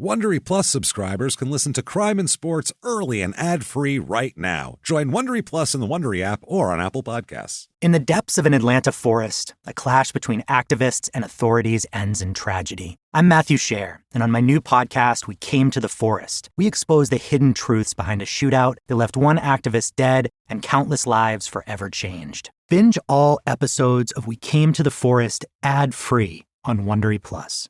Wondery Plus subscribers can listen to Crime and Sports early and ad-free right now. Join Wondery Plus in the Wondery app or on Apple Podcasts. In the depths of an Atlanta forest, a clash between activists and authorities ends in tragedy. I'm Matthew Scher, and on my new podcast, We Came to the Forest, we expose the hidden truths behind a shootout that left one activist dead and countless lives forever changed. Binge all episodes of We Came to the Forest ad-free on Wondery Plus.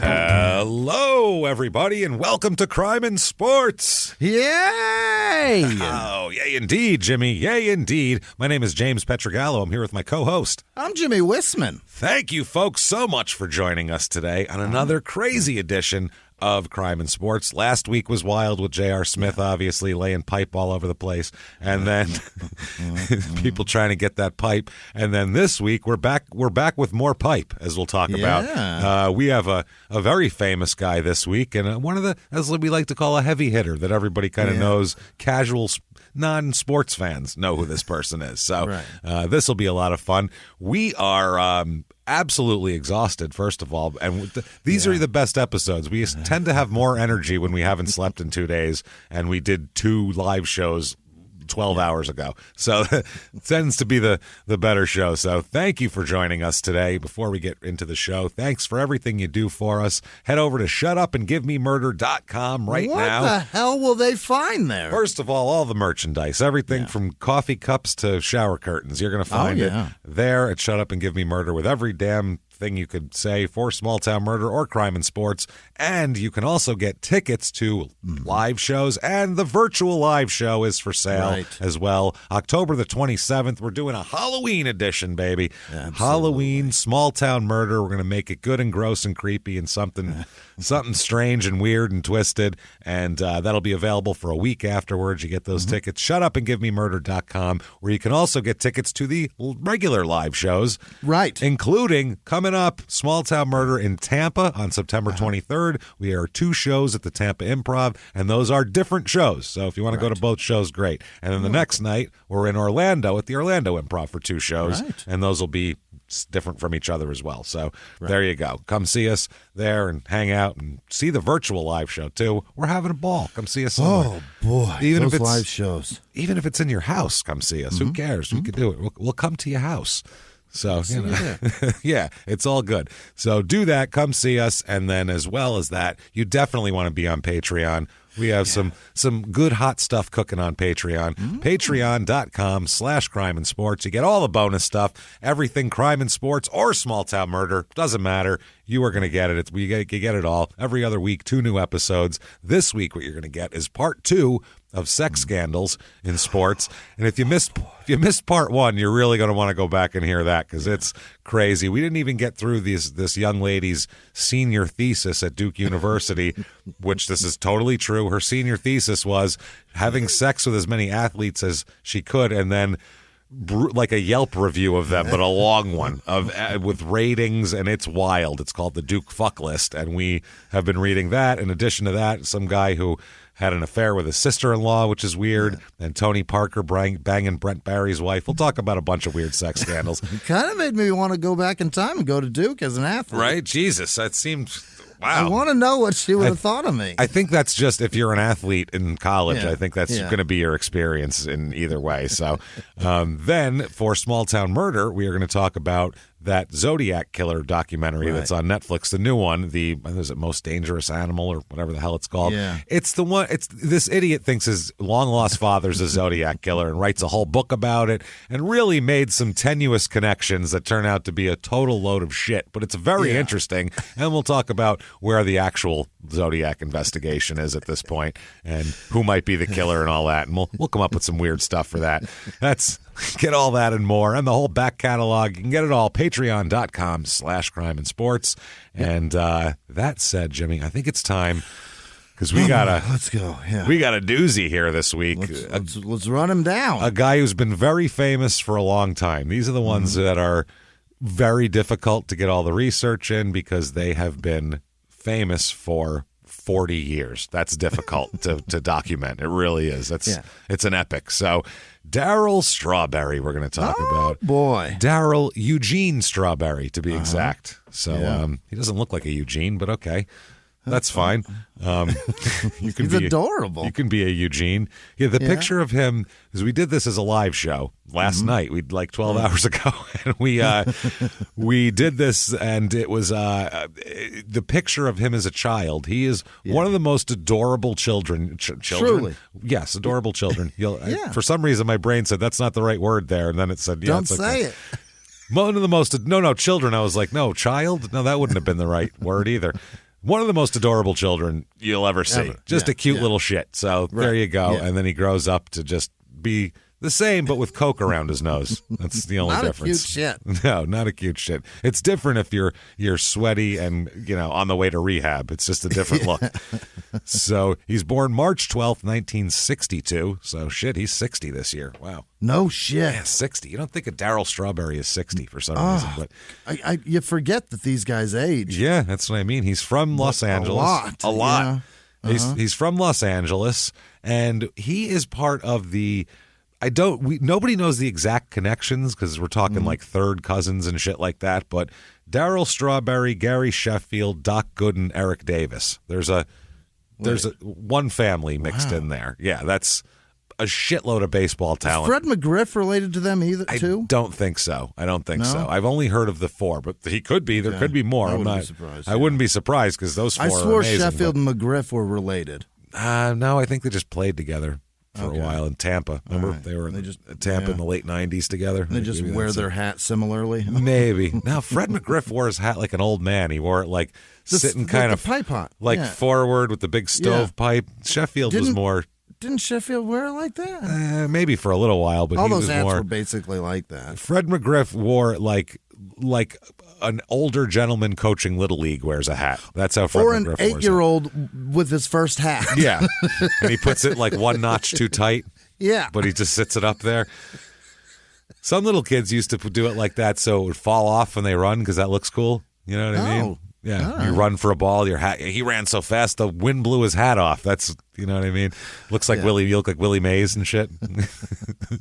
Hello, everybody, and welcome to Crime and Sports. Yay! Oh, yay indeed, Jimmy. Yay indeed. My name is James Pietragallo. I'm here with my co-host. I'm Jimmie Whisman. Thank you, folks, so much for joining us today on another crazy edition of Crime and Sports. Last week was wild with J.R. Smith, obviously, laying pipe all over the place. And then people trying to get that pipe. And then this week, we're back with more pipe, as we'll talk about. We have a very famous guy this week, and one of the, as we like to call, a heavy hitter that everybody kind of knows. Casual non-sports fans know who this person is. So this will be a lot of fun. We are absolutely exhausted, first of all, and these are the best episodes. We tend to have more energy when we haven't slept in 2 days, and we did 2 live shows 12 hours ago. So it tends to be the better show. So thank you for joining us today. Before we get into the show, thanks for everything you do for us. Head over to shutupandgivememurder.com now. What the hell will they find there? First of all the merchandise, everything from coffee cups to shower curtains. You're going to find it there at Shut Up and Give Me Murder with every damn thing you could say for Small Town Murder or Crime and Sports. And you can also get tickets to live shows, and the virtual live show is for sale as well. October the 27th, we're doing a Halloween edition, baby. Absolutely. Halloween Small Town Murder. We're going to make it good and gross and creepy and something strange and weird and twisted, and that'll be available for a week afterwards. You get those tickets. Shutupandgivememurder.com, where you can also get tickets to the regular live shows, including coming up Small Town Murder in Tampa on September 23rd. We are 2 shows at the Tampa Improv, and those are different shows. So if you want to go to both shows, great. And then the next night, we're in Orlando at the Orlando Improv for 2 shows, and those will be different from each other as well. So there you go. Come see us there and hang out and see the virtual live show too. We're having a ball. Come see us somewhere. Oh boy, even those if it's live shows. Even if it's in your house, come see us. Who cares? We can do it. We'll come to your house. So, yeah, it's all good. So do that. Come see us. And then as well as that, you definitely want to be on Patreon. We have some good hot stuff cooking on Patreon. Patreon.com/crime and sports. You get all the bonus stuff, everything Crime and Sports or Small Town Murder. Doesn't matter. You are going to get it. You get it all. Every other week, 2 new episodes. This week, what you're going to get is part 2 of sex scandals in sports. And if you missed part 1, you're really going to want to go back and hear that, because it's crazy. We didn't even get through this young lady's senior thesis at Duke University, which this is totally true. Her senior thesis was having sex with as many athletes as she could, and then like a Yelp review of them, but a long one with ratings, and it's wild. It's called the Duke Fuck List, and we have been reading that. In addition to that, some guy who had an affair with his sister-in-law, which is weird, and Tony Parker banging Brent Barry's wife. We'll talk about a bunch of weird sex scandals. It kind of made me want to go back in time and go to Duke as an athlete. Right? Jesus, that seemed... Wow. I want to know what she would have thought of me. I think that's just if you're an athlete in college. I think that's going to be your experience in either way. So then for Small Town Murder, we are going to talk about that Zodiac Killer documentary that's on Netflix, the new one, is it Most Dangerous Animal or whatever the hell it's called? Yeah. It's the one, this idiot thinks his long-lost father's a Zodiac Killer and writes a whole book about it and really made some tenuous connections that turn out to be a total load of shit. But it's very interesting, and we'll talk about where the actual Zodiac investigation is at this point and who might be the killer and all that. And we'll come up with some weird stuff for that. Get all that and more, and the whole back catalog. You can get it all. Patreon.com/crime and sports. And that said, Jimmy, I think it's time, because we got let's go. Yeah, we got a doozy here this week. Let's run him down. A guy who's been very famous for a long time. These are the ones that are very difficult to get all the research in because they have been famous for 40 years. That's difficult to document. It really is. It's an epic. So Darryl Strawberry we're going to talk about. Boy. Darryl Eugene Strawberry, to be exact. So he doesn't look like a Eugene, but okay. That's fine. He's adorable. You can be a Eugene. Yeah, the picture of him, because we did this as a live show last night. We like 12 hours ago, and we did this, and it was the picture of him as a child. He is one of the most adorable children. Truly, yes, adorable children. For some reason, my brain said that's not the right word there, and then it said, "Don't it's okay. say it." One of the most children. I was like, no, child. No, that wouldn't have been the right word either. One of the most adorable children you'll ever see. Just a cute little shit. So there you go. Yeah. And then he grows up to just be the same, but with Coke around his nose. That's the only difference. Not a cute shit. No, not a cute shit. It's different if you're sweaty and on the way to rehab. It's just a different look. So he's born March 12th, 1962. So shit, he's 60 this year. Wow. No shit. Yeah, 60. You don't think a Darryl Strawberry is 60 for some reason, but you forget that these guys age. Yeah, that's what I mean. He's from Los Angeles. A lot. Yeah. He's from Los Angeles, and he is part of the. Nobody knows the exact connections because we're talking like third cousins and shit like that. But Darryl Strawberry, Gary Sheffield, Doc Gooden, Eric Davis. There's one family mixed in there. Yeah, that's a shitload of baseball talent. Is Fred McGriff related to them too? I don't think so. So. I've only heard of the four, but he could be. There could be more. I wouldn't be surprised. I wouldn't be surprised because those four I swore are amazing, Sheffield and McGriff were related. No, I think they just played together for a while in Tampa. Remember, they were in Tampa in the late 90s together. They just wear their hat similarly? Maybe. Now, Fred McGriff wore his hat like an old man. He wore it like sitting kind of pipe hot. Like forward with the big stovepipe. Sheffield was more... Didn't Sheffield wear it like that? Maybe for a little while, but all he those was hats more... were basically like that. Fred McGriff wore it like an older gentleman coaching Little League wears a hat. That's how Fred McGriff wears it. Or an 8-year-old with his first hat. Yeah. And he puts it like one notch too tight. Yeah. But he just sits it up there. Some little kids used to do it like that so it would fall off when they run because that looks cool. You know what I mean? Yeah. You run for a ball, your hat. He ran so fast, the wind blew his hat off. That's, you know what I mean? Looks like you look like Willie Mays and shit.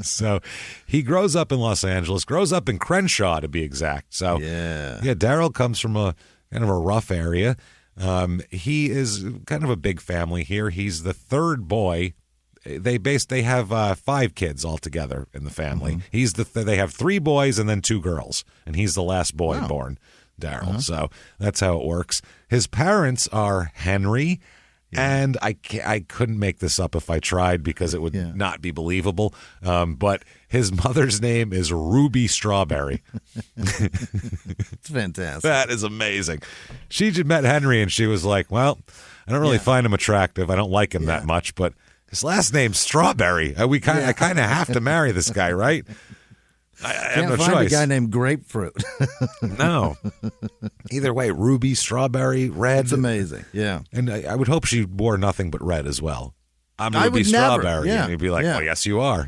So he grows up in Los Angeles, grows up in Crenshaw to be exact. So yeah, Darryl comes from a kind of a rough area. He is kind of a big family here. He's the third boy. They have 5 kids altogether in the family. They have 3 boys and then 2 girls, and he's the last boy born, Darryl. So that's how it works. His parents are Henry, and I couldn't make this up if I tried because it would not be believable. But his mother's name is Ruby Strawberry. It's fantastic. That is amazing. She just met Henry, and she was like, well, I don't really find him attractive. I don't like him that much, but his last name's Strawberry. I kind of have to marry this guy, right? I have no choice. Can't find a guy named Grapefruit. No. Either way, Ruby, Strawberry, Red. It's amazing. Yeah. And I would hope she wore nothing but red as well. I'm Ruby Strawberry. And he'd be like, well, yes, you are.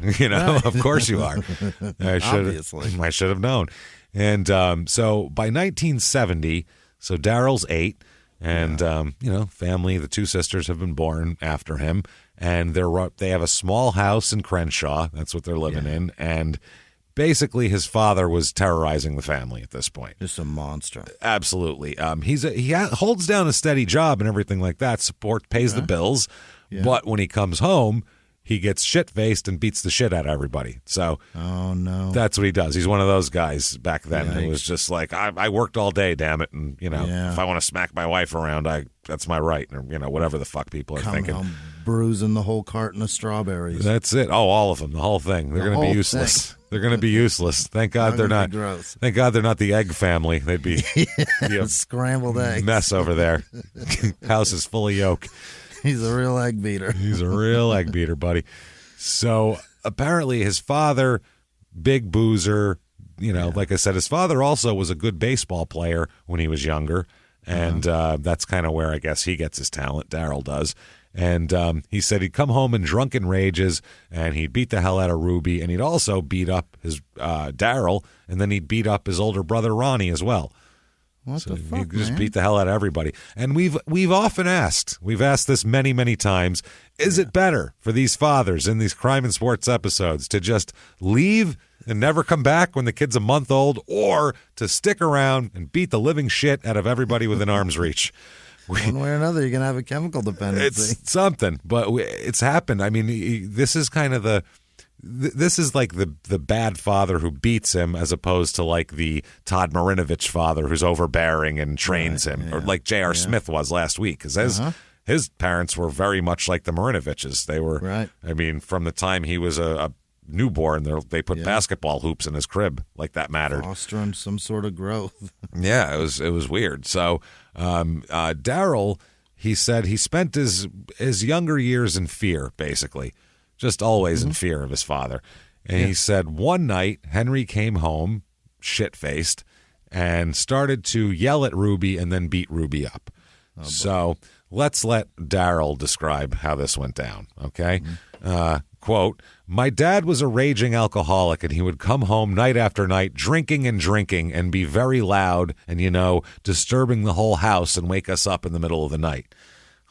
Of course you are. Obviously. I should have known. And so by 1970, so Darryl's 8, and, family, the 2 sisters have been born after him. And they have a small house in Crenshaw. That's what they're living in. And basically his father was terrorizing the family at this point. Just a monster. Absolutely. He holds down a steady job and everything like that. Pays the bills. Yeah. But when he comes home, he gets shit-faced and beats the shit out of everybody. So that's what he does. He's one of those guys back then who was just like, I worked all day, damn it. And, if I want to smack my wife around, that's my right. Or, whatever the fuck people are thinking. Home bruising the whole carton of strawberries. That's it. Oh, all of them. The whole thing. They're going to be useless. They're going to be useless. Thank God they're not. Gross. Thank God they're not the egg family. They'd be a scrambled eggs. Mess over there. House is full of yolk. He's a real egg beater. He's a real egg beater, buddy. So apparently his father, big boozer, like I said, his father also was a good baseball player when he was younger. And that's kind of where I guess he gets his talent. Darryl does. And he said he'd come home in drunken rages, and he'd beat the hell out of Ruby, and he'd also beat up his Darryl, and then he'd beat up his older brother Ronnie as well. What the fuck, he just man? beat the hell out of everybody. And we've often asked this many, many times, is it better for these fathers in these crime and sports episodes to just leave and never come back when the kid's a month old, or to stick around and beat the living shit out of everybody within arm's reach? One way or another, you're going to have a chemical dependency. It's something, but it's happened. I mean, this is kind of this is like the bad father who beats him, as opposed to like the Todd Marinovich father who's overbearing and trains him, or like J.R. Smith was last week, because his parents were very much like the Marinoviches. They were, I mean, from the time he was a newborn, they put basketball hoops in his crib, like that mattered. Fostering some sort of growth. Yeah, it was weird. So Darryl, he said he spent his younger years in fear, basically, just always in fear of his father. And he said one night Henry came home shit-faced and started to yell at Ruby and then beat Ruby up. So let's let Darryl describe how this went down, okay? Quote, "My dad was a raging alcoholic, and he would come home night after night drinking and be very loud and, disturbing the whole house and wake us up in the middle of the night."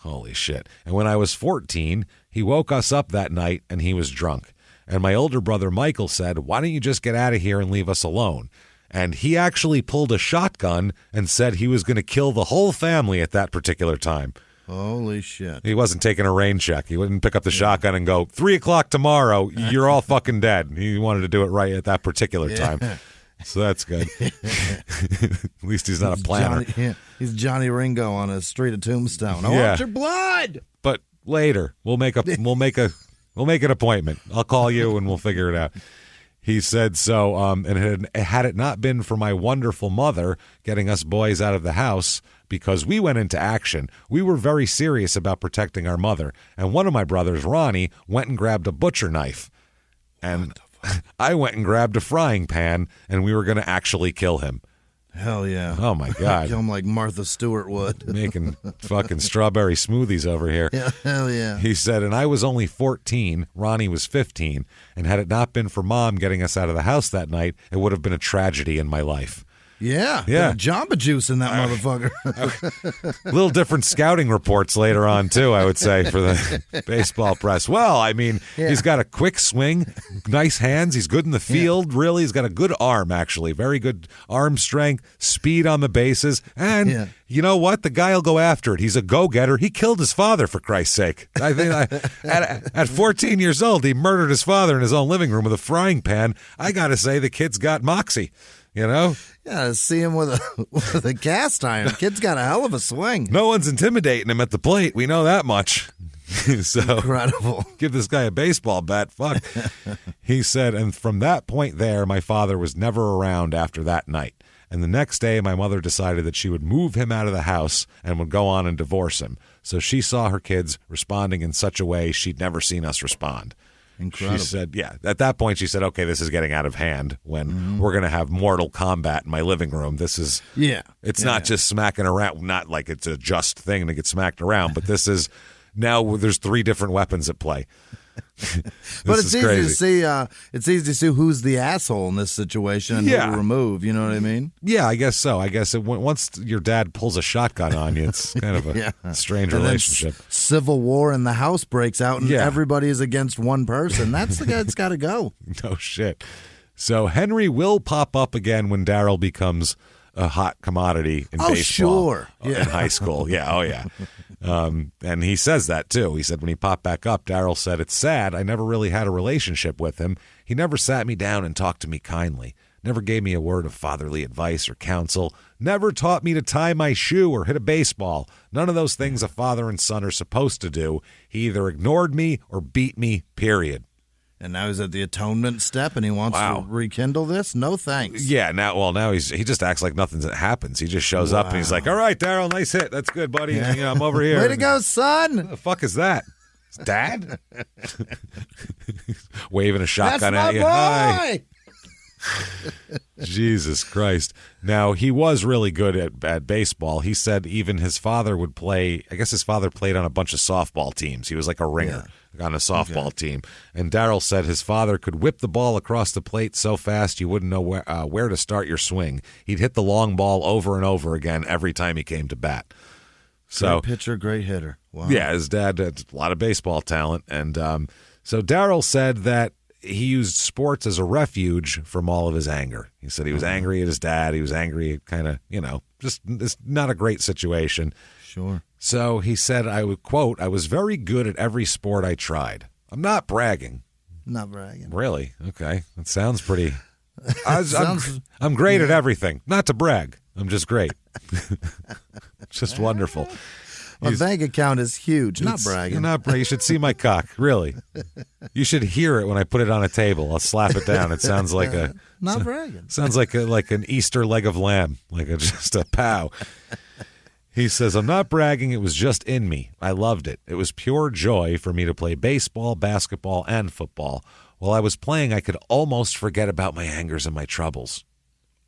Holy shit. And when I was 14, he woke us up that night and he was drunk. And my older brother Michael said, "Why don't you just get out of here and leave us alone?" And he actually pulled a shotgun and said he was going to kill the whole family at that particular time. Holy shit. He wasn't taking a rain check. He wouldn't pick up the shotgun and go, 3 o'clock tomorrow, you're all fucking dead. He wanted to do it right at that particular time. So that's good. At least he's not a planner. He's Johnny Ringo on a street of Tombstone. I want your blood. But later, we'll make an appointment. I'll call you and we'll figure it out. He said so, and had it not been for my wonderful mother getting us boys out of the house, because we went into action, we were very serious about protecting our mother. And one of my brothers, Ronnie, went and grabbed a butcher knife. And I went and grabbed a frying pan, and we were going to actually kill him. Hell yeah. Oh, my God. Kill him like Martha Stewart would. Making fucking strawberry smoothies over here. Yeah, hell yeah. He said, and I was only 14, Ronnie was 15, and had it not been for Mom getting us out of the house that night, it would have been a tragedy in my life. Yeah. Jamba Juice in that motherfucker. A little different scouting reports later on, too, I would say, for the baseball press. Well, I mean, he's got a quick swing, nice hands. He's good in the field, really. He's got a good arm, actually. Very good arm strength, speed on the bases. And you know what? The guy will go after it. He's a go-getter. He killed his father, for Christ's sake. I think at 14 years old, he murdered his father in his own living room with a frying pan. I got to say, the kid's got moxie. Yeah, see him with a cast iron. Kid's got a hell of a swing. No one's intimidating him at the plate. We know that much. So incredible. Give this guy a baseball bat. Fuck. He said, and from that point there, my father was never around after that night. And the next day, my mother decided that she would move him out of the house and would go on and divorce him. So she saw her kids responding in such a way she'd never seen us respond. Incredible. She said, at that point, she said, okay, this is getting out of hand when we're going to have Mortal Kombat in my living room. This is, it's not just smacking around, not like it's a just thing to get smacked around, but this is, now there's 3 different weapons at play. But it's easy to see. It's easy to see who's the asshole in this situation and who to remove. You know what I mean? Yeah, I guess so. I guess once your dad pulls a shotgun on you, it's kind of a strange relationship. Civil war in the house breaks out, and everybody is against one person. That's the guy that's got to go. No shit. So Henry will pop up again when Darryl becomes a hot commodity in baseball. Sure. In high school. Yeah. Oh, yeah. And he says that, too. He said when he popped back up, Darryl said, "It's sad. I never really had a relationship with him. He never sat me down and talked to me kindly. Never gave me a word of fatherly advice or counsel. Never taught me to tie my shoe or hit a baseball. None of those things a father and son are supposed to do. He either ignored me or beat me, period." And now he's at the atonement step, and he wants to rekindle this? No thanks. Yeah, now he just acts like nothing happens. He just shows up, and he's like, "All right, Darryl, nice hit. That's good, buddy. I'm over here." Way to go, son. What the fuck is that? It's Dad? Waving a shotgun at you. Hi. Jesus Christ. Now, he was really good at baseball. He said even his father would play. I guess his father played on a bunch of softball teams. He was like a ringer on a softball team. And Darryl said his father could whip the ball across the plate so fast you wouldn't know where to start your swing. He'd hit the long ball over and over again every time he came to bat. So, great pitcher, great hitter. Wow. Yeah, his dad had a lot of baseball talent. And so Darryl said that he used sports as a refuge from all of his anger. He said he was angry at his dad. He was angry at kind of, just it's not a great situation. Sure. So he said, I would quote, "I was very good at every sport I tried." I'm not bragging. Not bragging. Really? Okay. That sounds pretty. I'm great at everything. Not to brag. I'm just great. Just wonderful. My bank account is huge. Not bragging. Not bragging. You should see my cock. Really. You should hear it when I put it on a table. I'll slap it down. It sounds like not bragging. Sounds like an Easter leg of lamb, just a pow. He says, "I'm not bragging. It was just in me. I loved it. It was pure joy for me to play baseball, basketball, and football. While I was playing, I could almost forget about my angers and my troubles.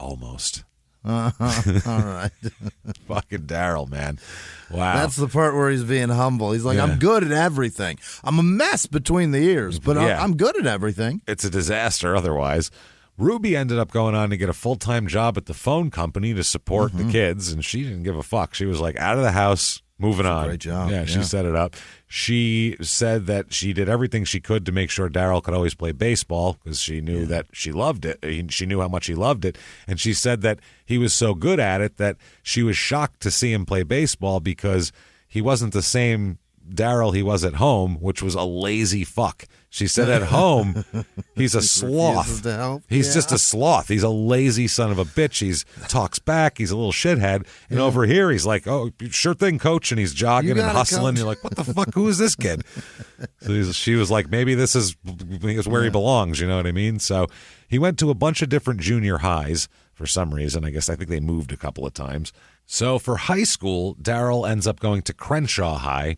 Almost." All right. Fucking Darryl, man. Wow. That's the part where he's being humble. He's like, I'm good at everything. I'm a mess between the ears, but I'm good at everything. It's a disaster otherwise. Ruby ended up going on to get a full-time job at the phone company to support the kids, and she didn't give a fuck. She was like, out of the house, moving on. Great job. Yeah, she set it up. She said that she did everything she could to make sure Darryl could always play baseball because she knew that she loved it. She knew how much he loved it. And she said that he was so good at it that she was shocked to see him play baseball because he wasn't the same Darryl he was at home, which was a lazy fuck. She said at home, he's a sloth. He's just a sloth. He's a lazy son of a bitch. He talks back. He's a little shithead. And over here, he's like, "Oh, sure thing, coach." And he's jogging and hustling. You're like, what the fuck? Who is this kid? So she was like, maybe this is where he belongs. You know what I mean? So he went to a bunch of different junior highs for some reason. I think they moved a couple of times. So for high school, Darryl ends up going to Crenshaw High.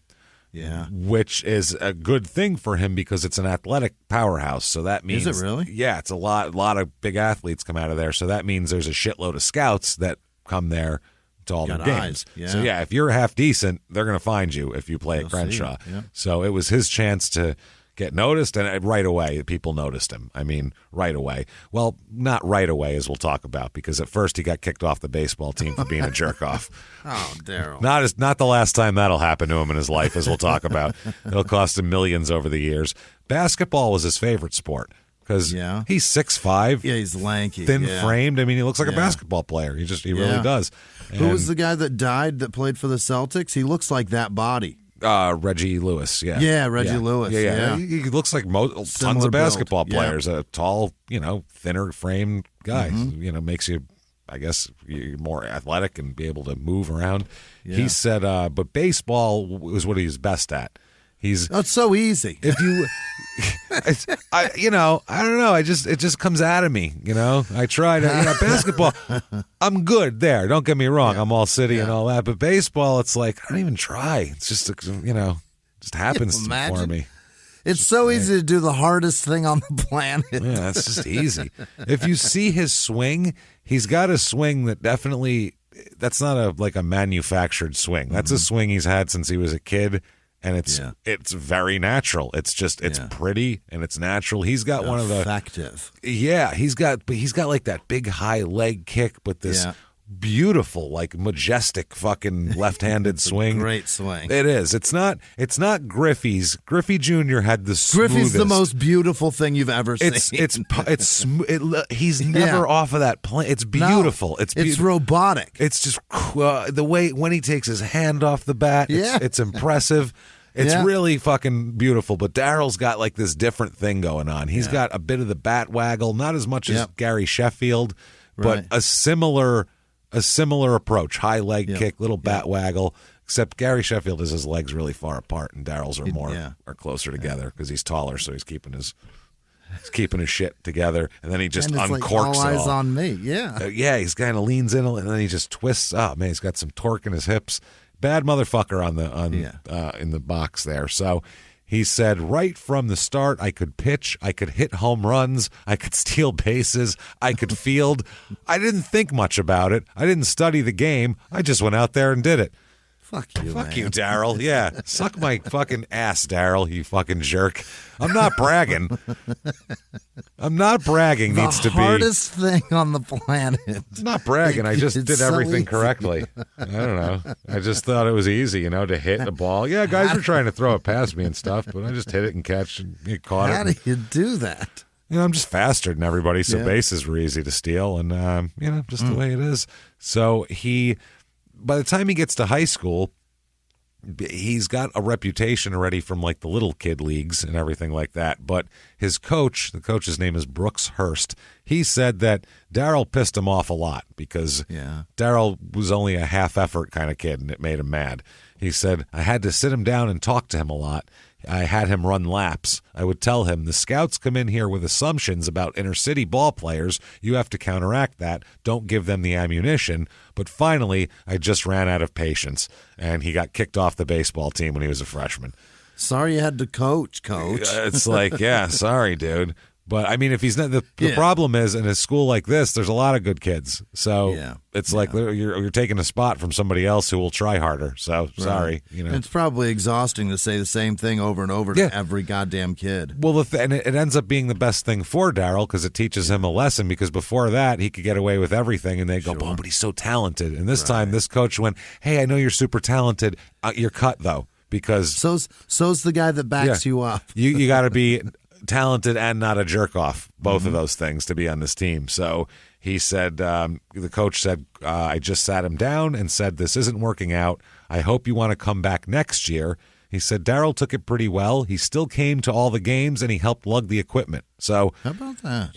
Yeah, which is a good thing for him because it's an athletic powerhouse. So that means, is it really? Yeah, it's a lot of big athletes come out of there. So that means there's a shitload of scouts that come there to all the games. Yeah. So yeah, if you're half decent, they're going to find you if you play at Crenshaw. Yeah. So it was his chance to get noticed, and right away, people noticed him. I mean, right away. Well, not right away, as we'll talk about, because at first he got kicked off the baseball team for being a jerk-off. Oh, Darryl. Not the last time that'll happen to him in his life, as we'll talk about. It'll cost him millions over the years. Basketball was his favorite sport because he's 6'5". Yeah, he's lanky. Thin-framed. I mean, he looks like a basketball player. He really does. Who was the guy that died that played for the Celtics? He looks like that body. Reggie Lewis, Reggie Lewis. Yeah. He looks like tons of basketball players. A tall, thinner framed guy. Makes you, I guess, you're more athletic and be able to move around. Yeah. He said, but baseball was what he was best at. It's so easy. If you, I don't know. It just comes out of me. I try to basketball. I'm good there. Don't get me wrong. I'm all city and all that. But baseball, it's like I don't even try. It's just just happens for me. It's so easy to do the hardest thing on the planet. Yeah, it's just easy. If you see his swing, he's got a swing that definitely. That's not a manufactured swing. That's a swing he's had since he was a kid. And it's very natural. It's pretty and it's natural. He's got one of the effective. Yeah, he's got like that big high leg kick, but this beautiful, like majestic fucking left-handed swing. Great swing. It is. It's not Griffey's. Griffey Jr. had the smoothest. Griffey's the most beautiful thing you've ever seen. He's never off of that plane. It's beautiful. No, it's robotic. It's just the way when he takes his hand off the bat. It's impressive. It's really fucking beautiful. But Darryl's got like this different thing going on. He's got a bit of the bat waggle, not as much as Gary Sheffield, but a similar approach. High leg kick, little bat waggle. Except Gary Sheffield has his legs really far apart, and Darryl's are closer together because he's taller, so he's keeping his shit together, and then he just uncorks like all it eyes all. on me, he's kind of leans in, and then he just twists. Oh man, he's got some torque in his hips. Bad motherfucker in the box there. So He said, right from the start, I could pitch, I could hit home runs, I could steal bases, I could field. I didn't think much about it. I didn't study the game. I just went out there and did it. Fuck you, Fuck man. you, Darryl. Yeah. Suck my fucking ass, Darryl, you fucking jerk. I'm not bragging. I'm not bragging needs to be. The hardest thing on the planet. It's not bragging. I just did everything correctly. I don't know. I just thought it was easy, to hit the ball. Yeah, guys were trying to throw it past me and stuff, but I just hit it and catch and get caught it. How do you do that? I'm just faster than everybody, so bases were easy to steal, and, just the way it is. So by the time he gets to high school, he's got a reputation already from like the little kid leagues and everything like that. But his coach, the coach's name is Brooks Hurst, he said that Darryl pissed him off a lot because Darryl was only a half-effort kind of kid, and it made him mad. He said, I had to sit him down and talk to him a lot. I had him run laps. I would tell him, the scouts come in here with assumptions about inner city ball players. You have to counteract that. Don't give them the ammunition. But finally, I just ran out of patience, and he got kicked off the baseball team when he was a freshman. Sorry you had to coach. It's like, sorry, dude. But, I mean, if he's not, the problem is in a school like this, there's a lot of good kids. So it's like you're taking a spot from somebody else who will try harder. So, sorry. It's probably exhausting to say the same thing over and over to every goddamn kid. Well, and it ends up being the best thing for Darryl because it teaches him a lesson, because before that, he could get away with everything, and they go, oh, but he's so talented. And this time, this coach went, hey, I know you're super talented. You're cut, though, because... So's the guy that backs you up. You got to be... talented and not a jerk off, both of those things, to be on this team. So he said, the coach said, I just sat him down and said, this isn't working out. I hope you want to come back next year. He said Darryl took it pretty well. He still came to all the games, and he helped lug the equipment. So how about that?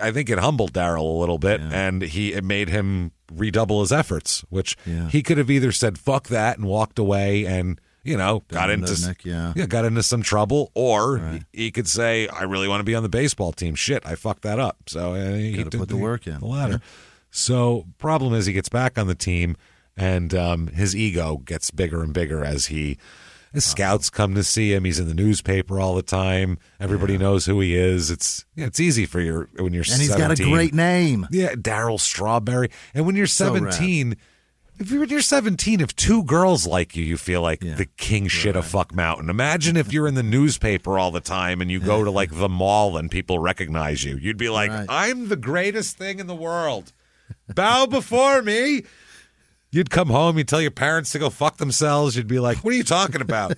I think it humbled Darryl a little bit, and it made him redouble his efforts, which he could have either said fuck that and walked away and got into some trouble, or he could say, I really want to be on the baseball team. Shit, I fucked that up. So he put the work in. The latter. So problem is, he gets back on the team, and his ego gets bigger and bigger as scouts come to see him. He's in the newspaper all the time. Everybody knows who he is. It's easy for when you're 17. And he's got a great name. Yeah, Darryl Strawberry. And when you're 17. If you're 17, if two girls like you, you feel like the king shit of fuck mountain. Imagine if you're in the newspaper all the time and you go to like the mall and people recognize you. You'd be like, I'm the greatest thing in the world. Bow before me. You'd come home, you'd tell your parents to go fuck themselves. You'd be like, what are you talking about?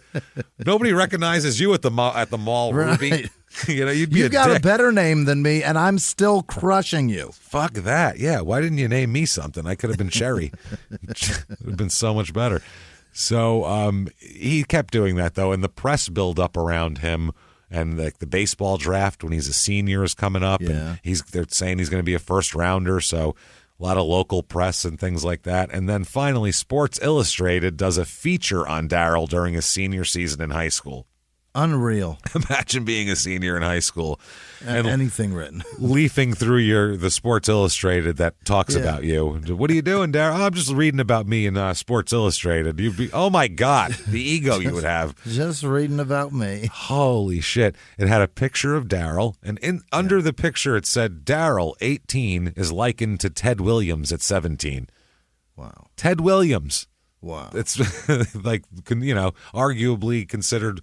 Nobody recognizes you at the mall, Ruby. You've got a better name than me, and I'm still crushing you. Fuck that. Yeah, why didn't you name me something? I could have been Cherry. It would have been so much better. So he kept doing that, though, and the press build up around him, and the baseball draft when he's a senior is coming up, and they're saying he's going to be a first rounder, so a lot of local press and things like that. And then finally, Sports Illustrated does a feature on Darryl during his senior season in high school. Unreal. Imagine being a senior in high school and anything written, leafing through the Sports Illustrated that talks about you. What are you doing, Darryl? Oh, I'm just reading about me in Sports Illustrated. You'd be, oh my God, the ego you would have. Just reading about me. Holy shit. It had a picture of Darryl, and under the picture it said, Darryl, 18, is likened to Ted Williams at 17. Wow. Ted Williams. Wow. It's like, arguably considered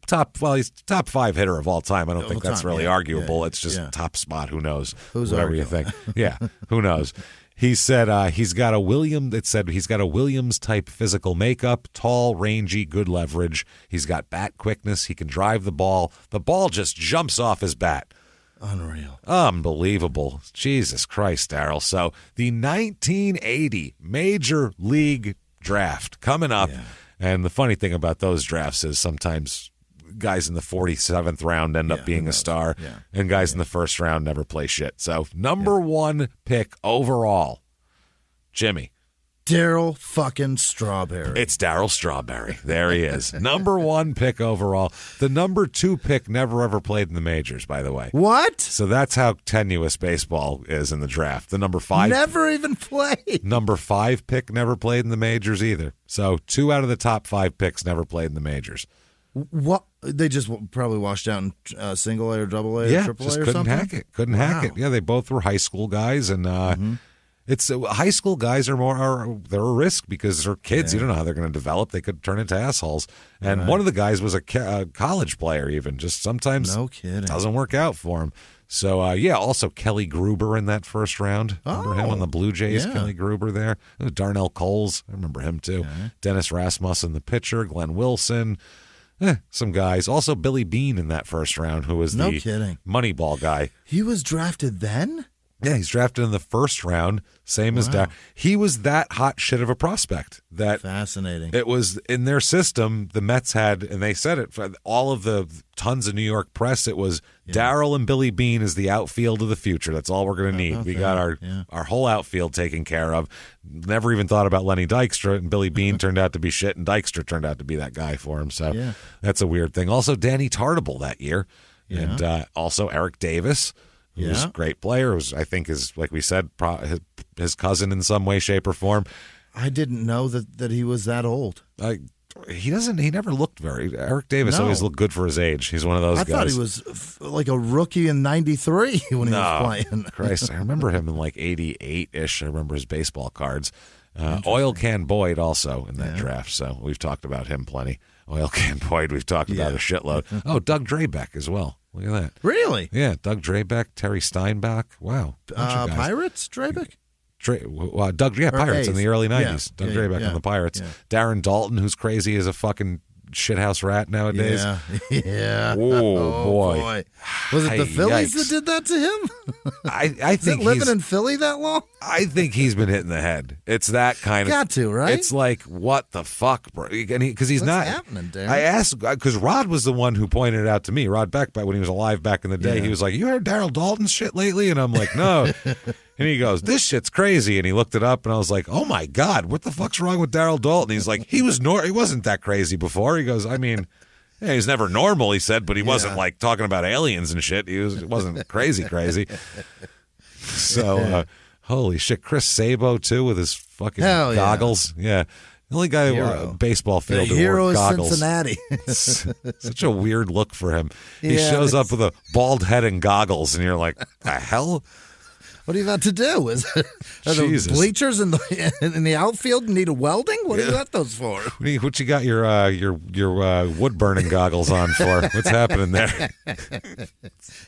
he's top 5 hitter of all time. I don't think that's really arguable. It's just top spot. Who knows? Whatever you think. Yeah, who knows? He said he's got a Williams type physical makeup, tall, rangy, good leverage. He's got bat quickness. He can drive the ball. The ball just jumps off his bat. Unreal. Unbelievable. Jesus Christ, Darryl. So the 1980 Major League Draft coming up. Yeah. And the funny thing about those drafts is sometimes guys in the 47th round end up being a star, and guys in the first round never play shit. So number 1 pick overall, Jimmie. Darryl fucking Strawberry. It's Darryl Strawberry. There he is. Number 1 pick overall. The number 2 pick never ever played in the majors, by the way. What? So that's how tenuous baseball is in the draft. The number 5 never even played. Number 5 pick never played in the majors either. So 2 out of the top 5 picks never played in the majors. What? They just probably washed out in single A or double A or triple A or something? Couldn't hack it. Yeah, they both were high school guys, and it's high school guys are they're a risk because they're kids. You don't know how they're going to develop. They could turn into assholes. And one of the guys was a college player, even. Just sometimes no kidding. Doesn't work out for him. So, also Kelly Gruber in that first round. Remember him on the Blue Jays? Yeah. Kelly Gruber there. Darnell Coles. I remember him, too. Okay. Dennis Rasmussen, the pitcher. Glenn Wilson. Some guys. Also Billy Beane in that first round, who was the Moneyball guy. He was drafted then? Yeah, he's drafted in the first round, same as Darryl. He was that hot shit of a prospect. Fascinating. It was in their system, the Mets had, and they said it, for all of the tons of New York press, it was Darryl and Billy Beane is the outfield of the future. That's all we're going to need. We got our whole outfield taken care of. Never even thought about Lenny Dykstra, and Billy Beane turned out to be shit, and Dykstra turned out to be that guy for him. So that's a weird thing. Also, Danny Tartable that year, and also Eric Davis. He was a great player. It was, I think, like we said, his cousin in some way, shape, or form. I didn't know that he was that old. He never looked Eric Davis always looked good for his age. He's one of those guys. I thought he was like a rookie in '93 when he was playing. Christ, I remember him in like '88-ish. I remember his baseball cards. Oil Can Boyd also in that draft, so we've talked about him plenty. Oil Can Boyd, we've talked about a shitload. Oh, Doug Drabeck as well. Look at that. Really? Yeah, Doug Drabeck, Terry Steinbach. Wow. Pirates, Drabeck? Pirates in the early 90s. Doug Drabeck on the Pirates. Yeah. Darren Dalton, who's crazy as a fucking shithouse rat nowadays. Yeah. Oh, boy. Was it the Phillies that did that to him? I think living in Philly that long? I think he's been hitting the head. It's that kind of. Got to, right? It's like, what the fuck, bro? Because he's not. What's happening, Darren? I asked, because Rod was the one who pointed it out to me. Rod Beck, when he was alive back in the day, he was like, "You heard Darryl Dalton's shit lately?" And I'm like, "No." And he goes, "This shit's crazy." And he looked it up, and I was like, "Oh my God, what the fuck's wrong with Darryl Dalton?" He's like, he wasn't that crazy before. He goes, "I mean, he was never normal," he said, but he wasn't like talking about aliens and shit. He wasn't crazy. So, holy shit, Chris Sabo too with his fucking goggles. Yeah. The only guy baseball field who wore goggles. Cincinnati. Such a weird look for him. He shows up with a bald head and goggles, and you're like, the hell? What are you about to do? Are the bleachers in the outfield need a welding? What do you got those for? What you got your wood burning goggles on for? What's happening there?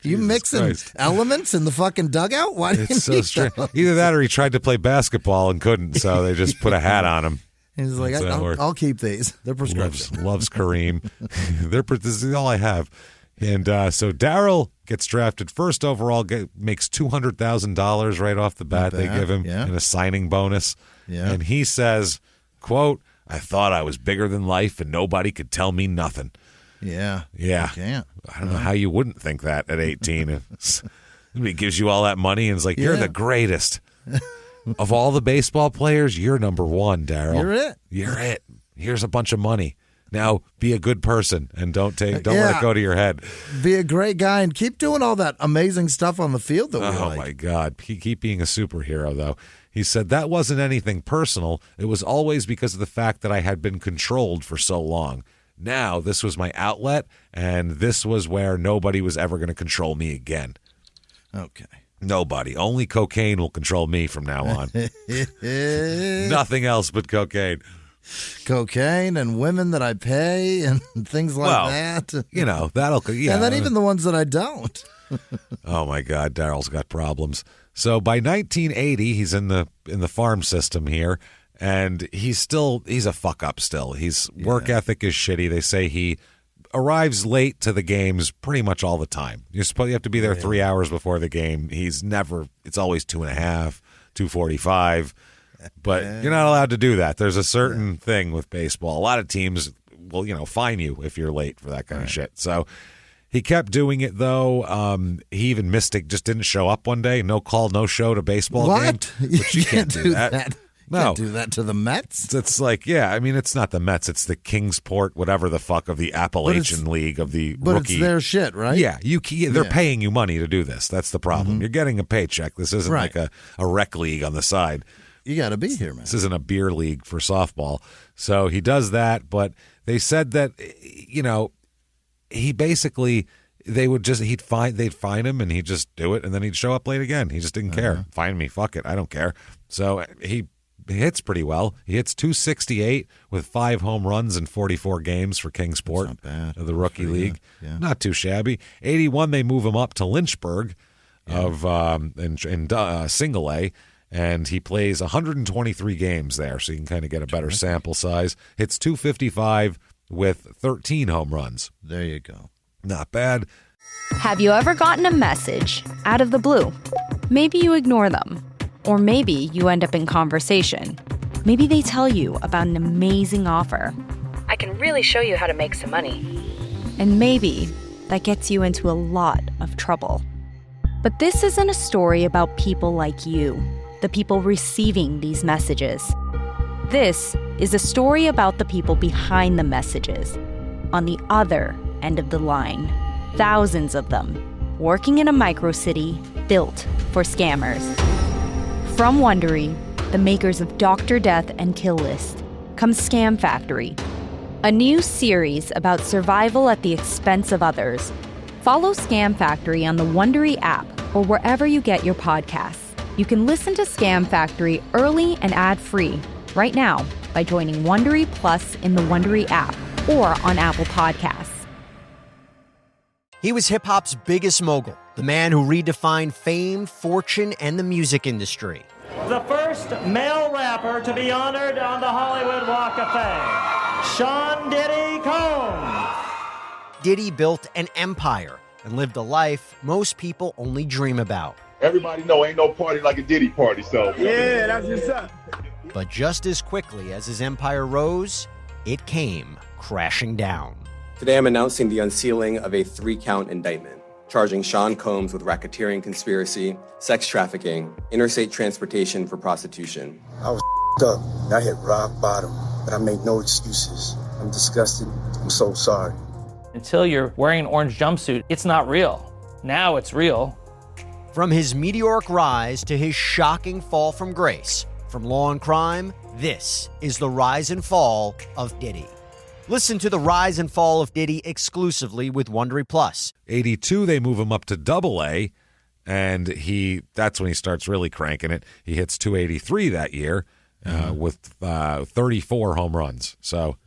You mixing elements in the fucking dugout? Why do you need so strange? Either that or he tried to play basketball and couldn't, so they just put a hat on him. He's like, I'll keep these. They're prescription. Loves Kareem. This is all I have. And so Darryl gets drafted first overall, makes $200,000 right off the bat. They give him in a signing bonus. Yeah. And he says, quote, "I thought I was bigger than life and nobody could tell me nothing." Yeah. Yeah. You can't. I don't know how you wouldn't think that at 18. He gives you all that money and is like, "You're the greatest." Of all the baseball players, you're number one, Darryl. You're it. Here's a bunch of money. Now, be a good person and don't let it go to your head. Be a great guy and keep doing all that amazing stuff on the field that we like. Oh, my God. Keep being a superhero, though. He said, "That wasn't anything personal. It was always because of the fact that I had been controlled for so long. Now, this was my outlet, and this was where nobody was ever going to control me again." Okay. Nobody. Only cocaine will control me from now on. Nothing else but cocaine. Cocaine and women that I pay and things like that. You know, that'll... Yeah. And then even the ones that I don't. Oh, my God. Darryl's got problems. So by 1980, he's in the farm system here, and he's a fuck-up still. His work ethic is shitty. They say he arrives late to the games pretty much all the time. You have to be there 3 hours before the game. It's always 2:30, 2:45. But you're not allowed to do that. There's a certain thing with baseball. A lot of teams will, fine you if you're late for that kind of shit. So he kept doing it, though. He even just didn't show up one day. No call, no show to baseball game. But you can't do that. No. Can't do that to the Mets. It's like, it's not the Mets. It's the Kingsport, whatever the fuck, of the Appalachian League of the but rookie. It's their shit, right? Yeah, they're paying you money to do this. That's the problem. Mm-hmm. You're getting a paycheck. This isn't like a rec league on the side. You got to be here, man. This isn't a beer league for softball. So he does that, but they said that, he basically, they'd find him and he'd just do it, and then he'd show up late again. He just didn't care. Find me, fuck it, I don't care. So he hits pretty well. He hits .268 with 5 home runs in 44 games for Kingsport, of the rookie league. Yeah. Not too shabby. 81, they move him up to Lynchburg in single A, and he plays 123 games there, so you can kind of get a better sample size. Hits .255 with 13 home runs. There you go. Not bad. Have you ever gotten a message out of the blue? Maybe you ignore them. Or maybe you end up in conversation. Maybe they tell you about an amazing offer. I can really show you how to make some money. And maybe that gets you into a lot of trouble. But this isn't a story about people like you, the people receiving these messages. This is a story about the people behind the messages, on the other end of the line. Thousands of them, working in a micro-city built for scammers. From Wondery, the makers of Dr. Death and Kill List, comes Scam Factory, a new series about survival at the expense of others. Follow Scam Factory on the Wondery app or wherever you get your podcasts. You can listen to Scam Factory early and ad-free right now by joining Wondery Plus in the Wondery app or on Apple Podcasts. He was hip-hop's biggest mogul, the man who redefined fame, fortune, and the music industry. The first male rapper to be honored on the Hollywood Walk of Fame, Sean Diddy Combs. Diddy built an empire and lived a life most people only dream about. Everybody know ain't no party like a Diddy party, so. Yeah, that's what's up. But just as quickly as his empire rose, it came crashing down. Today I'm announcing the unsealing of a 3-count indictment, charging Sean Combs with racketeering conspiracy, sex trafficking, interstate transportation for prostitution. I was up. I hit rock bottom, but I made no excuses. I'm disgusted. I'm so sorry. Until you're wearing an orange jumpsuit, it's not real. Now it's real. From his meteoric rise to his shocking fall from grace, from law and crime, this is the rise and fall of Diddy. Listen to the rise and fall of Diddy exclusively with Wondery Plus. 82, they move him up to AA, and that's when he starts really cranking it. He hits .283 that year with 34 home runs. So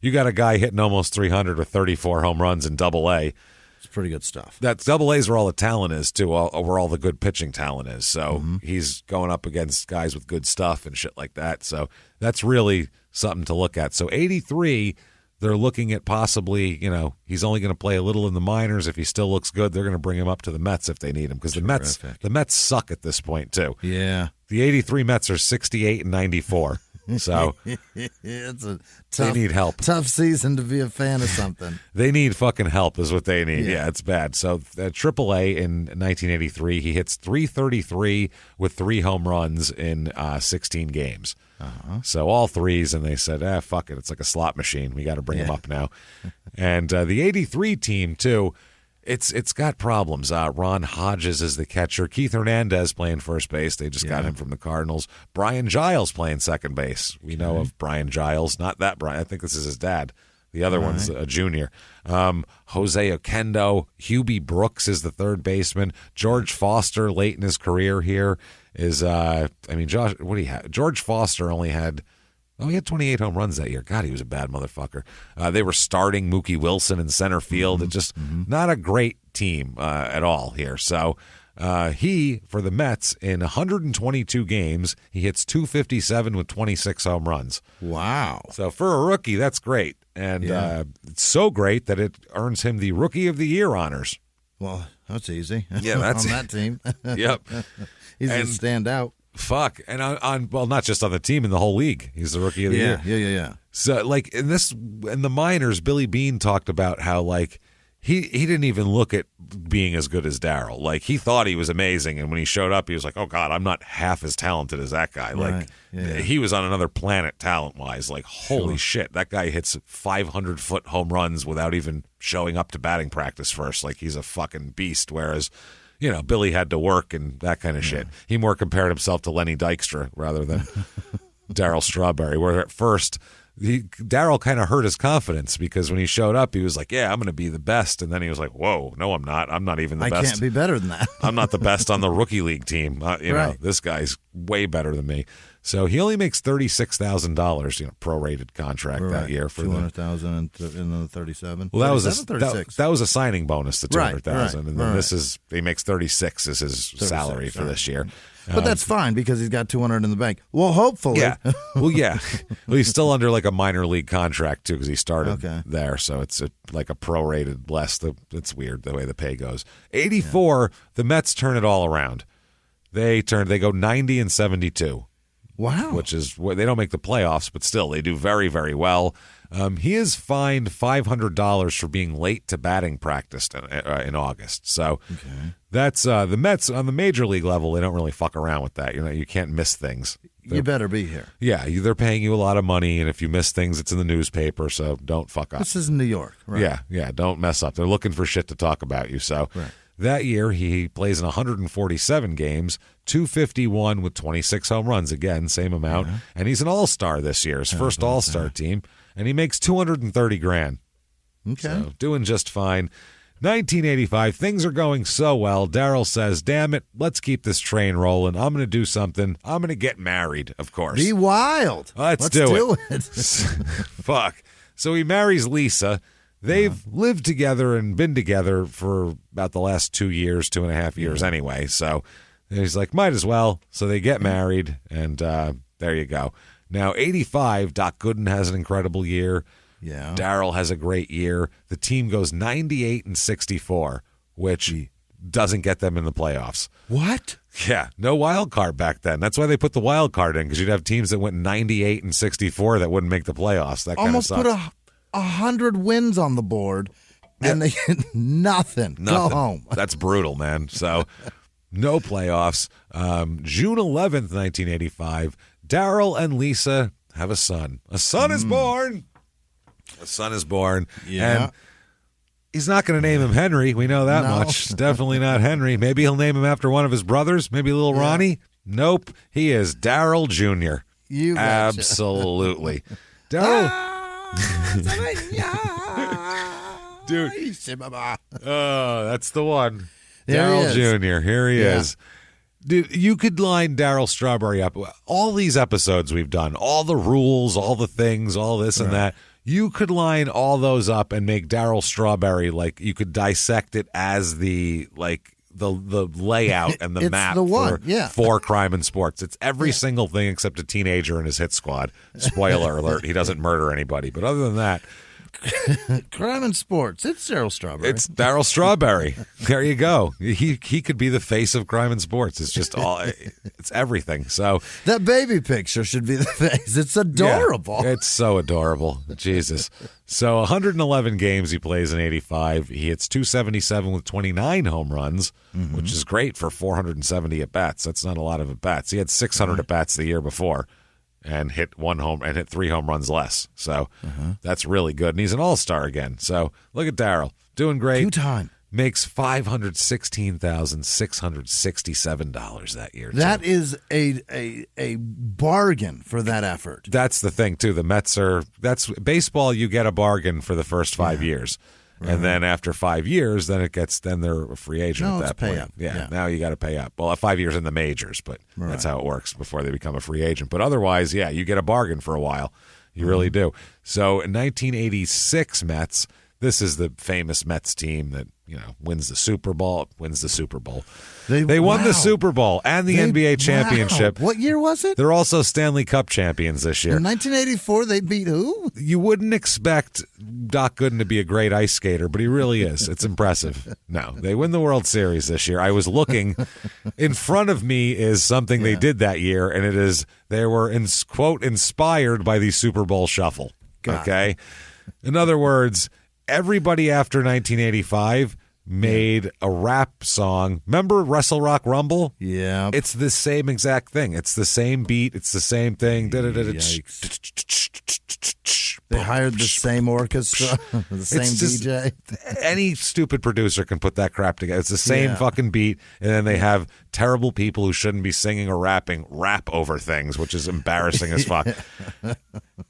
you got a guy hitting almost 300 with 34 home runs in AA. It's pretty good stuff. That's AA's where all the talent is, too, where all the good pitching talent is. So he's going up against guys with good stuff and shit like that. So that's really something to look at. So 83, they're looking at possibly, he's only going to play a little in the minors. If he still looks good, they're going to bring him up to the Mets if they need him, because the Mets suck at this point too. Yeah, the 83 Mets are 68 and 94. So it's a they need help. Tough season to be a fan of something. They need fucking help is what they need. Yeah, it's bad. So AAA in 1983, he hits .333 with 3 home runs in 16 games. So all threes, and they said, fuck it. It's like a slot machine. We got to bring him up now. And the 83 team, too, it's got problems. Ron Hodges is the catcher. Keith Hernandez playing first base. They just got him from the Cardinals. Brian Giles playing second base. We know of Brian Giles. Not that Brian. I think this is his dad. The other one's a junior. Jose Oquendo. Hubie Brooks is the third baseman. George Foster, late in his career here, is Josh. What do you have? George Foster only had. He had 28 home runs that year. God, he was a bad motherfucker. They were starting Mookie Wilson in center field. It's just not a great team at all here. So he, for the Mets, in 122 games, he hits .257 with 26 home runs. Wow. So for a rookie, that's great. And it's so great that it earns him the Rookie of the Year honors. Well, that's easy. Yeah, that's on that team. Yep. He's going to stand out. Fuck. And on not just on the team, in the whole league. He's the Rookie of the Year. Yeah. So, in the minors, Billy Beane talked about how, he didn't even look at being as good as Darryl. He thought he was amazing, and when he showed up, he was like, oh, God, I'm not half as talented as that guy. Right. He was on another planet talent-wise. Holy shit, that guy hits 500-foot home runs without even showing up to batting practice first. He's a fucking beast, whereas... Billy had to work and that kind of shit. He more compared himself to Lenny Dykstra rather than Darryl Strawberry, where at first Darryl kind of hurt his confidence because when he showed up, he was like, yeah, I'm going to be the best. And then he was like, whoa, no, I'm not. I'm not even the best. I can't be better than that. I'm not the best on the rookie league team. Know, this guy's way better than me. So he only makes $36,000, prorated contract that year for $200,000 and the 37. Well, that was a signing bonus, the $200,000, and then this is he makes 36 is his salary for this year. But that's fine because he's got 200 in the bank. Well, hopefully. Yeah. Well, yeah. Well, he's still under like a minor league contract too because he started there, so it's like a prorated less. It's weird the way the pay goes. 84. The Mets turn it all around. They go 90-72. Wow. Which is they don't make the playoffs, but still they do very, very well. He is fined $500 for being late to batting practice in August. So that's the Mets on the major league level. They don't really fuck around with that. You can't miss things. You better be here. Yeah, they're paying you a lot of money, and if you miss things, it's in the newspaper. So don't fuck up. This is New York, right? Yeah. Don't mess up. They're looking for shit to talk about you. So. Right. That year, he plays in 147 games, 251 with 26 home runs. Again, same amount. Yeah. And he's an all-star this year, his first all-star team. And he makes $230,000. Okay. So doing just fine. 1985, things are going so well. Darryl says, damn it, let's keep this train rolling. I'm going to do something. I'm going to get married, of course. Be wild. Let's do it. Fuck. So he marries Lisa. They've lived together and been together for about the last 2.5 years anyway. So he's like, might as well. So they get married, and there you go. Now, 85, Doc Gooden has an incredible year. Yeah. Darryl has a great year. The team goes 98-64, which doesn't get them in the playoffs. What? Yeah, no wild card back then. That's why they put the wild card in, because you'd have teams that went 98-64 that wouldn't make the playoffs. That kind of sucks. Almost put 100 wins on the board, and they get nothing. Go home. That's brutal, man. So no playoffs. June 11th, 1985, Darryl and Lisa have a son. A son is born. A son is born. Yeah. And he's not going to name him Henry. We know that much. Definitely not Henry. Maybe he'll name him after one of his brothers. Maybe little Ronnie. Nope. He is Darryl Jr. You Absolutely. Darryl. Dude. Oh, that's the one. Darryl Jr. Here he is. Dude, you could line Darryl Strawberry up. All these episodes we've done, all the rules, all the things, all this and that. You could line all those up and make Darryl Strawberry, like, you could dissect it as the layout and the map for crime and sports. It's every single thing except a teenager and his hit squad. Spoiler alert, he doesn't murder anybody. But other than that, crime and sports. It's Darryl Strawberry. It's Darryl Strawberry. There you go. He could be the face of crime and sports. It's just it's everything. So that baby picture should be the face. It's adorable. Yeah, it's so adorable. Jesus. So 111 games he plays in 85. He hits .277 with 29 home runs, which is great for 470 at bats. That's not a lot of at bats. He had 600 at bats the year before. And hit 3 home runs less. So that's really good. And he's an all-star again. So look at Darryl. Doing great. 2-time. Makes $516,667 that year. That is a bargain for that effort. That's the thing, too. The Mets that's baseball, you get a bargain for the first 5 years. And then after 5 years, then they're a free agent at that point. Pay up. Yeah, now you got to pay up. Well, 5 years in the majors, but that's how it works before they become a free agent. But otherwise, you get a bargain for a while. You really do. So in 1986 Mets, this is the famous Mets team that wins the Super Bowl. They won the Super Bowl and the NBA championship. What year was it? They're also Stanley Cup champions this year. In 1984, they beat who? You wouldn't expect Doc Gooden to be a great ice skater, but he really is. It's impressive. No, they win the World Series this year. I was looking. In front of me is something they did that year, and it is they were, quote, inspired by the Super Bowl shuffle. Okay? In other words, everybody after 1985 made a rap song. Remember Wrestle Rock Rumble? Yeah. It's the same exact thing. It's the same beat. It's the same thing. They hired the same orchestra, the same DJ. Any stupid producer can put that crap together. It's the same fucking beat, and then they have terrible people who shouldn't be singing or rapping rap over things, which is embarrassing as fuck.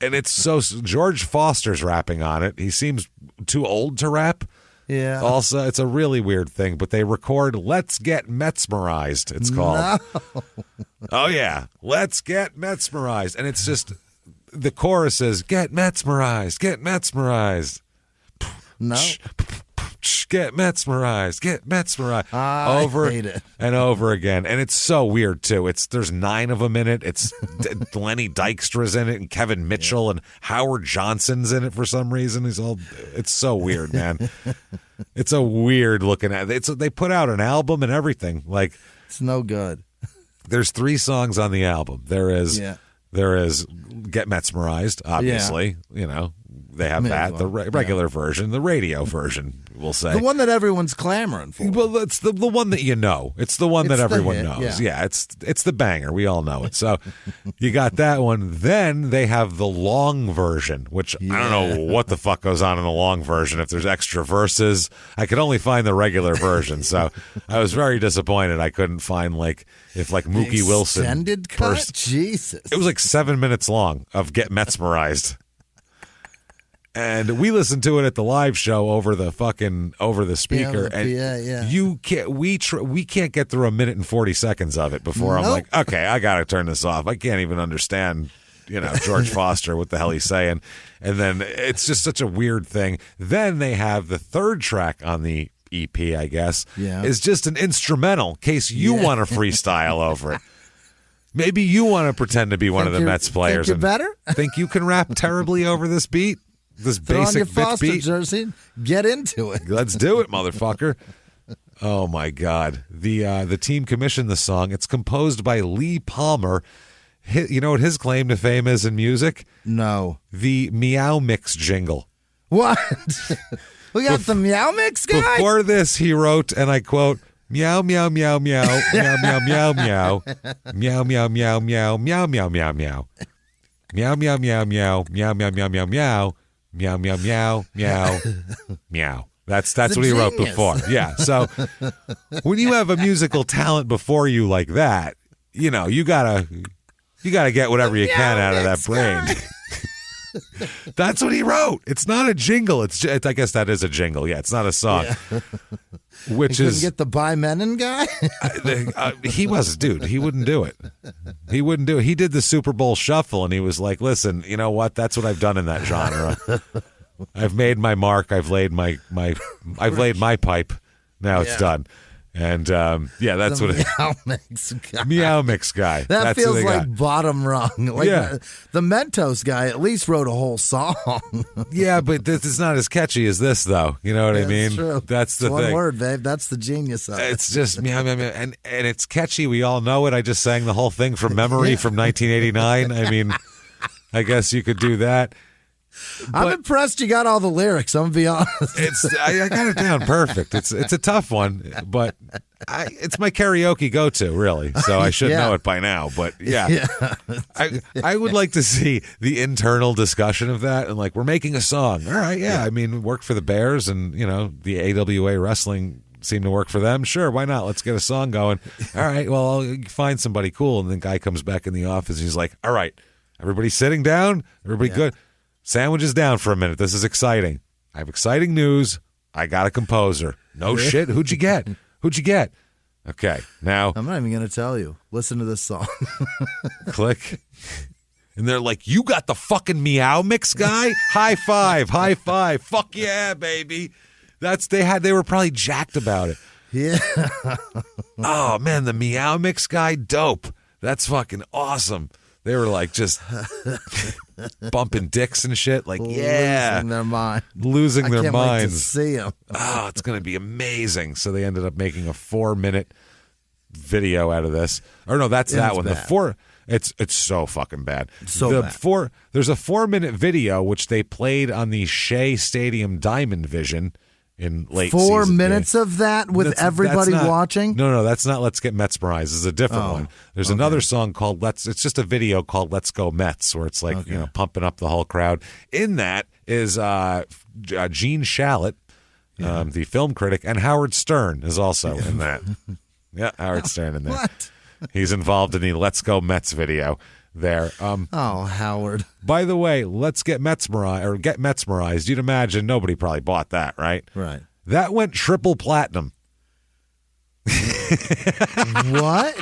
And it's so George Foster's rapping on it. He seems too old to rap. Yeah. Also, it's a really weird thing, but they record Let's Get Mesmerized, it's called. No. Oh, yeah. Let's Get Mesmerized. And it's just, the chorus is, get mesmerized, get mesmerized. No. Get mesmerized, get mesmerized. Over hate it. And over again. And it's so weird, too. There's 9 of them in it. It's Lenny Dykstra's in it, and Kevin Mitchell, and Howard Johnson's in it for some reason. It's so weird, man. It's a weird looking at it. They put out an album and everything. Like, it's no good. There's 3 songs on the album. There is Get Mesmerized, obviously. You know, they have that, the regular version, the radio version, we'll say. The one that everyone's clamoring for. Well, it's the one that you know. It's the one that everyone knows. Yeah, it's the banger. We all know it. So you got that one. Then they have the long version, which I don't know what the fuck goes on in the long version. If there's extra verses, I could only find the regular version. So I was very disappointed. I couldn't find if Mookie Wilson. Extended cut? Jesus. It was 7 minutes long of Get Mesmerized. And we listened to it at the live show over the speaker. You can't. We can't get through 1 minute and 40 seconds of it before I'm like, okay, I got to turn this off. I can't even understand, George Foster, what the hell he's saying. And then it's just such a weird thing. Then they have the third track on the EP, I guess, is just an instrumental in case you want to freestyle over it. Maybe you want to pretend to be one of the Mets players. Think you're better? Think you can rap terribly over this beat? This basic Foster beat. jersey, get into it. Let's do it, motherfucker. Oh my God. The team commissioned the song. It's composed by Lee Palmer. You know what his claim to fame is in music? No. The Meow Mix jingle. What? We got the Meow Mix guy? Before this, he wrote, and I quote, meow, meow, meow, meow, meow, meow, meow, meow, meow, meow, meow, meow, meow, meow, meow, meow. Meow, meow, meow, meow, meow, meow, meow, meow, meow. Meow, meow, meow, meow, meow. That's what he wrote before. Yeah. So when you have a musical talent before you like that, you gotta get whatever you can out of that brain. That's what he wrote. It's not a jingle. I guess that is a jingle. Yeah, it's not a song. Yeah. Which couldn't get the By Menon guy? He wouldn't do it. He wouldn't do it. He did the Super Bowl shuffle, and he was like, listen, you know what? That's what I've done in that genre. I've made my mark. I've laid my pipe. Now it's done. And that's what it Meow Mix guy. Meow Mix guy. That feels like bottom rung. The Mentos guy at least wrote a whole song. Yeah, but this is not as catchy as this, though. You know what I mean? True. That's the one thing. word, babe. That's the genius of it. It's just meow, meow, meow. And it's catchy. We all know it. I just sang the whole thing from memory from 1989. I mean, I guess you could do that. I'm impressed you got all the lyrics. I'm gonna be honest. I got it down perfect. It's a tough one, but it's my karaoke go-to, really. So I should know it by now. But I would like to see the internal discussion of that. And we're making a song. All right, I mean, work for the Bears, and the AWA wrestling seemed to work for them. Sure, why not? Let's get a song going. All right, well, I'll find somebody cool. And the guy comes back in the office. And he's like, all right, everybody sitting down. Everybody good. Sandwiches down for a minute. This is exciting. I have exciting news. I got a composer. No shit. Who'd you get? Okay, now. I'm not even going to tell you. Listen to this song. Click. And they're like, you got the fucking Meow Mix guy? High five. Fuck yeah, baby. They were probably jacked about it. Yeah. Oh, man, the Meow Mix guy, dope. That's fucking awesome. They were just bumping dicks and shit. Losing their mind. Losing their minds. Wait to see them. Oh, it's going to be amazing. So they ended up making a 4-minute video out of this. Or no, that's that one. Bad. It's so fucking bad. There's a 4-minute video which they played on the Shea Stadium Diamond Vision in late 4 season. minutes of that with everybody watching? No, that's not Let's Get Mesmerized. This is a different one. There's another song called it's just a video called Let's Go Mets, where it's pumping up the whole crowd. In that is Gene Shalit, the film critic, and Howard Stern is also in that. Yeah, Howard Stern in there. What? He's involved in the Let's Go Mets video. there. Howard. By the way, let's get mesmerized. You'd imagine nobody probably bought that, right? Right. That went triple platinum. What?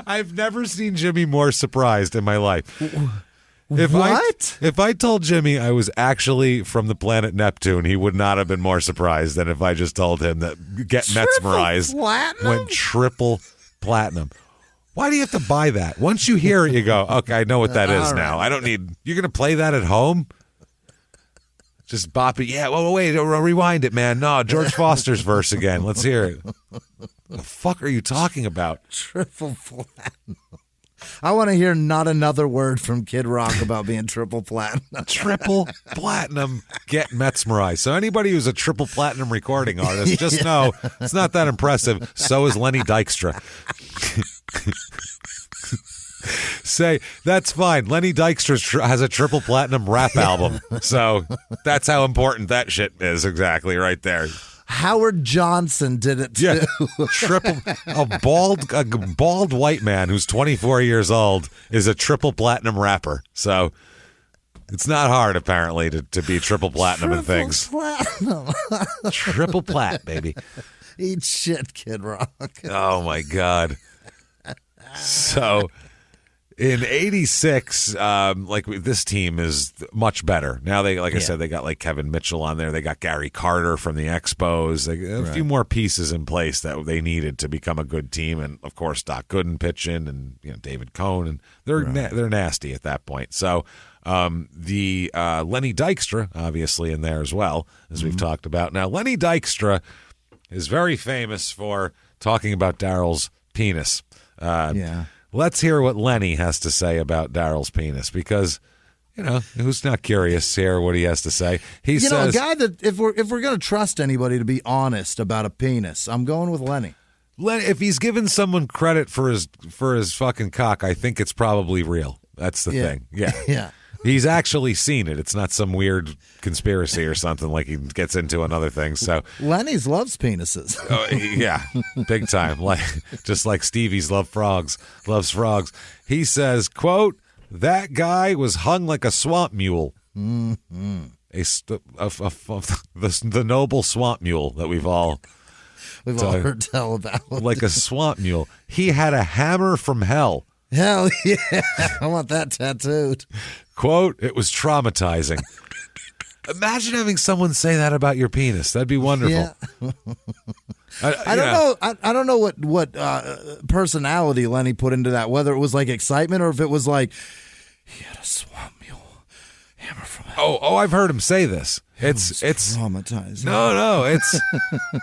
I've never seen Jimmie more surprised in my life. If I told Jimmie I was actually from the planet Neptune, he would not have been more surprised than if I just told him that Get Mesmerized went triple platinum. Why do you have to buy that? Once you hear it, you go, okay, I know what that is now. I don't need, you're going to play that at home? Just bop it. Yeah, wait, rewind it, man. No, George Foster's verse again. Let's hear it. What the fuck are you talking about? Triple platinum. I want to hear not another word from Kid Rock about being triple platinum. Triple platinum, Get Mesmerized. So anybody who's a triple platinum recording artist, just know it's not that impressive. So is Lenny Dykstra. Say, that's fine. Lenny Dykstra has a triple platinum rap album. So that's how important that shit is exactly right there. Howard Johnson did it too. Yeah. A bald white man who's 24 years old is a triple platinum rapper. So it's not hard apparently to be triple platinum in things. Platinum. Triple plat, baby. Eat shit, Kid Rock. Oh my God. So in 86, this team is much better. Now I said, they got like Kevin Mitchell on there. They got Gary Carter from the Expos. They got a few more pieces in place that they needed to become a good team. And of course, Doc Gooden pitching and David Cohn, and they're nasty at that point. So the Lenny Dykstra, obviously in there as well, as we've talked about. Now, Lenny Dykstra is very famous for talking about Darryl's penis. Let's hear what Lenny has to say about Darryl's penis, because, who's not curious to hear what he has to say? He says, a guy that if we're going to trust anybody to be honest about a penis, I'm going with Lenny. If he's given someone credit for his fucking cock, I think it's probably real. That's the thing. Yeah. Yeah. He's actually seen it. It's not some weird conspiracy or something like he gets into another thing. So Lenny's loves penises. Yeah, big time. Just like Stevie's loves frogs. He says, quote, "That guy was hung like a swamp mule." Mm-hmm. The noble swamp mule that we've all heard tell about. Like a swamp mule. He had a hammer from hell. Hell yeah. I want that tattooed. Quote, "It was traumatizing." Imagine having someone say that about your penis. That'd be wonderful. Yeah. I don't know. I don't know what personality Lenny put into that, whether it was like excitement or if it was like, he had a swamp mule hammer from hell. Oh, I've heard him say this. It's traumatizing. No, it's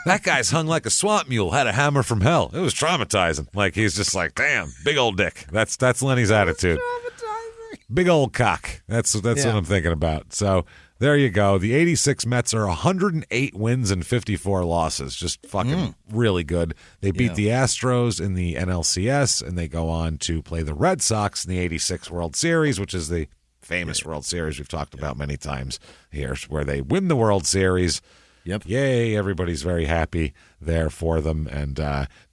that guy's hung like a swamp mule, had a hammer from hell. It was traumatizing. Like he's just like, damn, big old dick. That's Lenny's attitude. Big old cock. That's what I'm thinking about. So there you go. The 86 Mets are 108 wins and 54 losses. Just fucking really good. They beat the Astros in the NLCS, and they go on to play the Red Sox in the 86 World Series, which is the famous World Series we've talked about many times here, where they win the World Series. Yep. Yay, everybody's very happy there for them. And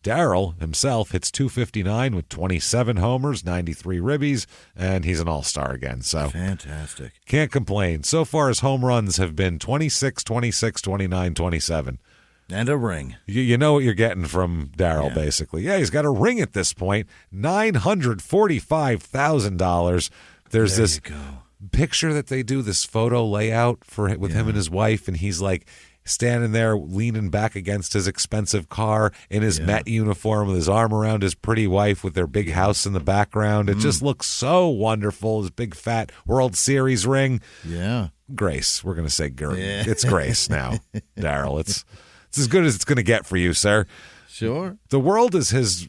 Darryl himself hits .259 with 27 homers, 93 ribbies, and he's an all-star again. So fantastic. Can't complain. So far, his home runs have been 26, 26, 29, 27. And a ring. You know what you're getting from Darryl, basically. Yeah, he's got a ring at this point, $945,000. There's this picture that they do, this photo layout with him and his wife, and he's like standing there leaning back against his expensive car in his Met uniform with his arm around his pretty wife with their big house in the background. It just looks so wonderful. His big fat World Series ring. Yeah. Grace. We're going to say it's Grace now, Darryl. It's as good as it's going to get for you, sir. Sure. The world is it's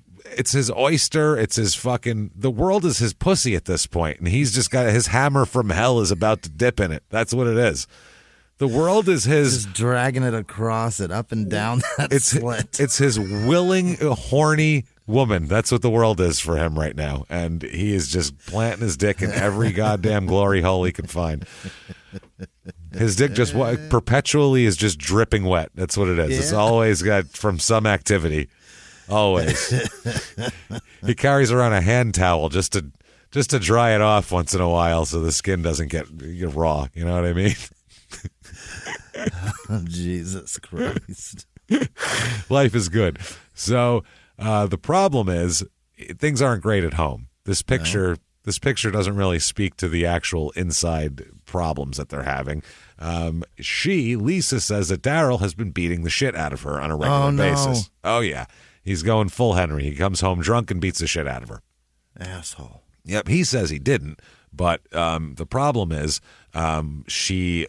his oyster. It's his the world is his pussy at this point, and he's just got his hammer from hell is about to dip in it. That's what it is. The world is his. Just dragging it across it, up and down that slit. It's his willing, horny woman. That's what the world is for him right now. And he is just planting his dick in every goddamn glory hole he can find. His dick just perpetually is just dripping wet. That's what it is. Yeah. It's always got from some activity. Always. He carries around a hand towel just to just to dry it off once in a while so the skin doesn't get raw. You know what I mean? Oh, Jesus Christ. Life is good. So the problem is things aren't great at home. This picture doesn't really speak to the actual inside problems that they're having. Lisa says that Darryl has been beating the shit out of her on a regular basis. Oh, yeah. He's going full Henry. He comes home drunk and beats the shit out of her. Asshole. Yep, he says he didn't. But the problem is he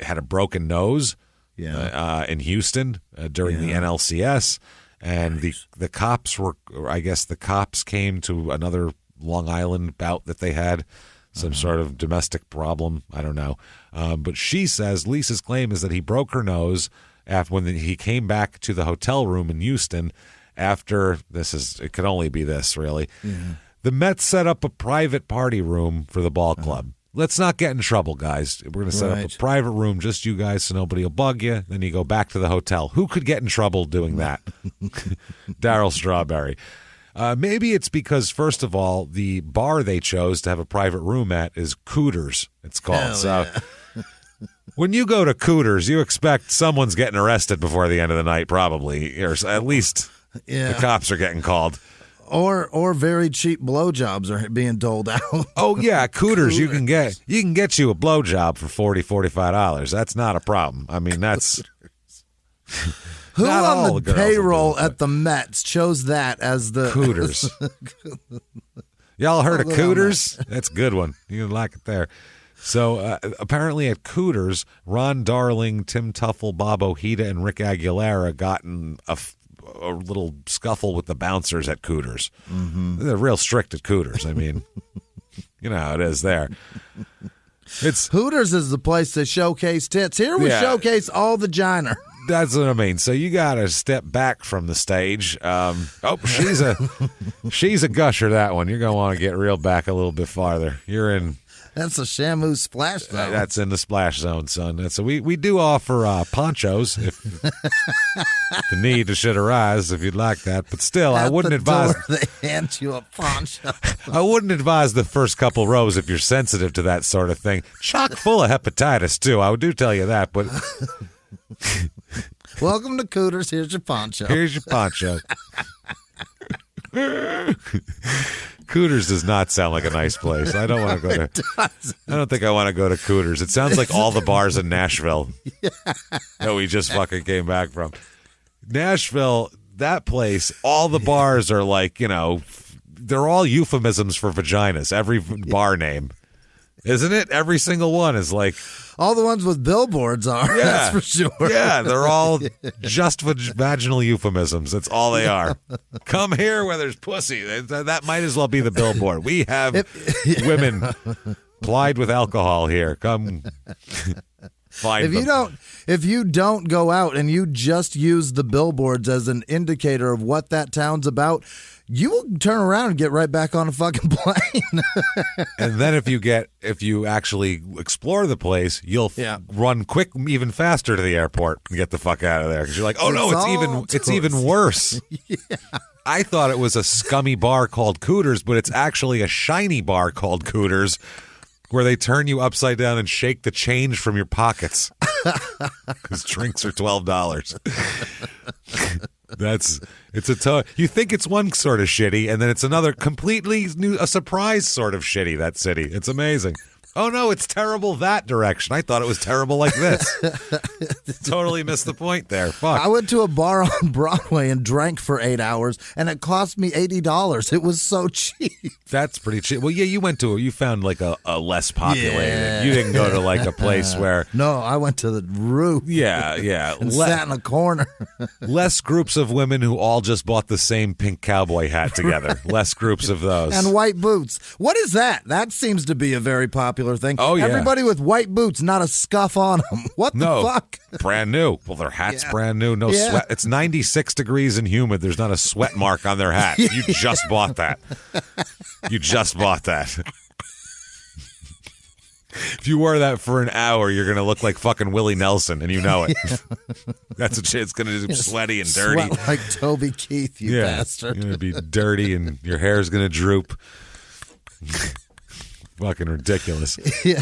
had a broken nose in Houston during the NLCS. And the cops the cops came to another Long Island bout that they had, some sort of domestic problem. I don't know. But she says, Lisa's claim is that he broke her nose when he came back to the hotel room in Houston after it could only be this, really. Yeah. The Mets set up a private party room for the ball club. Let's not get in trouble, guys. We're going to set up a private room, just you guys, so nobody will bug you. Then you go back to the hotel. Who could get in trouble doing that? Darryl Strawberry. Maybe it's because, first of all, the bar they chose to have a private room at is Cooters, it's called. When you go to Cooters, you expect someone's getting arrested before the end of the night, probably, or at least the cops are getting called. Or very cheap blowjobs are being doled out. Oh yeah, Cooters. You can get you a blowjob for $40-$45. That's not a problem. I mean, that's who on the payroll at the Mets chose that as the Cooters. Y'all heard of Cooters? That's a good one. You like it there. So apparently at Cooters, Ron Darling, Tim Tuffle, Bob Ojeda, and Rick Aguilera got in a little scuffle with the bouncers at Cooters. Mm-hmm. They're real strict at Cooters. I mean, you know how it is there. Hooters is the place to showcase tits. Here we showcase all the giner. That's what I mean. So you got to step back from the stage. She's a gusher, that one. You're going to want to get reeled back a little bit farther. You're in. That's a Shamu splash zone. That's in the splash zone, son. So we do offer ponchos if the need should arise, if you'd like that. But still, I wouldn't advise. They hand you a poncho. I wouldn't advise the first couple rows if you're sensitive to that sort of thing. Chock full of hepatitis too. I do tell you that, but. Welcome to Cooters. Here's your poncho. Here's your poncho. Cooters does not sound like a nice place. I don't want to go there. I don't think I want to go to Cooters. It sounds like all the bars in Nashville that we just fucking came back from. Nashville, that place, all the bars are like, they're all euphemisms for vaginas. Every bar name. Isn't it? Every single one is like... All the ones with billboards are, that's for sure. Yeah, they're all just vaginal euphemisms. That's all they are. Come here where there's pussy. That might as well be the billboard. We have women plied with alcohol here. Come find them. If you don't go out and you just use the billboards as an indicator of what that town's about, you will turn around and get right back on a fucking plane. And then if you actually explore the place, you'll run quick, even faster to the airport and get the fuck out of there because you're like, oh no, it's even worse. Yeah. I thought it was a scummy bar called Cooters, but it's actually a shiny bar called Cooters, where they turn you upside down and shake the change from your pockets because drinks are $12. You think it's one sort of shitty, and then it's another completely new, a surprise sort of shitty, that city. It's amazing. Oh, no, it's terrible that direction. I thought it was terrible like this. Totally missed the point there. Fuck. I went to a bar on Broadway and drank for 8 hours, and it cost me $80. It was so cheap. That's pretty cheap. Well, yeah, you found like a less populated. Yeah. You didn't go to like a place where... No, I went to the roof. Yeah. And sat in a corner. Less groups of women who all just bought the same pink cowboy hat together. Right. Less groups of those. And white boots. What is that? That seems to be a very popular thing. Oh, yeah. Everybody with white boots, not a scuff on them. What the fuck? Brand new. Well, their hat's brand new. No sweat. It's 96 degrees and humid. There's not a sweat mark on their hat. You just bought that. If you wear that for an hour, you're going to look like fucking Willie Nelson, and you know it. That's what it's going to do, sweaty and dirty. Sweat like Toby Keith, you bastard. You're going to be dirty, and your hair's going to droop. Fucking ridiculous. Yeah.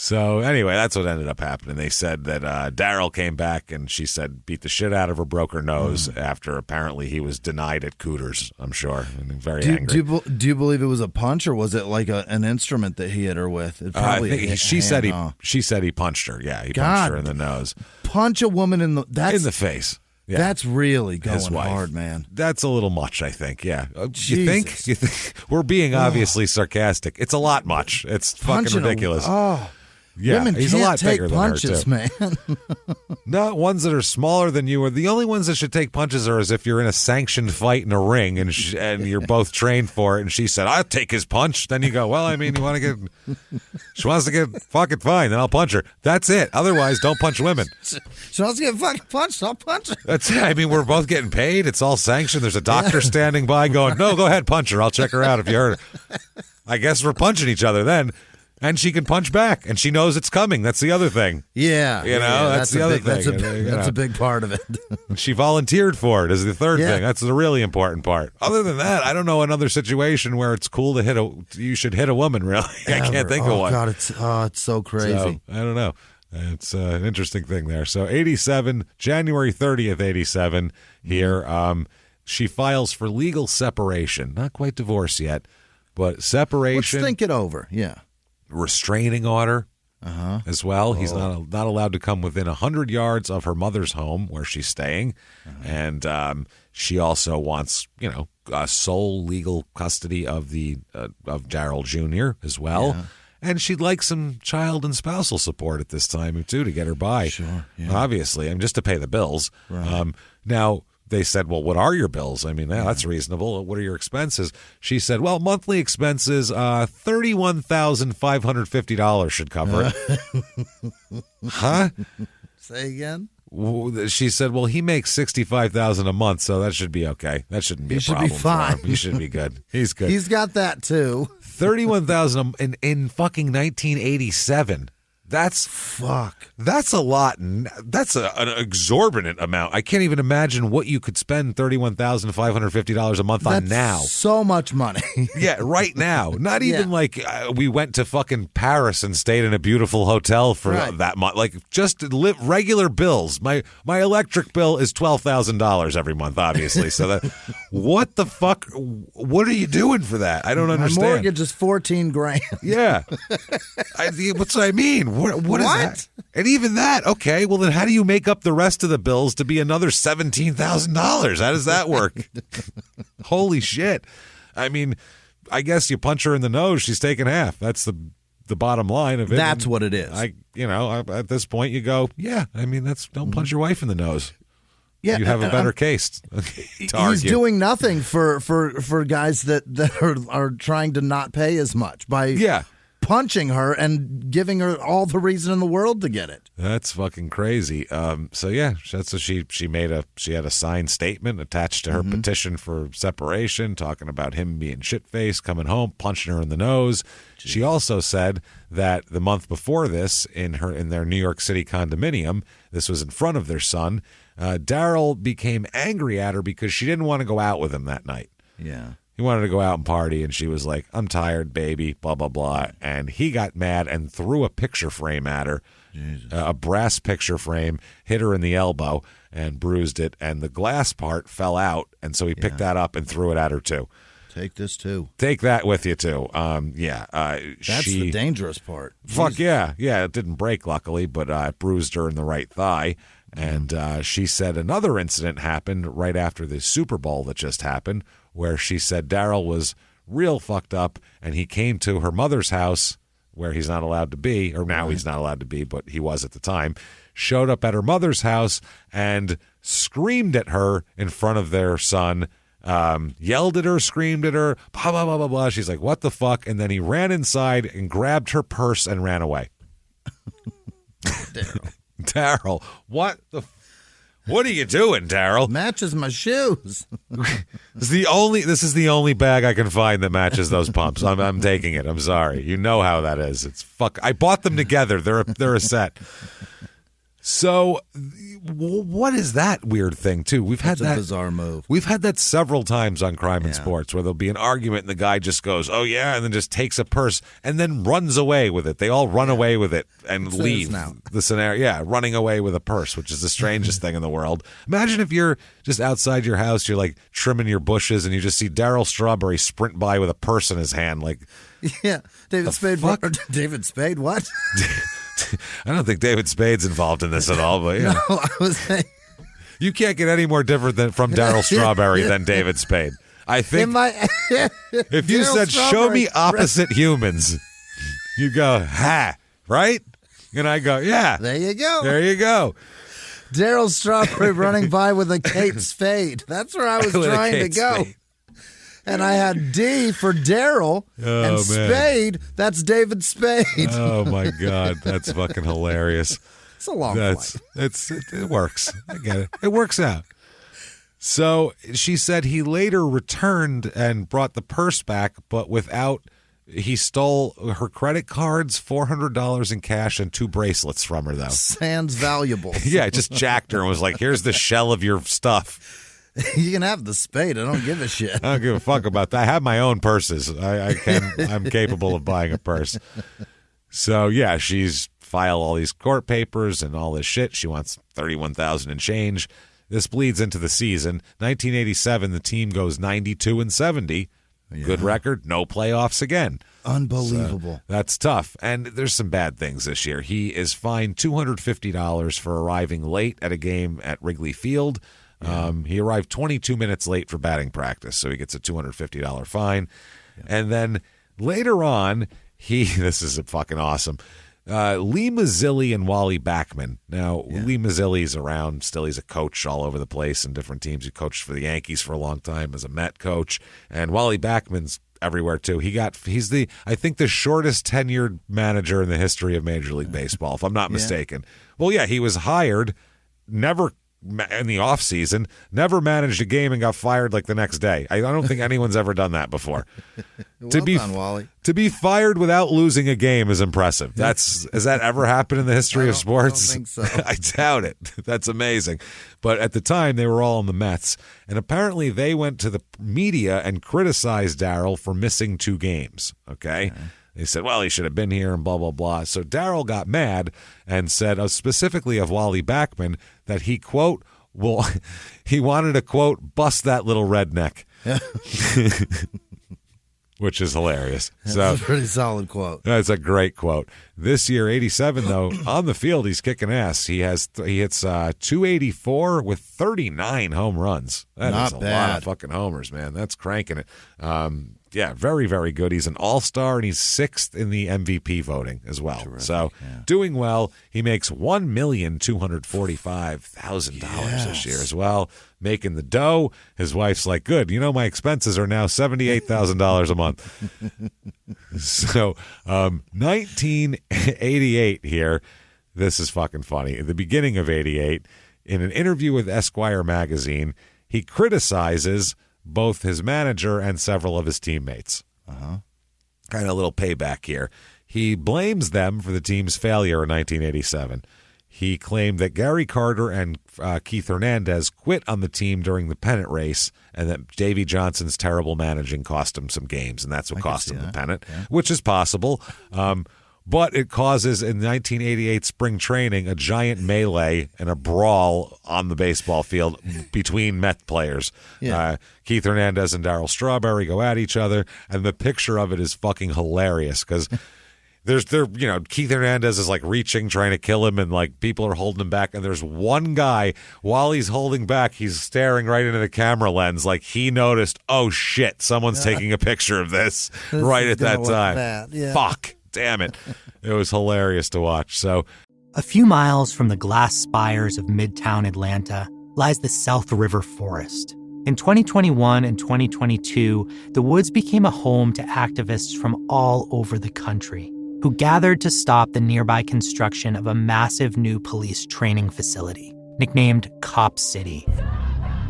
So anyway, that's what ended up happening. They said that Darryl came back and she said beat the shit out of her, broke her nose after apparently he was denied at Cooters, I'm sure. And very angry. Do you believe it was a punch or was it like an instrument that he hit her with? It probably she said he punched her. Yeah, he punched her in the nose. Punch a woman in the face. Yeah. That's really going hard, man. That's a little much, I think. Yeah. You think? We're being obviously sarcastic. It's a lot much. It's fucking ridiculous. Yeah, women he's can't a lot take bigger punches, than her, too. man. Not ones that are smaller than you. The only ones that should take punches are as if you're in a sanctioned fight in a ring and you're both trained for it. And she said, "I'll take his punch." Then you go, "Well, I mean, you want to get? She wants to get fucking fine. Then I'll punch her. That's it. Otherwise, don't punch women." She wants to get fucking punched. I'll punch her. That's it. I mean, we're both getting paid. It's all sanctioned. There's a doctor standing by going, "No, go ahead, punch her. I'll check her out if you hurt her." I guess we're punching each other then. And she can punch back, and she knows it's coming. That's the other thing. Yeah. That's the other thing. That's a big part of it. She volunteered for it is the third thing. That's the really important part. Other than that, I don't know another situation where it's cool to you should hit a woman, really. I can't think of one. God, it's so crazy. So, I don't know. It's an interesting thing there. So 87, January 30th, 87 here. She files for legal separation. Not quite divorce yet, but separation. Let's think it over. Yeah. Restraining order as well. He's not allowed to come within 100 yards of her mother's home where she's staying. And she also wants, sole legal custody of of Darryl Jr. as well. Yeah. And she'd like some child and spousal support at this time, too, to get her by. Sure. Yeah. Obviously, just to pay the bills. Right. Now, they said, "Well, what are your bills?" I mean, that's reasonable. What are your expenses? She said, "Well, monthly expenses, $31,550 should cover it." Huh? Say again? She said, "Well, he makes $65,000 a month, so that should be okay. That shouldn't be a problem. He should be fine. For him. He should be good. He's good. He's got that too. $31,000 in fucking 1987. That's a lot. That's an exorbitant amount. I can't even imagine what you could spend $31,550 a month on now. So much money. Yeah, right now. Not even like we went to fucking Paris and stayed in a beautiful hotel for that month. Like just regular bills. My electric bill is $12,000 every month, obviously. So what the fuck? What are you doing for that? I don't understand. My mortgage is $14,000. Yeah. What's what I mean? What is that? And even that, okay, well then how do you make up the rest of the bills to be another $17,000? How does that work? Holy shit. I mean, I guess you punch her in the nose, she's taking half. That's the bottom line of it. That's what it is. At this point you go, yeah, I mean, don't punch your wife in the nose. Yeah, you have a better case. He's doing nothing for guys that are trying to not pay as much by punching her and giving her all the reason in the world to get it. That's fucking crazy. So yeah, that's what she had a signed statement attached to her petition for separation, talking about him being shit-faced, coming home, punching her in the nose. Jeez. She also said that the month before this, in their New York City condominium, this was in front of their son, Darryl became angry at her because she didn't want to go out with him that night. Yeah. He wanted to go out and party, and she was like, "I'm tired, baby, blah, blah, blah." And he got mad and threw a picture frame at her, a brass picture frame, hit her in the elbow and bruised it, and the glass part fell out, and so he picked that up and threw it at her, too. Take this, too. Take that with you, too. That's the dangerous part. Fuck yeah. Yeah, it didn't break, luckily, but it bruised her in the right thigh. And she said another incident happened right after the Super Bowl that just happened, where she said Darryl was real fucked up, and he came to her mother's house where he's not allowed to be, or now he's not allowed to be, but he was at the time, showed up at her mother's house and screamed at her in front of their son, yelled at her, screamed at her, blah, blah, blah, blah, blah. She's like, what the fuck? And then he ran inside and grabbed her purse and ran away. Darryl, what are you doing, Darryl? Matches my shoes. This is the only bag I can find that matches those pumps. I'm taking it. I'm sorry. You know how that is. It's fuck. I bought them together. They're a set. So, what is that weird thing, too? We've had that bizarre move. We've had that several times on Crime and Sports, where there'll be an argument and the guy just goes, "Oh yeah," and then just takes a purse and then runs away with it. They all run away with it and leave the scenario. Yeah, running away with a purse, which is the strangest thing in the world. Imagine if you're just outside your house, you're like trimming your bushes, and you just see Darryl Strawberry sprint by with a purse in his hand, like. Yeah, David Spade. David Spade, what? I don't think David Spade's involved in this at all, but yeah. No, I was saying. You can't get any more different from Darryl Strawberry than David Spade. I think if you said, "Show me opposite humans," you go, "Ha," right? And I go, "Yeah." There you go. There you go. Darryl Strawberry running by with a Kate Spade. That's where I was trying to go. Spade. And I had D for Darryl and Spade. That's David Spade. Oh, my God. That's fucking hilarious. It's a long flight. It works. I get it. It works out. So she said he later returned and brought the purse back, but he stole her credit cards, $400 in cash, and 2 bracelets from her, though. Sans valuables. Yeah, just jacked her and was like, "Here's the shell of your stuff. You can have the spade. I don't give a shit. I don't give a fuck about that. I have my own purses. I'm capable of buying a purse." So yeah, she's filed all these court papers and all this shit. She wants $31,000 and change. This bleeds into the season. 1987, the team goes 92-70. Yeah. Good record. No playoffs again. Unbelievable. So that's tough. And there's some bad things this year. He is fined $250 for arriving late at a game at Wrigley Field. Yeah. He arrived 22 minutes late for batting practice, so he gets a $250 fine. Yeah. And then later on, this is fucking awesome. Lee Mazzilli and Wally Backman. Now, Lee Mazzilli's around still. He's a coach all over the place in different teams. He coached for the Yankees for a long time as a Met coach. And Wally Backman's everywhere, too. He's I think the shortest tenured manager in the history of Major League Baseball, if I'm not mistaken. Well, yeah, he was hired, never in the offseason, never managed a game and got fired like the next day. I don't think anyone's ever done that before. Done, Wally. To be fired without losing a game is impressive. Has that ever happened in the history of sports? I don't think so. I doubt it. That's amazing. But at the time, they were all in the Mets, and apparently they went to the media and criticized Darryl for missing 2 games. Okay? They said, well, he should have been here and blah, blah, blah. So Darryl got mad and said, specifically of Wally Backman, that he, quote, he wanted to, quote, bust that little redneck. Which is hilarious. That's a pretty solid quote. That's a great quote. This year, 87, though, on the field, he's kicking ass. He hits 284 with 39 home runs. That is a lot of fucking homers, man. That's cranking it. Yeah, very, very good. He's an all-star, and he's 6th in the MVP voting as well. Terrific, so doing well. He makes $1,245,000 this year as well, making the dough. His wife's like, good, my expenses are now $78,000 a month. So 1988 here. This is fucking funny. At the beginning of 88, in an interview with Esquire magazine, he criticizes both his manager and several of his teammates. Kind of a little payback here. He blames them for the team's failure in 1987. He claimed that Gary Carter and Keith Hernandez quit on the team during the pennant race, and that Davey Johnson's terrible managing cost him some games, and that's what cost him the pennant, which is possible. But it causes, in 1988 spring training, a giant melee and a brawl on the baseball field between Met players. Keith Hernandez and Darryl Strawberry go at each other, and the picture of it is fucking hilarious because Keith Hernandez is like reaching, trying to kill him, and like people are holding him back. And there's one guy, while he's holding back, he's staring right into the camera lens, like he noticed, oh shit, someone's taking a picture of this right at that time. Fuck. Damn it. It was hilarious to watch. So, a few miles from the glass spires of Midtown Atlanta lies the South River Forest. In 2021 and 2022, the woods became a home to activists from all over the country who gathered to stop the nearby construction of a massive new police training facility, nicknamed Cop City.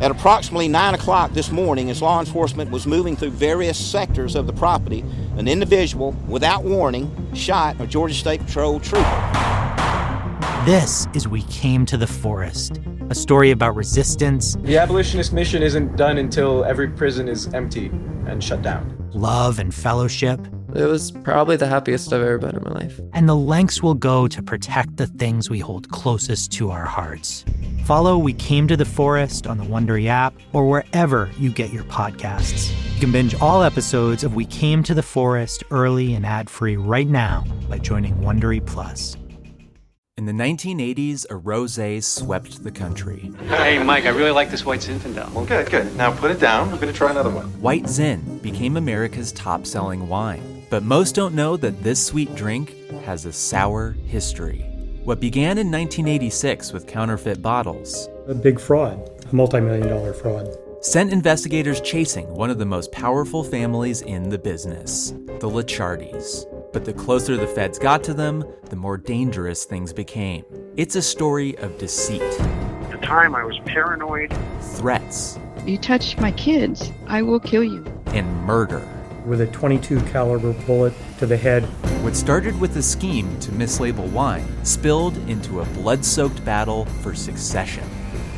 At approximately 9 o'clock this morning, as law enforcement was moving through various sectors of the property, an individual, without warning, shot a Georgia State Patrol trooper. This is We Came to the Forest, a story about resistance. The abolitionist mission isn't done until every prison is empty and shut down. Love and fellowship. It was probably the happiest I've ever been in my life. And the lengths we'll go to protect the things we hold closest to our hearts. Follow We Came to the Forest on the Wondery app or wherever you get your podcasts. You can binge all episodes of We Came to the Forest early and ad-free right now by joining Wondery Plus. In the 1980s, a rosé swept the country. Hey, Mike, I really like this White Zinfandel. Well, good. Now put it down. I'm going to try another one. White Zin became America's top-selling wine. But most don't know that this sweet drink has a sour history. What began in 1986 with counterfeit bottles, a big fraud, a multi-million-dollar fraud, sent investigators chasing one of the most powerful families in the business, the Licciardis. But the closer the feds got to them, the more dangerous things became. It's a story of deceit. At the time, I was paranoid. Threats. You touch my kids, I will kill you. And murder. With a .22 caliber bullet to the head. What started with a scheme to mislabel wine spilled into a blood-soaked battle for succession.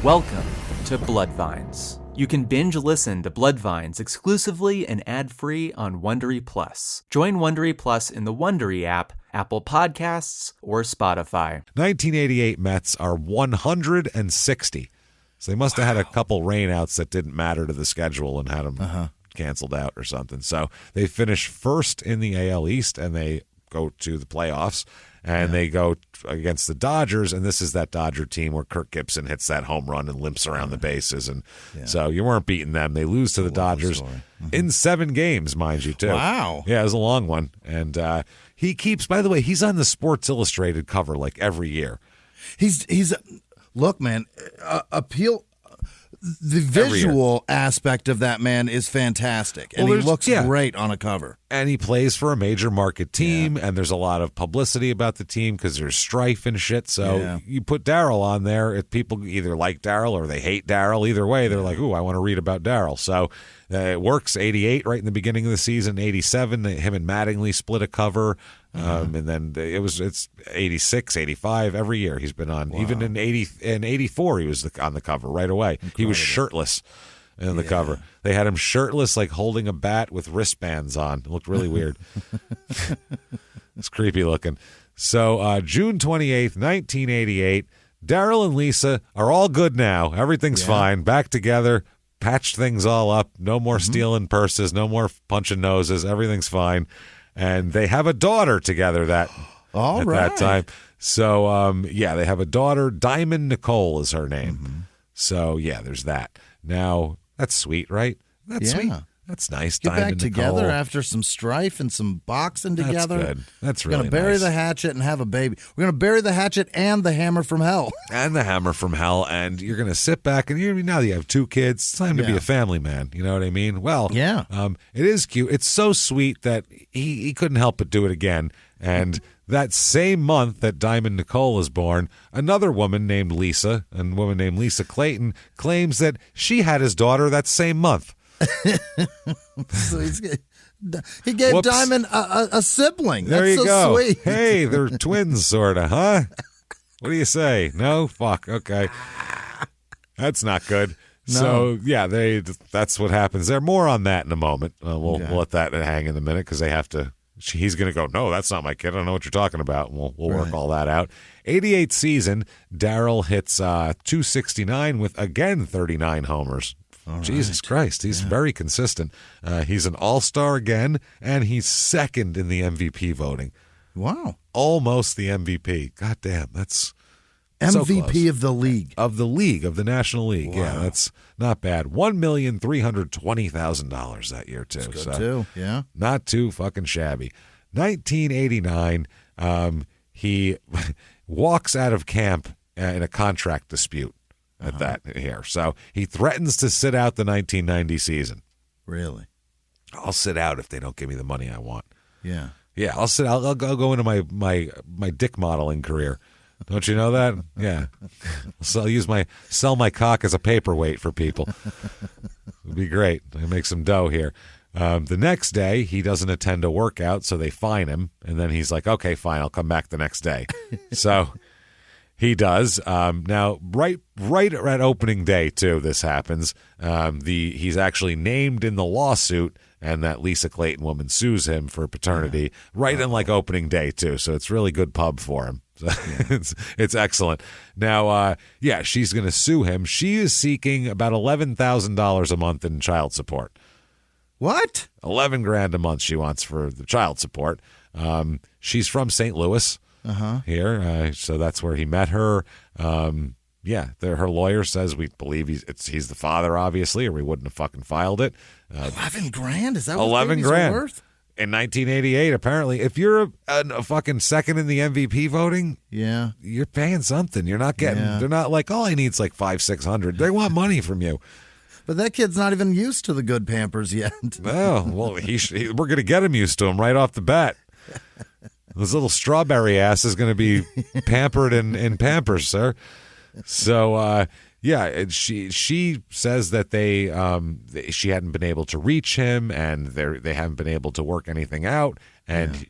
Welcome to Bloodvines. You can binge listen to Bloodvines exclusively and ad-free on Wondery Plus. Join Wondery Plus in the Wondery app, Apple Podcasts, or Spotify. 1988 Mets are 160. So they must have had a couple rainouts that didn't matter to the schedule and had them canceled out or something. So they finish first in the AL East and they go to the playoffs. And they go against the Dodgers, and this is that Dodger team where Kirk Gibson hits that home run and limps around the bases. And so you weren't beating them. They lose to the Dodgers in 7 games, mind you, too. Wow. Yeah, it was a long one. And he keeps, by the way, he's on the Sports Illustrated cover like every year. He's look, man, appeal. The visual aspect of that man is fantastic, and he looks great on a cover. And he plays for a major market team, and there's a lot of publicity about the team because there's strife and shit. So you put Darryl on there, if people either like Darryl or they hate Darryl. Either way, they're like, ooh, I want to read about Darryl. So it works. 88, right in the beginning of the season. 87, him and Mattingly split a cover. And then it's 86, 85, every year he's been on. Wow. Even in 84, he was on the cover right away. Incredible. He was shirtless in the cover. They had him shirtless, like holding a bat with wristbands on. It looked really weird. It's creepy looking. So June 28th, 1988, Darryl and Lisa are all good now. Everything's fine. Back together. Patched things all up. No more stealing purses. No more punching noses. Everything's fine. And they have a daughter together that time. So, they have a daughter. Diamond Nicole is her name. So, there's that. Now, that's sweet, right? That's sweet. That's nice. Get Diamond back together Nicole. After some strife and some boxing together. That's good. That's really nice. We're going to bury the hatchet and have a baby. We're going to bury the hatchet and the hammer from hell. And the hammer from hell. And you're going to sit back and now that you have 2 kids, it's time to be a family man. You know what I mean? Well, it is cute. It's so sweet that he couldn't help but do it again. And that same month that Diamond Nicole is born, another woman named Lisa, and a woman named Lisa Clayton, claims that she had his daughter that same month. So he gave Diamond a sibling. There That's you go. Sweet. Hey, they're twins, sort of, huh? What do you say? No? Fuck. Okay. That's not good. No. So, that's what happens there. More on that in a moment. We'll let that hang in a minute because they have to. He's going to go, no, that's not my kid. I don't know what you're talking about. We'll work all that out. 88th season, Darryl hits 269 with, again, 39 homers. Jesus Christ, he's very consistent. He's an all-star again, and he's second in the MVP voting. Wow. Almost the MVP. God damn, that's MVP of the league. Of the National League. Wow. Yeah, that's not bad. $1,320,000 that year, too. That's good, too. Yeah. Not too fucking shabby. 1989, he walks out of camp in a contract dispute. At that here. So he threatens to sit out the 1990 season. Really? I'll sit out if they don't give me the money I want. Yeah. Yeah, I'll sit. I'll go into my dick modeling career. Don't you know that? Yeah. So I'll sell my cock as a paperweight for people. It'd be great. I make some dough here. The next day, he doesn't attend a workout, so they fine him. And then he's like, okay, fine, I'll come back the next day. So He does. Now, right at opening day, too, this happens. He's actually named in the lawsuit, and that Lisa Clayton woman sues him for paternity right in like opening day, too. So it's really good pub for him. So it's excellent. Now, she's going to sue him. She is seeking about $11,000 a month in child support. What? $11,000 a month she wants for the child support. She's from St. Louis. Here, so that's where he met her. Her lawyer says we believe he's the father, obviously, or we wouldn't have fucking filed it. $11,000? Is that what $11,000 are worth? In 1988? Apparently, if you're a fucking second in the MVP voting, you're paying something. You're not getting. They're not like all I need is like $500-$600. They want money from you. But that kid's not even used to the good Pampers yet. Oh well, we're gonna get him used to them right off the bat. His little strawberry ass is going to be pampered in Pampers, sir. So, she says that she hadn't been able to reach him, and they haven't been able to work anything out. And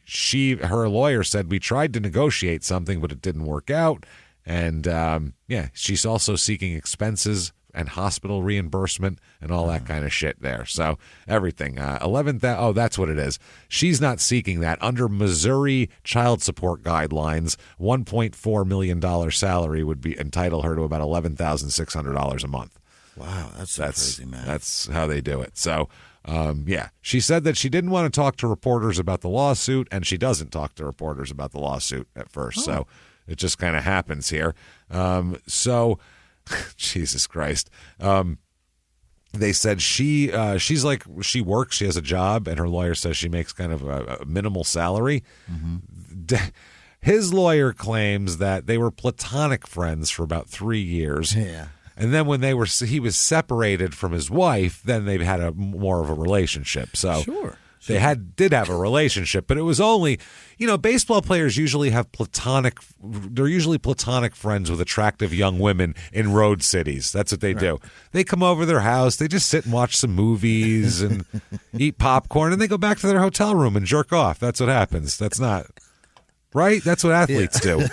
her lawyer said we tried to negotiate something, but it didn't work out. And she's also seeking expenses and hospital reimbursement and all that kind of shit there. So everything. 11,000. Oh, that's what it is. She's not seeking that. Under Missouri child support guidelines, $1.4 million salary would be entitle her to about $11,600 a month. Wow, that's crazy, man. That's how they do it. So, she said that she didn't want to talk to reporters about the lawsuit, and she doesn't talk to reporters about the lawsuit at first. So it just kind of happens here. Jesus Christ. They said she's like, she works, she has a job, and her lawyer says she makes kind of a minimal salary. His lawyer claims that they were platonic friends for about 3 years. Yeah. And then when he was separated from his wife, then they had more of a relationship. So Sure. They did have a relationship, but it was only, baseball players usually have they're usually platonic friends with attractive young women in road cities. That's what they do. They come over their house, they just sit and watch some movies and eat popcorn, and they go back to their hotel room and jerk off. That's what happens. That's not, right? That's what athletes do.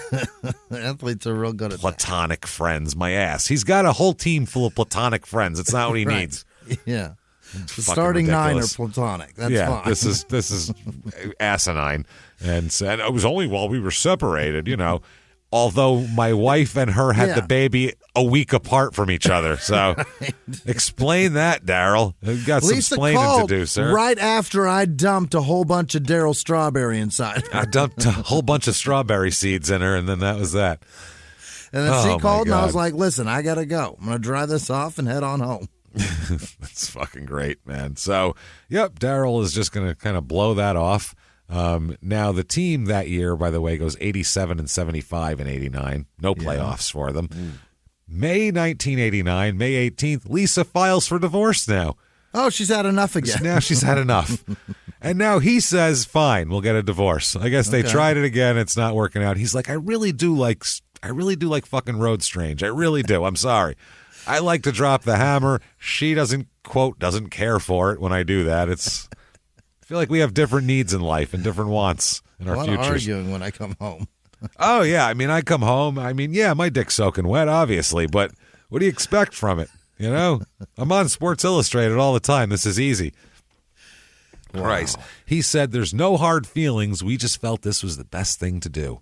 Athletes are real good at platonic friends, my ass. He's got a whole team full of platonic friends. It's not what he needs. Yeah. The starting ridiculous. 9 are platonic. That's fine. This is asinine. And said it was only while we were separated, although my wife and her had the baby a week apart from each other. So explain that, Darryl. We've got some explaining to do, sir. Right after I dumped a whole bunch of Darryl Strawberry inside. I dumped a whole bunch of strawberry seeds in her, and then that was that. And then she called, and I was like, listen, I got to go. I'm going to dry this off and head on home. That's fucking great, man. So, Darryl is just going to kind of blow that off. Now, the team that year, by the way, goes 87-75 and 89. No playoffs for them. May 1989, May 18th, Lisa files for divorce now. Oh, she's had enough again. Now she's had enough. And now he says, fine, we'll get a divorce. I guess they tried it again. It's not working out. He's like, I really do like fucking Road Strange. I really do. I'm sorry. I like to drop the hammer. She doesn't care for it when I do that. I feel like we have different needs in life and different wants in our futures. Arguing when I come home. Oh, yeah. I mean, I come home. My dick's soaking wet, obviously, but what do you expect from it? I'm on Sports Illustrated all the time. This is easy. Wow. Christ. He said there's no hard feelings. We just felt this was the best thing to do.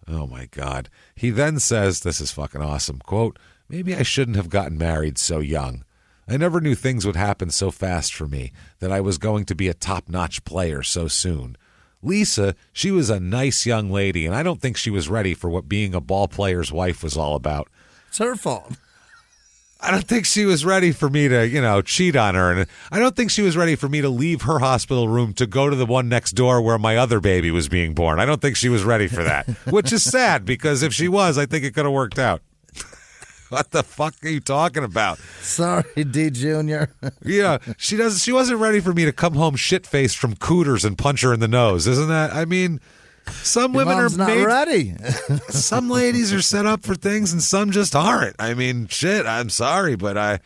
Oh, my God. He then says, this is fucking awesome, quote, maybe I shouldn't have gotten married so young. I never knew things would happen so fast for me, that I was going to be a top-notch player so soon. Lisa, she was a nice young lady, and I don't think she was ready for what being a ball player's wife was all about. It's her fault. I don't think she was ready for me to, cheat on her. And I don't think she was ready for me to leave her hospital room to go to the one next door where my other baby was being born. I don't think she was ready for that, which is sad because if she was, I think it could have worked out. What the fuck are you talking about? Sorry, D Jr. Yeah, she wasn't ready for me to come home shit-faced from Cooters and punch her in the nose. Isn't that? Some women are not ready. Some ladies are set up for things and some just aren't. Shit, I'm sorry, but I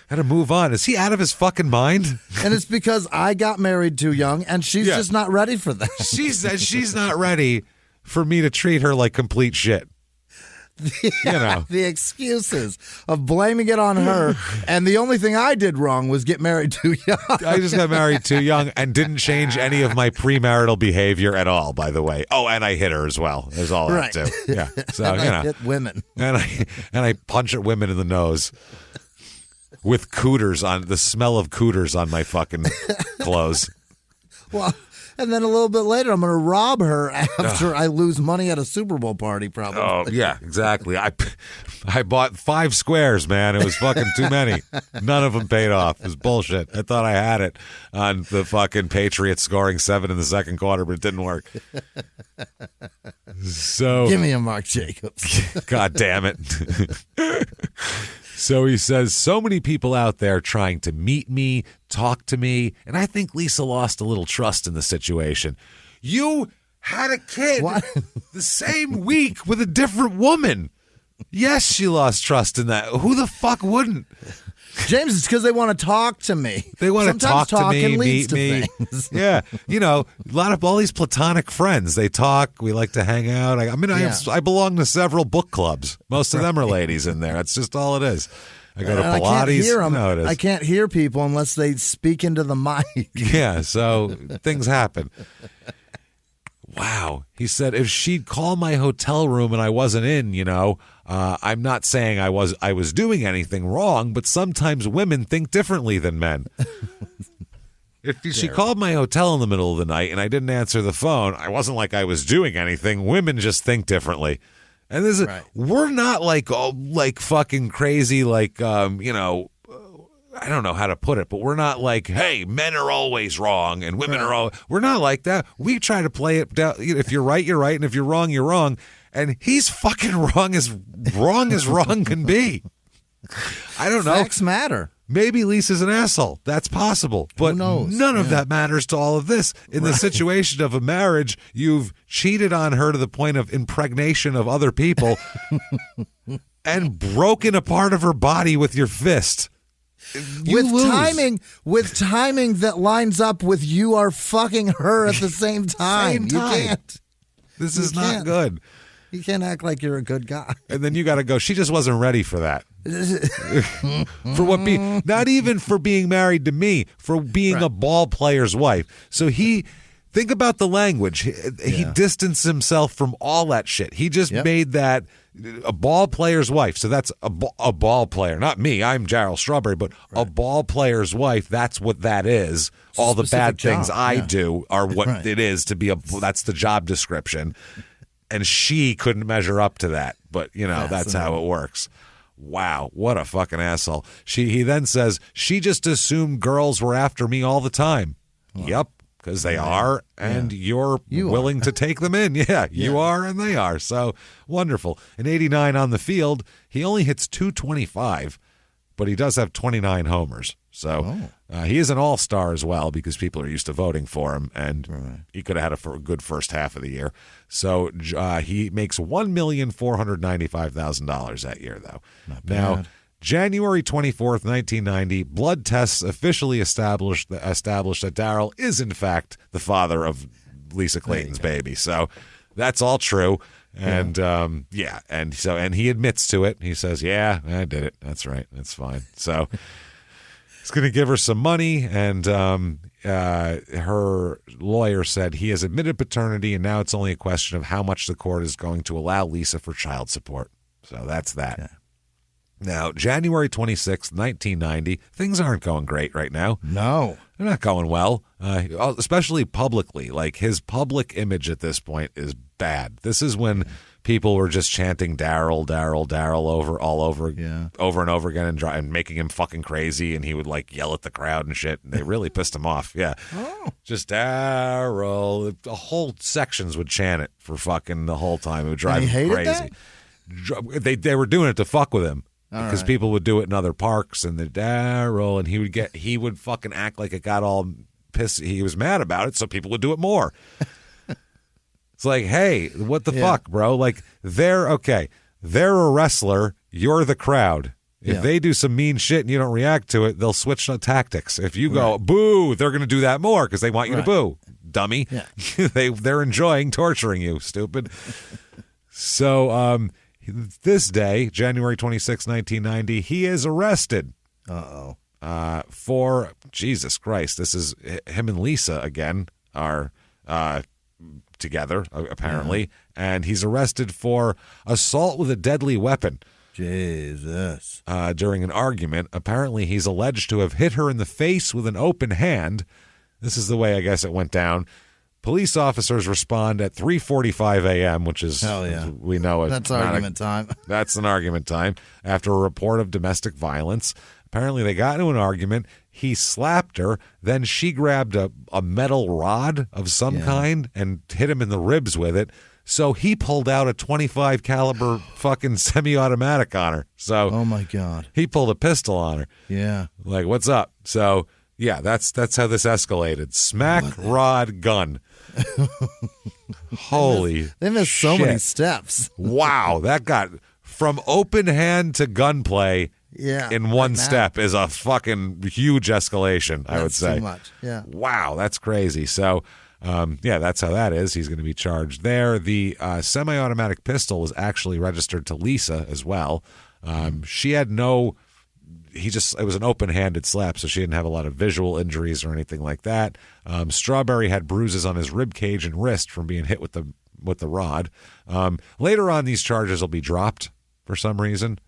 got to move on. Is he out of his fucking mind? And it's because I got married too young and she's just not ready for that. She said she's not ready for me to treat her like complete shit. The excuses of blaming it on her. And the only thing I did wrong was get married too young. I just got married too young and didn't change any of my premarital behavior at all, by the way. Oh, and I hit her as well. There's all that too. Yeah. So, I hit women. And I punch at women in the nose with cooters on, the smell of cooters on my fucking clothes. Well, and then a little bit later, I'm going to rob her after I lose money at a Super Bowl party, probably. Oh, yeah, exactly. I bought 5 squares, man. It was fucking too many. None of them paid off. It was bullshit. I thought I had it on the fucking Patriots scoring 7 in the second quarter, but it didn't work. So give me a Mark Jacobs. God damn it. So he says, so many people out there trying to meet me, talk to me, and I think Lisa lost a little trust in the situation. You had a kid the same week with a different woman. Yes, she lost trust in that. Who the fuck wouldn't? James, it's because they want to talk to me. They want to talk to me, meet me. Yeah, all these platonic friends. They talk. We like to hang out. I belong to several book clubs. Most of them are ladies in there. That's just all it is. I go to Pilates. I can't hear them. No, it is. I can't hear people unless they speak into the mic. Yeah, so things happen. Wow. He said if she'd call my hotel room and I wasn't in, I'm not saying I was doing anything wrong, but sometimes women think differently than men. If she called my hotel in the middle of the night and I didn't answer the phone, I wasn't like I was doing anything. Women just think differently. And this is we're not like fucking crazy, I don't know how to put it, but we're not like, hey, men are always wrong and women are all. We're not like that. We try to play it down. If you're right, you're right, and if you're wrong, you're wrong. And he's fucking wrong as wrong can be. I don't know. Facts matter. Maybe Lisa's an asshole. That's possible. But none of that matters to all of this. In the situation of a marriage, you've cheated on her to the point of impregnation of other people and broken a part of her body with your fist. With timing that lines up with you are fucking her at the same time. You can't. This is not good. You can't act like you're a good guy. And then you got to go, she just wasn't ready for that. Not even for being married to me, for being a ball player's wife. So think about the language. He distanced himself from all that shit. He just made that a ball player's wife. So that's a ball player. Not me. I'm Darryl Strawberry, but a ball player's wife, that's what that is. All the bad things I do are what it is to be that's the job description. And she couldn't measure up to that. But, that's how it works. Wow, what a fucking asshole. He then says, she just assumed girls were after me all the time. Well, yep, because they are, and you're willing to take them in. Yeah, you are, and they are. So, wonderful. In 89 on the field, he only hits .225, but he does have 29 homers. So, he is an all-star as well because people are used to voting for him, and he could have had a good first half of the year. So, he makes $1,495,000 that year, though. Now, January 24th, 1990, blood tests officially established that Darryl is, in fact, the father of Lisa Clayton's baby. So, that's all true. And, and he admits to it. He says, yeah, I did it. That's right. That's fine. So, he's going to give her some money, and her lawyer said he has admitted paternity, and now it's only a question of how much the court is going to allow Lisa for child support. So that's that. Yeah. Now, January 26th, 1990, things aren't going great right now. No. They're not going well, especially publicly. Like, his public image at this point is bad. This is when people were just chanting Darryl, Darryl, Darryl over and over again and making him fucking crazy, and he would yell at the crowd and shit, and they really pissed him off. Yeah. Just Darryl. The whole sections would chant it for fucking the whole time. It would drive him crazy. They were doing it to fuck with him. Because people would do it in other parks, and the Darryl, and he would fucking act like it got all pissed. He was mad about it, so people would do it more. It's like, hey, what the fuck, bro? Like, they're a wrestler, you're the crowd. If they do some mean shit and you don't react to it, they'll switch tactics. If you go, boo, they're going to do that more because they want you to boo, dummy. Yeah. They're enjoying torturing you, stupid. So, This day, January 26, 1990, he is arrested. For, Jesus Christ, this is him and Lisa again are together, apparently, and he's arrested for assault with a deadly weapon. Jesus. During an argument. Apparently, he's alleged to have hit her in the face with an open hand. This is the way I guess it went down. Police officers respond at 3:45 a.m., which is, we know it. That's argument time. That's an argument time, after a report of domestic violence. Apparently, they got into an argument. He slapped her. Then she grabbed a metal rod of some kind and hit him in the ribs with it. So he pulled out a .25 caliber fucking semi-automatic on her. So, oh my God, he pulled a pistol on her. Yeah, like, what's up? So yeah, that's how this escalated. Smack, rod, gun. Holy they missed so many steps. Wow, that got from open hand to gunplay in one step is a fucking huge escalation, I would say. Too much. Yeah. Wow, that's crazy. So that's how that is. He's going to be charged there. The semi-automatic pistol was actually registered to Lisa as well. She had it was an open-handed slap, so she didn't have a lot of visual injuries or anything like that. Strawberry had bruises on his rib cage and wrist from being hit with the rod. Later on, these charges will be dropped for some reason.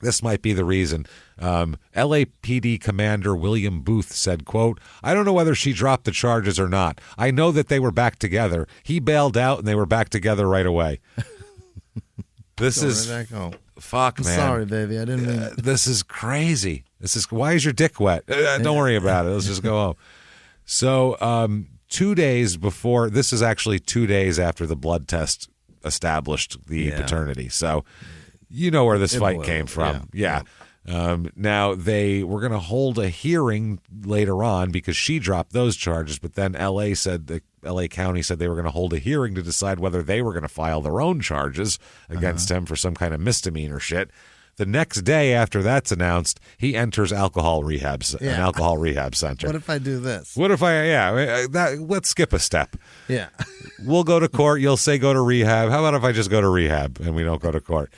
This might be the reason. LAPD Commander William Booth said, quote, "I don't know whether she dropped the charges or not. I know that they were back together. He bailed out and they were back together right away." This is fuck, man. I'm sorry, baby. I didn't mean it. This is crazy. Why is your dick wet? Don't worry about it. Let's just go home. So 2 days before, this is actually 2 days after the blood test established the paternity. So you know where this fight came from. Yeah. Now, they were going to hold a hearing later on because she dropped those charges, but then L.A. County said they were going to hold a hearing to decide whether they were going to file their own charges against him for some kind of misdemeanor shit. The next day after that's announced, he enters an alcohol rehab center. What if I do this? What if let's skip a step. Yeah. We'll go to court. You'll say go to rehab. How about if I just go to rehab and we don't go to court?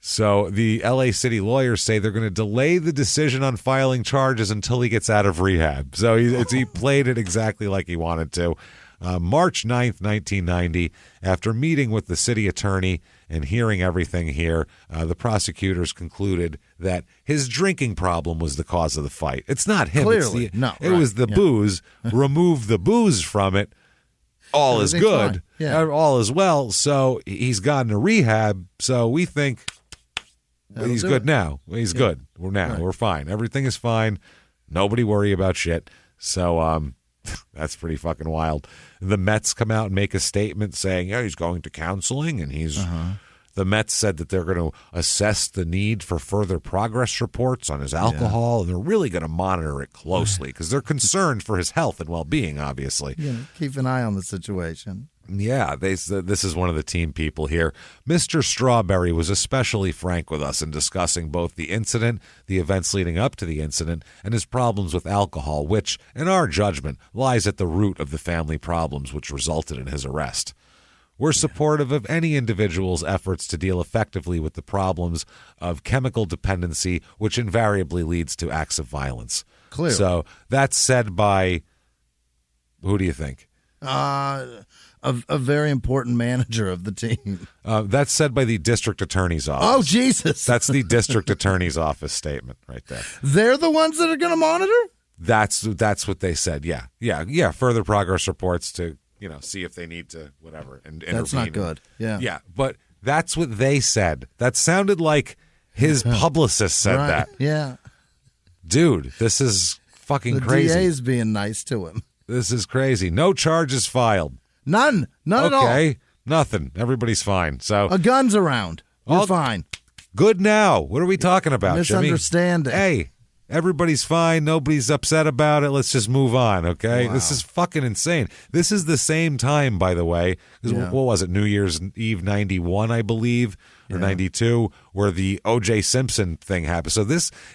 So the L.A. City lawyers say they're going to delay the decision on filing charges until he gets out of rehab. So he played it exactly like he wanted to. March 9th, 1990, after meeting with the city attorney and hearing everything here, the prosecutors concluded that his drinking problem was the cause of the fight. It's not him. Clearly. It was the booze. Remove the booze from it. All is good. All is well. So he's gotten a rehab. So we think he's good now. He's good. We're fine. Everything is fine. Nobody worry about shit. So that's pretty fucking wild. The Mets come out and make a statement saying, he's going to counseling, and he's. The Mets said that they're going to assess the need for further progress reports on his alcohol, and they're really going to monitor it closely because they're concerned for his health and well-being, obviously. Keep an eye on the situation. Yeah, this is one of the team people here. Mr. Strawberry was especially frank with us in discussing both the incident, the events leading up to the incident, and his problems with alcohol, which, in our judgment, lies at the root of the family problems which resulted in his arrest. We're supportive of any individual's efforts to deal effectively with the problems of chemical dependency, which invariably leads to acts of violence. Clearly. So that's said by, who do you think? A very important manager of the team. That's said by the district attorney's office. Oh, Jesus. That's the district attorney's office statement right there. They're the ones that are going to monitor? That's what they said. Yeah. Further progress reports to, see if they need to, whatever, and intervene. That's not good. Yeah. But that's what they said. That sounded like his publicist said that. Yeah. Dude, this is fucking crazy. The DA's being nice to him. This is crazy. No charges filed. None at all. Okay, nothing. Everybody's fine. So a gun's around. You're fine. Good now. What are we talking about, Misunderstanding. Jimmy? Hey, everybody's fine. Nobody's upset about it. Let's just move on, okay? Wow. This is fucking insane. This is the same time, by the way. What was it? New Year's Eve 91, I believe, or 92, where the O.J. Simpson thing happened. So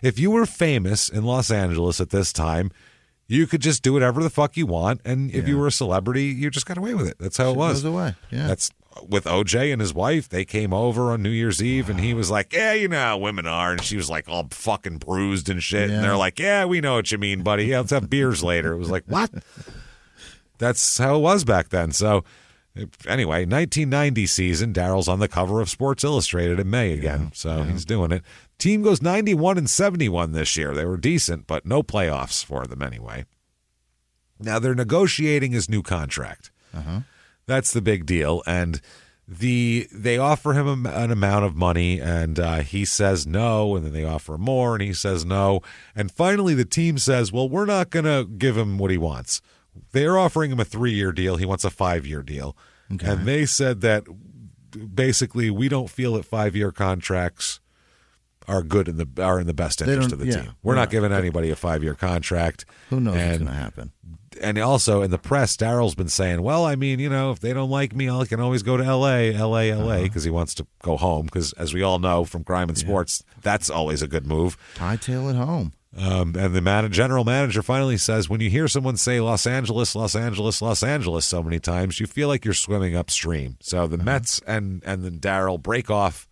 if you were famous in Los Angeles at this time, you could just do whatever the fuck you want, and if you were a celebrity, you just got away with it. That's how it was. Goes away. Yeah. That's with OJ and his wife, they came over on New Year's Eve, and he was like, yeah, you know how women are. And she was like all fucking bruised and shit. Yeah. And they're like, yeah, we know what you mean, buddy. Yeah, let's have beers later. It was like, what? That's how it was back then. So anyway, 1990 season, Darryl's on the cover of Sports Illustrated in May again. He's doing it. Team goes 91-71 this year. They were decent, but no playoffs for them anyway. Now they're negotiating his new contract. That's the big deal. And they offer him an amount of money, and he says no, and then they offer him more, and he says no. And finally the team says, well, we're not going to give him what he wants. They're offering him a 3-year deal. He wants a 5-year deal. Okay. And they said that basically we don't feel that 5-year contracts are good in the best interest of the team. We're not giving anybody a 5-year contract. Who knows what's going to happen? And also in the press, Darryl's been saying, well, I mean, you know, if they don't like me, I can always go to L.A., because he wants to go home. Because as we all know from Crime and Sports, that's always a good move. Hightail it home. And the general manager finally says, when you hear someone say Los Angeles, Los Angeles, Los Angeles so many times, you feel like you're swimming upstream. So the Mets and then Darryl break off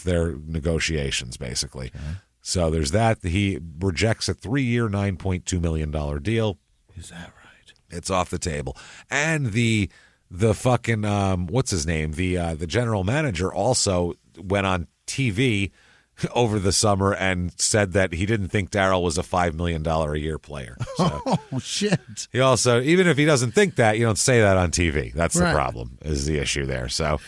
their negotiations, basically. Okay. So there's that. He rejects a 3-year, $9.2 million deal. Is that right? It's off the table. And the fucking what's his name? The general manager also went on TV over the summer and said that he didn't think Darryl was a $5 million a year player. So oh shit! He also, even if he doesn't think that, you don't say that on TV. That's the problem. Is the issue there? So.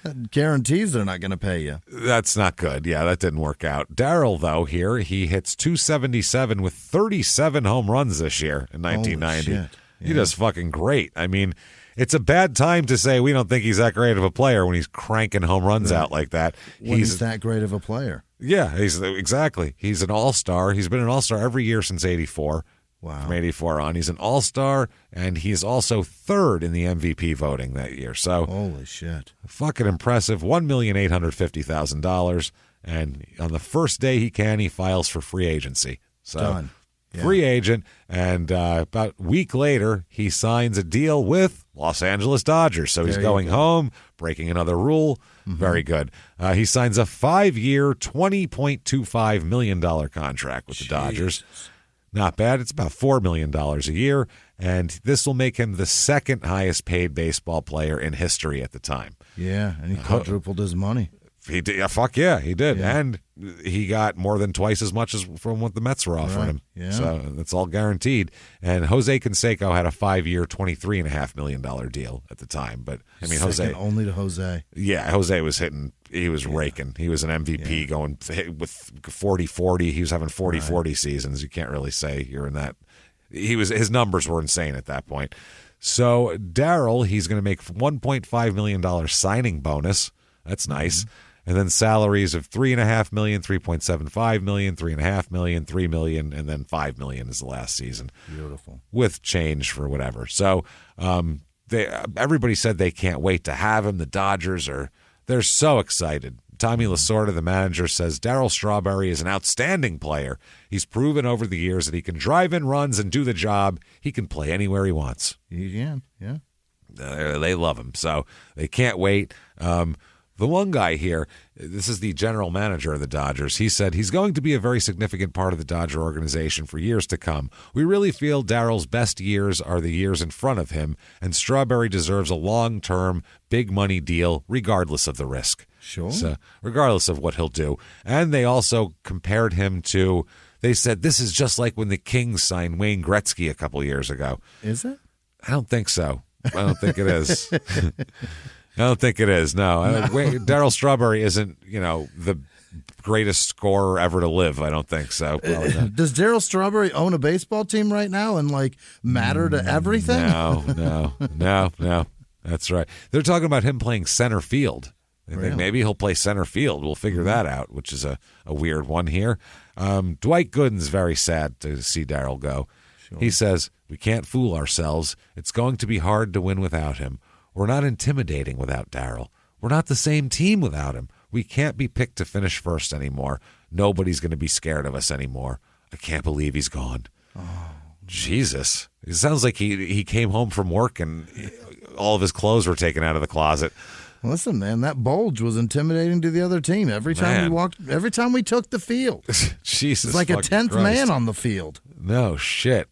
That guarantees they're not going to pay you. That's not good. Yeah, that didn't work out. Darryl, though, here, he hits .277 with 37 home runs this year in 1990. Yeah. He does fucking great. I mean, it's a bad time to say we don't think he's that great of a player when he's cranking home runs out like that. When he's that great of a player. Yeah, exactly. He's an all-star. He's been an all-star every year since 84. Wow. From 84 on. He's an all-star, and he's also third in the MVP voting that year. So holy shit. Fucking impressive. $1,850,000. And on the first day he files for free agency. So done. Yeah. Free agent. And about a week later, he signs a deal with Los Angeles Dodgers. So he's going home, breaking another rule. Mm-hmm. Very good. He signs a 5-year, $20.25 million contract with the Dodgers. Not bad. It's about $4 million a year, and this will make him the second highest paid baseball player in history at the time. Yeah, and he quadrupled his money. He did. Fuck yeah, he did. Yeah. And he got more than twice as much as from what the Mets were offering him. Yeah. So that's all guaranteed. And Jose Canseco had a 5-year, $23.5 million deal at the time. But I mean, Second only to Jose. Yeah, Jose was hitting. He was raking. He was an MVP going with 40-40. He was having 40-40 seasons. You can't really say you're in that. His numbers were insane at that point. So Darryl, he's going to make $1.5 million signing bonus. That's nice. Mm-hmm. And then salaries of $3.5 million, $3.75 million, $3.5 million, $3 million, and then $5 million is the last season. Beautiful. With change for whatever. So everybody said they can't wait to have him. The Dodgers they're so excited. Tommy Lasorda, the manager, says Darryl Strawberry is an outstanding player. He's proven over the years that he can drive in runs and do the job. He can play anywhere he wants. He can, yeah. They love him, so they can't wait. The one guy here, this is the general manager of the Dodgers. He said he's going to be a very significant part of the Dodger organization for years to come. We really feel Darryl's best years are the years in front of him, and Strawberry deserves a long-term, big money deal regardless of the risk. Sure. So, regardless of what he'll do. And they also compared him to, they said this is just like when the Kings signed Wayne Gretzky a couple years ago. Is it? I don't think so. I don't think it is. I don't think it is. No. Darryl Strawberry isn't, the greatest scorer ever to live. I don't think so. Does Darryl Strawberry own a baseball team right now and matter to everything? No. That's right. They're talking about him playing center field. They think maybe he'll play center field. We'll figure that out, which is a weird one here. Dwight Gooden's very sad to see Darryl go. Sure. He says, we can't fool ourselves. It's going to be hard to win without him. We're not intimidating without Darryl. We're not the same team without him. We can't be picked to finish first anymore. Nobody's going to be scared of us anymore. I can't believe he's gone. Oh, Jesus. It sounds like he came home from work and all of his clothes were taken out of the closet. Listen, man, that bulge was intimidating to the other team every time every time we took the field. Jesus, it's like a 10th man on the field. No shit.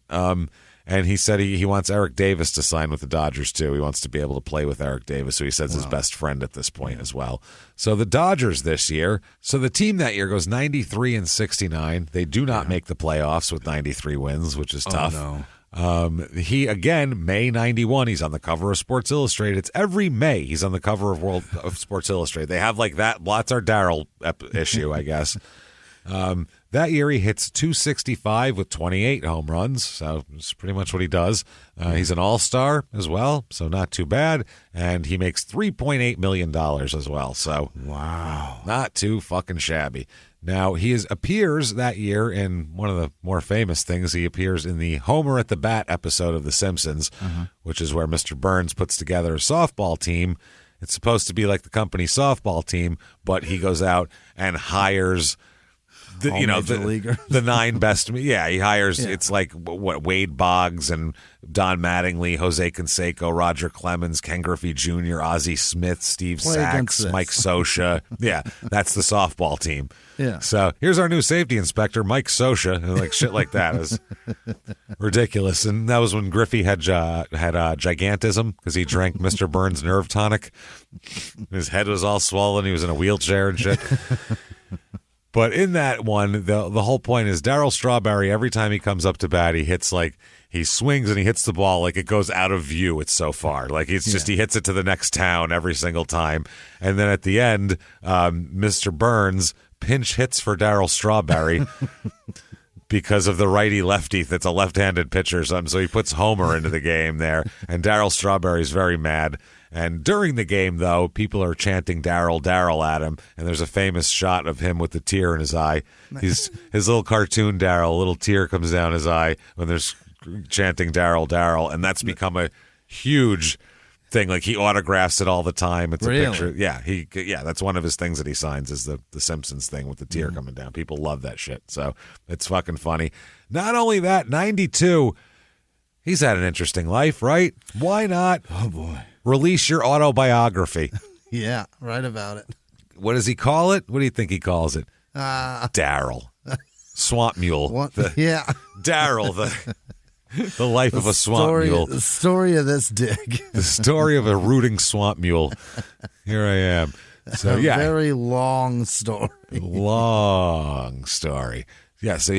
And he said he wants Eric Davis to sign with the Dodgers too. He wants to be able to play with Eric Davis, who he says is his best friend at this point as well. So the Dodgers this year, the team that year goes 93-69. They do not make the playoffs with 93 wins, which is tough. No. He again, May 91, he's on the cover of Sports Illustrated. It's every May he's on the cover of Sports Illustrated. They have like that. Lots our Darryl issue, I guess. That year he hits 265 with 28 home runs, so it's pretty much what he does. He's an all-star as well, so not too bad. And he makes $3.8 million as well, so wow, not too fucking shabby. Now, he appears that year in one of the more famous things. He appears in the Homer at the Bat episode of The Simpsons, which is where Mr. Burns puts together a softball team. It's supposed to be like the company softball team, but he goes out and hires the 9 best. Yeah, he hires. Yeah. It's like Wade Boggs and Don Mattingly, Jose Canseco, Roger Clemens, Ken Griffey Jr., Ozzie Smith, Steve Sachs, Mike Scioscia. Yeah, that's the softball team. Yeah. So here's our new safety inspector, Mike Scioscia, and like shit like that is ridiculous. And that was when Griffey had gigantism because he drank Mr. Burns' nerve tonic. His head was all swollen. He was in a wheelchair and shit. But in that one, the whole point is Darryl Strawberry, every time he comes up to bat, he swings and he hits the ball like it goes out of view. It's so far. Like it's just he hits it to the next town every single time. And then at the end, Mr. Burns pinch hits for Darryl Strawberry because of the righty-lefty that's a left-handed pitcher. So he puts Homer into the game there. And Darryl Strawberry's very mad. And during the game, though, people are chanting Darryl, Darryl at him, and there's a famous shot of him with the tear in his eye. His little cartoon Darryl, a little tear comes down his eye when there's chanting Darryl, Darryl, and that's become a huge thing. Like he autographs it all the time. It's a picture. Yeah, that's one of his things that he signs is the Simpsons thing with the tear coming down. People love that shit, so it's fucking funny. Not only that, 92, he's had an interesting life, right? Why not? Oh, boy. Release your autobiography. Yeah, write about it. What does he call it? What do you think he calls it? Darryl. Swamp Mule. Darryl, the life of a swamp mule. The story of this dig. The story of a rooting swamp mule. Here I am. So a very long story. Long story. Yeah, so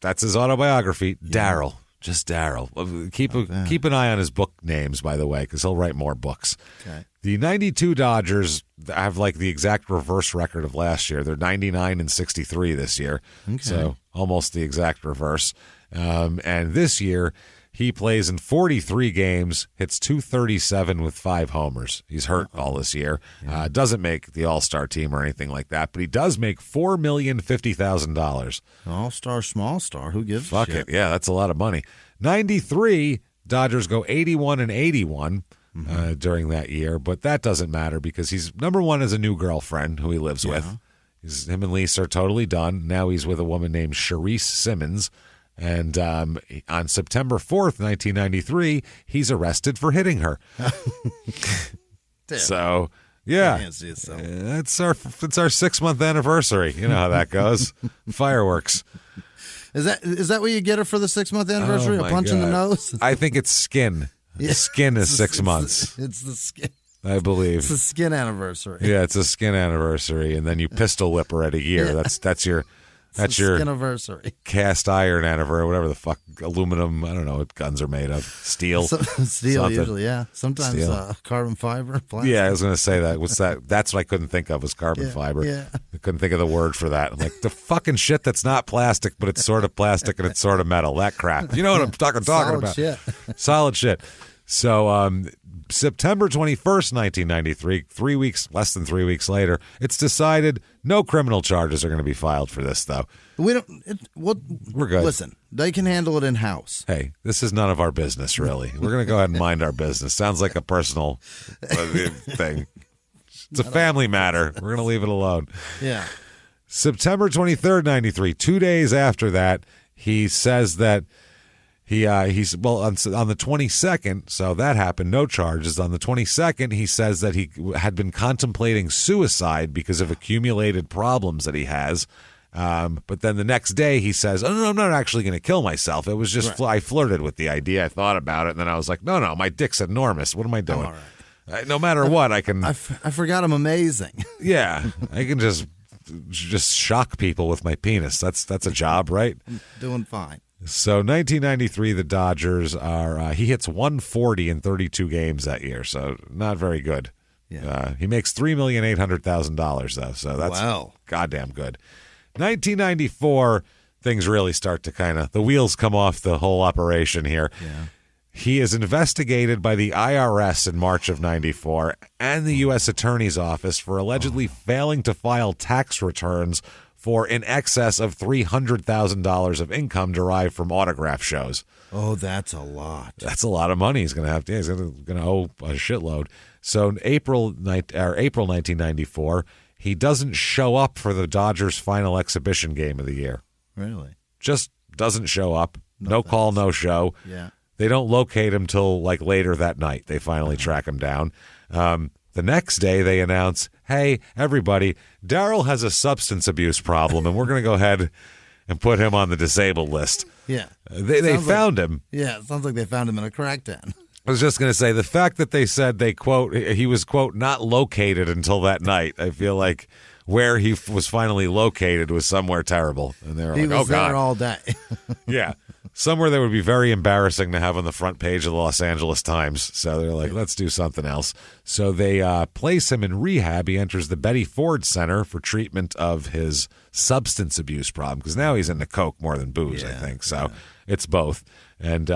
that's his autobiography, Darryl. Just Darryl. Keep an eye on his book names, by the way, because he'll write more books. Okay. The 92 Dodgers have like the exact reverse record of last year. They're 99-63 this year, so almost the exact reverse. And this year, he plays in 43 games, hits .237 with 5 homers. He's hurt all this year. Doesn't make the All-Star team or anything like that, but he does make $4,050,000. All-Star, small star. Who gives a Fuck shit? it. Yeah, that's a lot of money. 93, Dodgers go 81-81 during that year, but that doesn't matter because he's number one as a new girlfriend who he lives with. Him and Lisa are totally done. Now he's with a woman named Charisse Simmons. And on September 4th, 1993, he's arrested for hitting her. So, yeah, it's our 6-month anniversary. You know how that goes. Fireworks. Is that what you get her for the 6-month anniversary? A punch in the nose? I think it's skin. Yeah. Skin is 6 months. It's the skin. I believe it's a skin anniversary. Yeah, it's a skin anniversary, and then you pistol whip her at a year. Yeah. That's your skin-iversary. Cast iron anniversary, whatever the fuck, aluminum. I don't know what guns are made of. Steel. Steel usually, yeah. Sometimes carbon fiber. Plastic. Yeah, I was going to say that. What's that? That's what I couldn't think of was carbon fiber. Yeah. I couldn't think of the word for that. I'm like, the fucking shit that's not plastic, but it's sort of plastic and it's sort of metal. That crap. You know what I'm talking about. Shit. Solid shit. So, September 21st, 1993, less than 3 weeks later, it's decided no criminal charges are going to be filed for this, though. We're good. Listen, they can handle it in-house. Hey, this is none of our business, really. We're going to go ahead and mind our business. Sounds like a personal thing. It's a family matter. We're going to leave it alone. Yeah. September 23rd, 93, 2 days after that, he says that He's well on the 22nd, so that happened. No charges. On the 22nd, he says that he had been contemplating suicide because of accumulated problems that he has. But then the next day, he says, "Oh no, I'm not actually going to kill myself. It was just I flirted with the idea. I thought about it, and then I was like, no, my dick's enormous. What am I doing? No matter what, I can. I forgot I'm amazing. Yeah, I can just shock people with my penis. That's a job, right? Doing fine." So 1993, the Dodgers are. He hits 140 in 32 games that year, so not very good. Yeah. He makes $3,800,000 though, so that's goddamn good. 1994, things really start to the wheels come off the whole operation here. Yeah. He is investigated by the IRS in March of 94 and the U.S. Attorney's Office for allegedly failing to file tax returns for in excess of $300,000 of income derived from autograph shows. Oh, that's a lot. That's a lot of money. He's going to have to. He's going to owe a shitload. So in April 1994, he doesn't show up for the Dodgers' final exhibition game of the year. Really? Just doesn't show up. No call, no show. Yeah. They don't locate him till later that night. They finally track him down. The next day, they announce, "Hey, everybody, Darryl has a substance abuse problem, and we're going to go ahead and put him on the disabled list." Yeah. They found him. Yeah, it sounds like they found him in a crack den. I was just going to say, the fact that they said he was, quote, not located until that night, I feel like where he was finally located was somewhere terrible. And they were he like, was oh, God. there all day. Yeah. Somewhere that would be very embarrassing to have on the front page of the Los Angeles Times. So they're like, let's do something else. So they place him in rehab. He enters the Betty Ford Center for treatment of his substance abuse problem, because now he's into coke more than booze, I think. So it's both. And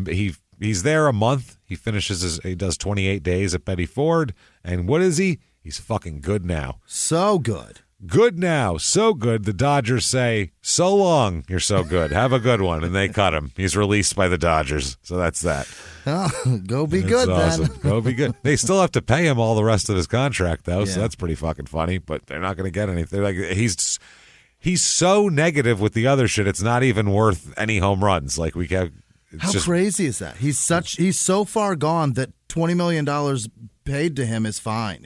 he's there a month. He he does 28 days at Betty Ford. And what is he? He's fucking good now. So good. Good now. So good. The Dodgers say, "So long. You're so good. Have a good one." And they cut him. He's released by the Dodgers. So that's that. Oh, go be That's good awesome. then. Go be good. They still have to pay him all the rest of his contract, though. So that's pretty fucking funny. But they're not going to get anything. Like he's so negative with the other shit. It's not even worth any home runs. Like we have. How crazy is that? He's so far gone that $20 million paid to him is fine.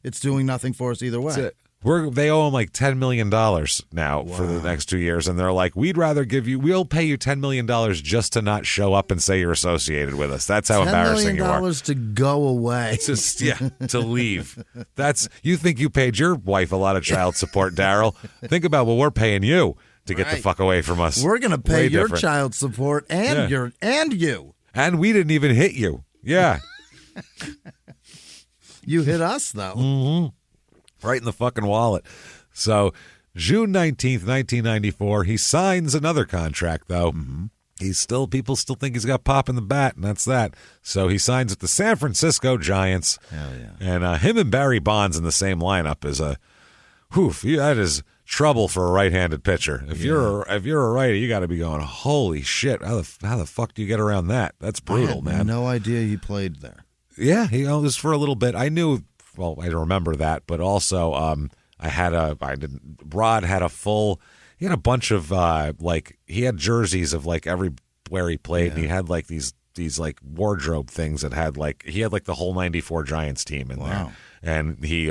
It's doing nothing for us either way. They owe him like $10 million now for the next 2 years, and they're like, we'll pay you $10 million just to not show up and say you're associated with us. That's how embarrassing you are. $10 million to go away. Just to leave. You think you paid your wife a lot of child support, Darryl? Think about what we're paying you to get the fuck away from us. We're going to pay your child support and you. And we didn't even hit you. Yeah. You hit us, though. Mm-hmm. Right in the fucking wallet. So June 19th, 1994, he signs another contract, though. Mm-hmm. People still think he's got pop in the bat, and that's that. So he signs with the San Francisco Giants. Hell yeah. And him and Barry Bonds in the same lineup is that is trouble for a right-handed pitcher. If you're a righty, you got to be going, holy shit, how the fuck do you get around that? That's brutal, man. No idea he played there. Yeah, he was for a little bit. I knew, I remember that, but also Rod had he had a bunch of he had jerseys of everywhere he played, and he had these wardrobe things that had he had the whole 94 Giants team in there. And he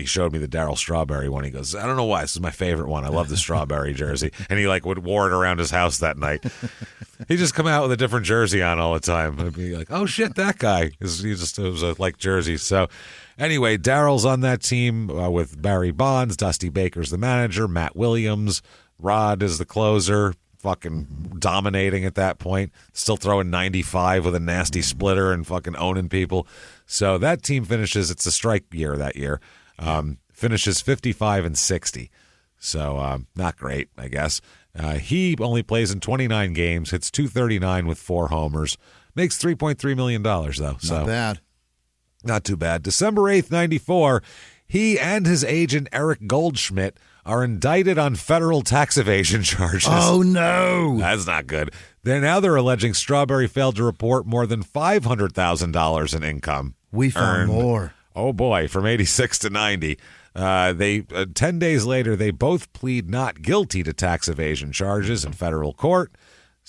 showed me the Darryl Strawberry one. He goes, I don't know why, this is my favorite one. I love the Strawberry jersey. And he wore it around his house that night. He just come out with a different jersey on all the time. I'd be like, oh shit, that guy. It was a jersey. So anyway, Darryl's on that team with Barry Bonds, Dusty Baker's the manager, Matt Williams, Rod is the closer, fucking dominating at that point, still throwing 95 with a nasty splitter and fucking owning people. So that team finishes, it's a strike year that year, finishes 55-60. So not great, I guess. He only plays in 29 games, hits .239 with 4 homers, makes $3.3 million, though. Not bad. Not too bad. December 8th, 94, he and his agent Eric Goldschmidt are indicted on federal tax evasion charges. Oh, no. That's not good. They're alleging Strawberry failed to report more than $500,000 in income. We found more. Oh, boy, from 86 to 90. 10 days later, they both plead not guilty to tax evasion charges in federal court.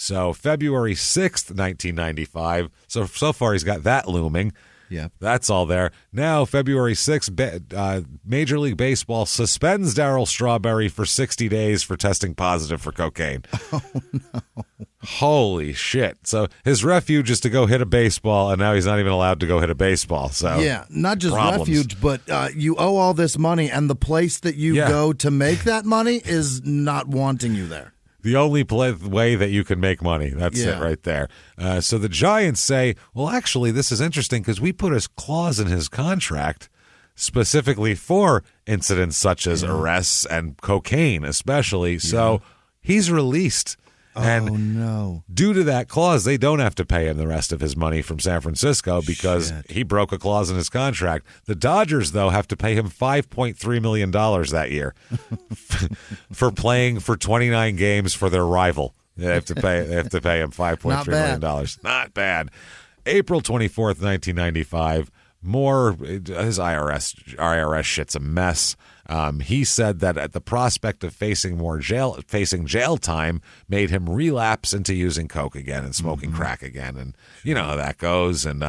So February 6th, 1995. So far he's got that looming. Yeah. That's all there. Now, February 6th, Major League Baseball suspends Darryl Strawberry for 60 days for testing positive for cocaine. Oh, no. Holy shit. So his refuge is to go hit a baseball, and now he's not even allowed to go hit a baseball. So yeah, not just problems. refuge, but you owe all this money, and the place that you go to make that money is not wanting you there. The only way that you can make money. That's it right there. So the Giants say, well, actually, this is interesting because we put a clause in his contract specifically for incidents such as arrests and cocaine especially. Yeah. So he's released. And no. Due to that clause, they don't have to pay him the rest of his money from San Francisco because he broke a clause in his contract. The Dodgers, though, have to pay him $5.3 million that year for playing for 29 games for their rival. They have to pay him $5.3 million. Not bad. April 24th, 1995. More his IRS shit's a mess. He said that at the prospect of facing jail time made him relapse into using coke again and smoking crack again, and you know how that goes. And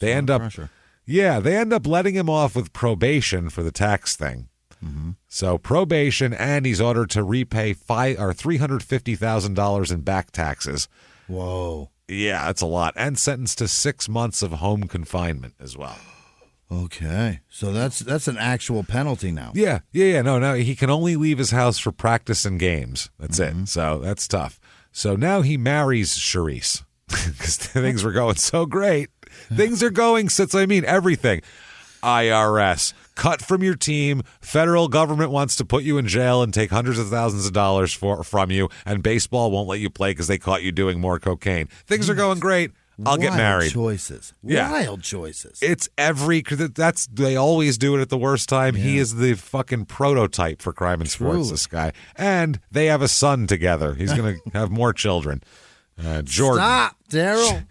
they end up letting him off with probation for the tax thing. Mm-hmm. So probation, and he's ordered to repay $350,000 in back taxes. Whoa. Yeah, that's a lot. And sentenced to 6 months of home confinement as well. Okay. So that's an actual penalty now. Yeah. No, now he can only leave his house for practice and games. That's it. So that's tough. So now he marries Charisse because things were going so great. Things are going since, everything. IRS, cut from your team. Federal government wants to put you in jail and take hundreds of thousands of dollars from you, and baseball won't let you play because they caught you doing more cocaine. Things are going great. I'll get married. Choices. Yeah. Wild choices. It's they always do it at the worst time. Yeah. He is the fucking prototype for crime and sports, this guy. And they have a son together. He's going to have more children. Jordan. Stop, Darryl.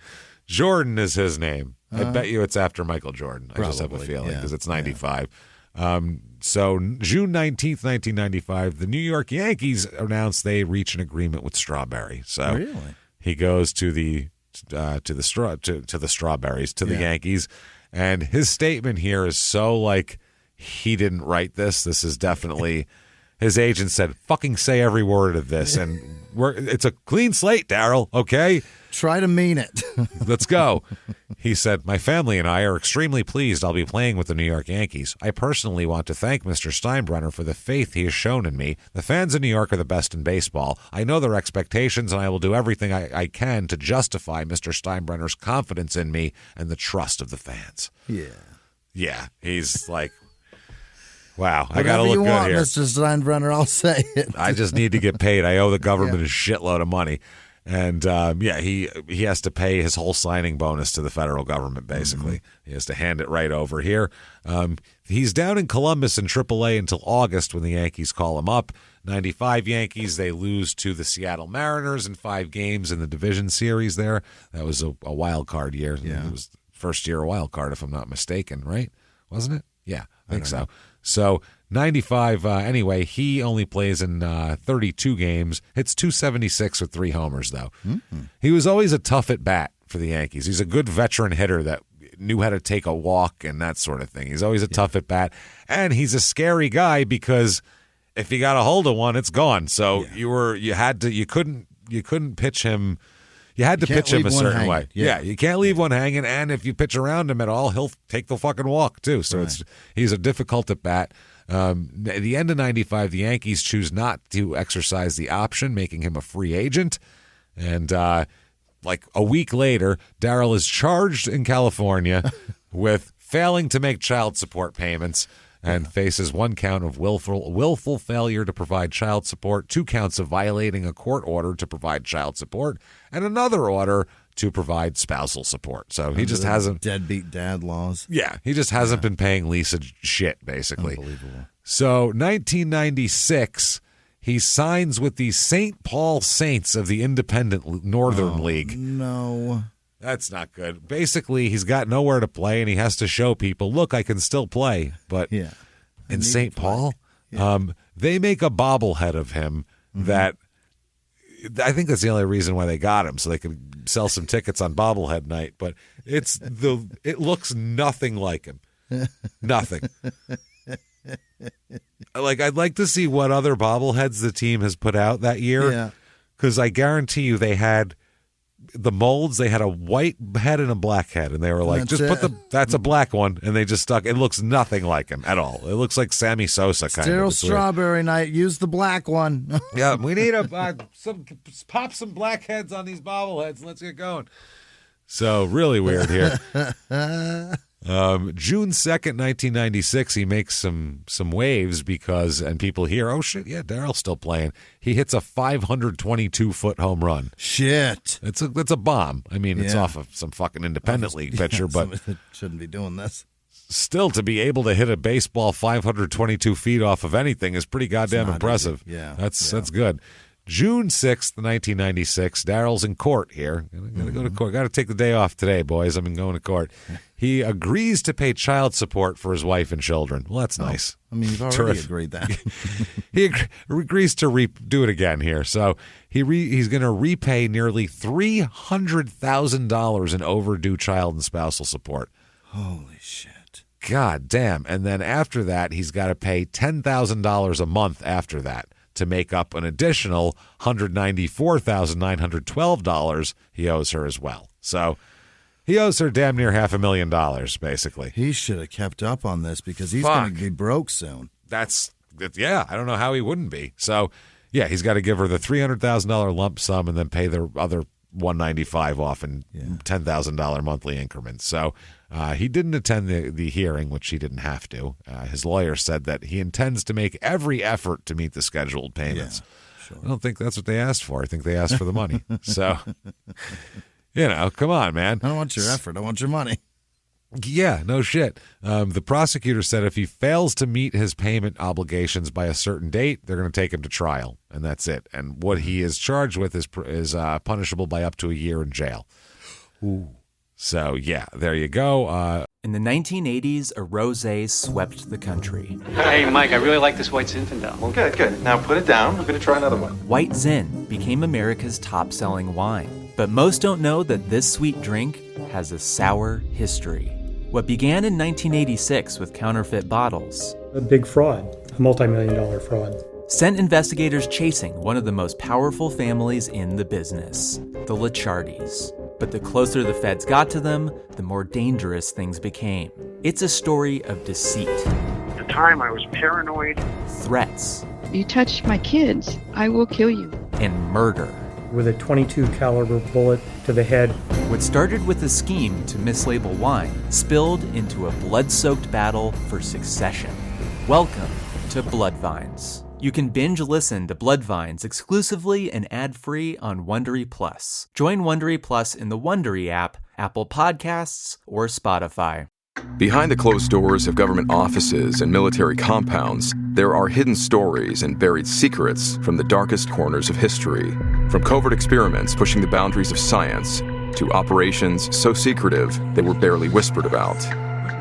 Jordan is his name. I bet you it's after Michael Jordan. I just have a feeling because it's 95. So June 19th, 1995, the New York Yankees announced they reach an agreement with Strawberry. So really? He goes to the Strawberries, to the Yankees, and his statement here is so like he didn't write this. This is definitely his agent said, "Fucking say every word of this," and it's a clean slate, Darryl. Okay. Try to mean it. Let's go. He said, "My family and I are extremely pleased I'll be playing with the New York Yankees. I personally want to thank Mr. Steinbrenner for the faith he has shown in me. The fans in New York are the best in baseball. I know their expectations, and I will do everything I can to justify Mr. Steinbrenner's confidence in me and the trust of the fans." Yeah. He's like, wow, I got to look good here. Mr. Steinbrenner, I'll say it. I just need to get paid. I owe the government a shitload of money. And, he has to pay his whole signing bonus to the federal government, basically. He has to hand it right over here. He's down in Columbus in AAA until August when the Yankees call him up. 95 Yankees, they lose to the Seattle Mariners in 5 games in the division series there. That was a wild card year. Yeah. It was the first year a wild card, if I'm not mistaken, right? Wasn't it? Yeah, I think so. So 95, anyway, he only plays in 32 games. Hits .276 with 3 homers, though. Mm-hmm. He was always a tough at bat for the Yankees. He's a good veteran hitter that knew how to take a walk and that sort of thing. He's always a tough at bat. And he's a scary guy because if you got a hold of one, it's gone. So you couldn't pitch him. You had to pitch him a certain way. Yeah, you can't leave one hanging, and if you pitch around him at all, he'll take the fucking walk too. So he's a difficult at bat. At the end of 95, the Yankees choose not to exercise the option, making him a free agent. And like a week later, Darryl is charged in California with failing to make child support payments and faces 1 count of willful failure to provide child support, 2 counts of violating a court order to provide child support, and another order to provide spousal support. So he just hasn't... Deadbeat dad laws. Yeah, he just hasn't been paying Lisa shit, basically. Unbelievable. So 1996, he signs with the St. Paul Saints of the Independent Northern League. No. That's not good. Basically, he's got nowhere to play, and he has to show people, look, I can still play. But in St. Paul, they make a bobblehead of him that I think that's the only reason why they got him, so they could sell some tickets on bobblehead night. But it looks nothing like him. Nothing. Like, I'd like to see what other bobbleheads the team has put out that year, because I guarantee you they had the molds. They had a white head and a black head, and they were like, that's a black one, and they just stuck. It looks nothing like him at all. It looks like Sammy Sosa kind of. Darryl Strawberry night. Use the black one. Yeah, we need pop some black heads on these bobbleheads. Let's get going. So really weird here. June 2nd, 1996, he makes some waves because, and people hear, oh shit, yeah, Darryl's still playing. He hits a 522-foot home run. Shit. It's a bomb. I mean, it's off of some fucking independent league pitcher, but shouldn't be doing this. Still, to be able to hit a baseball 522 feet off of anything is pretty goddamn impressive. Easy. Yeah. That's good. June 6th, 1996, Darryl's in court here. Gotta go to court. Got to take the day off today, boys. I've been going to court. He agrees to pay child support for his wife and children. Well, that's nice. I mean, you've already agreed that. He agrees to do it again here. So he's going to repay nearly $300,000 in overdue child and spousal support. Holy shit. God damn. And then after that, he's got to pay $10,000 a month after that to make up an additional $194,912 he owes her as well. So he owes her damn near $500,000, basically. He should have kept up on this because he's going to be broke soon. I don't know how he wouldn't be. So, yeah, he's got to give her the $300,000 lump sum and then pay the other $195,000 off in $10,000 monthly increments. So he didn't attend the hearing, which he didn't have to. His lawyer said that he intends to make every effort to meet the scheduled payments. Yeah, sure. I don't think that's what they asked for. I think they asked for the money. So, come on, man. I don't want your effort. I want your money. Yeah, no shit. The prosecutor said if he fails to meet his payment obligations by a certain date, they're going to take him to trial, and that's it. And what he is charged with is punishable by up to a year in jail. Ooh. So, yeah, there you go. In the 1980s, a rosé swept the country. Hey, Mike, I really like this White Zinfandel. Well, good. Now put it down. I'm going to try another one. White Zin became America's top-selling wine. But most don't know that this sweet drink has a sour history. What began in 1986 with counterfeit bottles. A big fraud, a multi-million-dollar fraud. Sent investigators chasing one of the most powerful families in the business, the Licciardis. But the closer the feds got to them, the more dangerous things became. It's a story of deceit. At the time, I was paranoid. Threats. You touch my kids, I will kill you. And murder. With a .22 caliber bullet to the head. What started with a scheme to mislabel wine spilled into a blood-soaked battle for succession. Welcome to Bloodvines. You can binge listen to Bloodvines exclusively and ad-free on Wondery Plus. Join Wondery Plus in the Wondery app, Apple Podcasts, or Spotify. Behind the closed doors of government offices and military compounds, there are hidden stories and buried secrets from the darkest corners of history. From covert experiments pushing the boundaries of science to operations so secretive they were barely whispered about.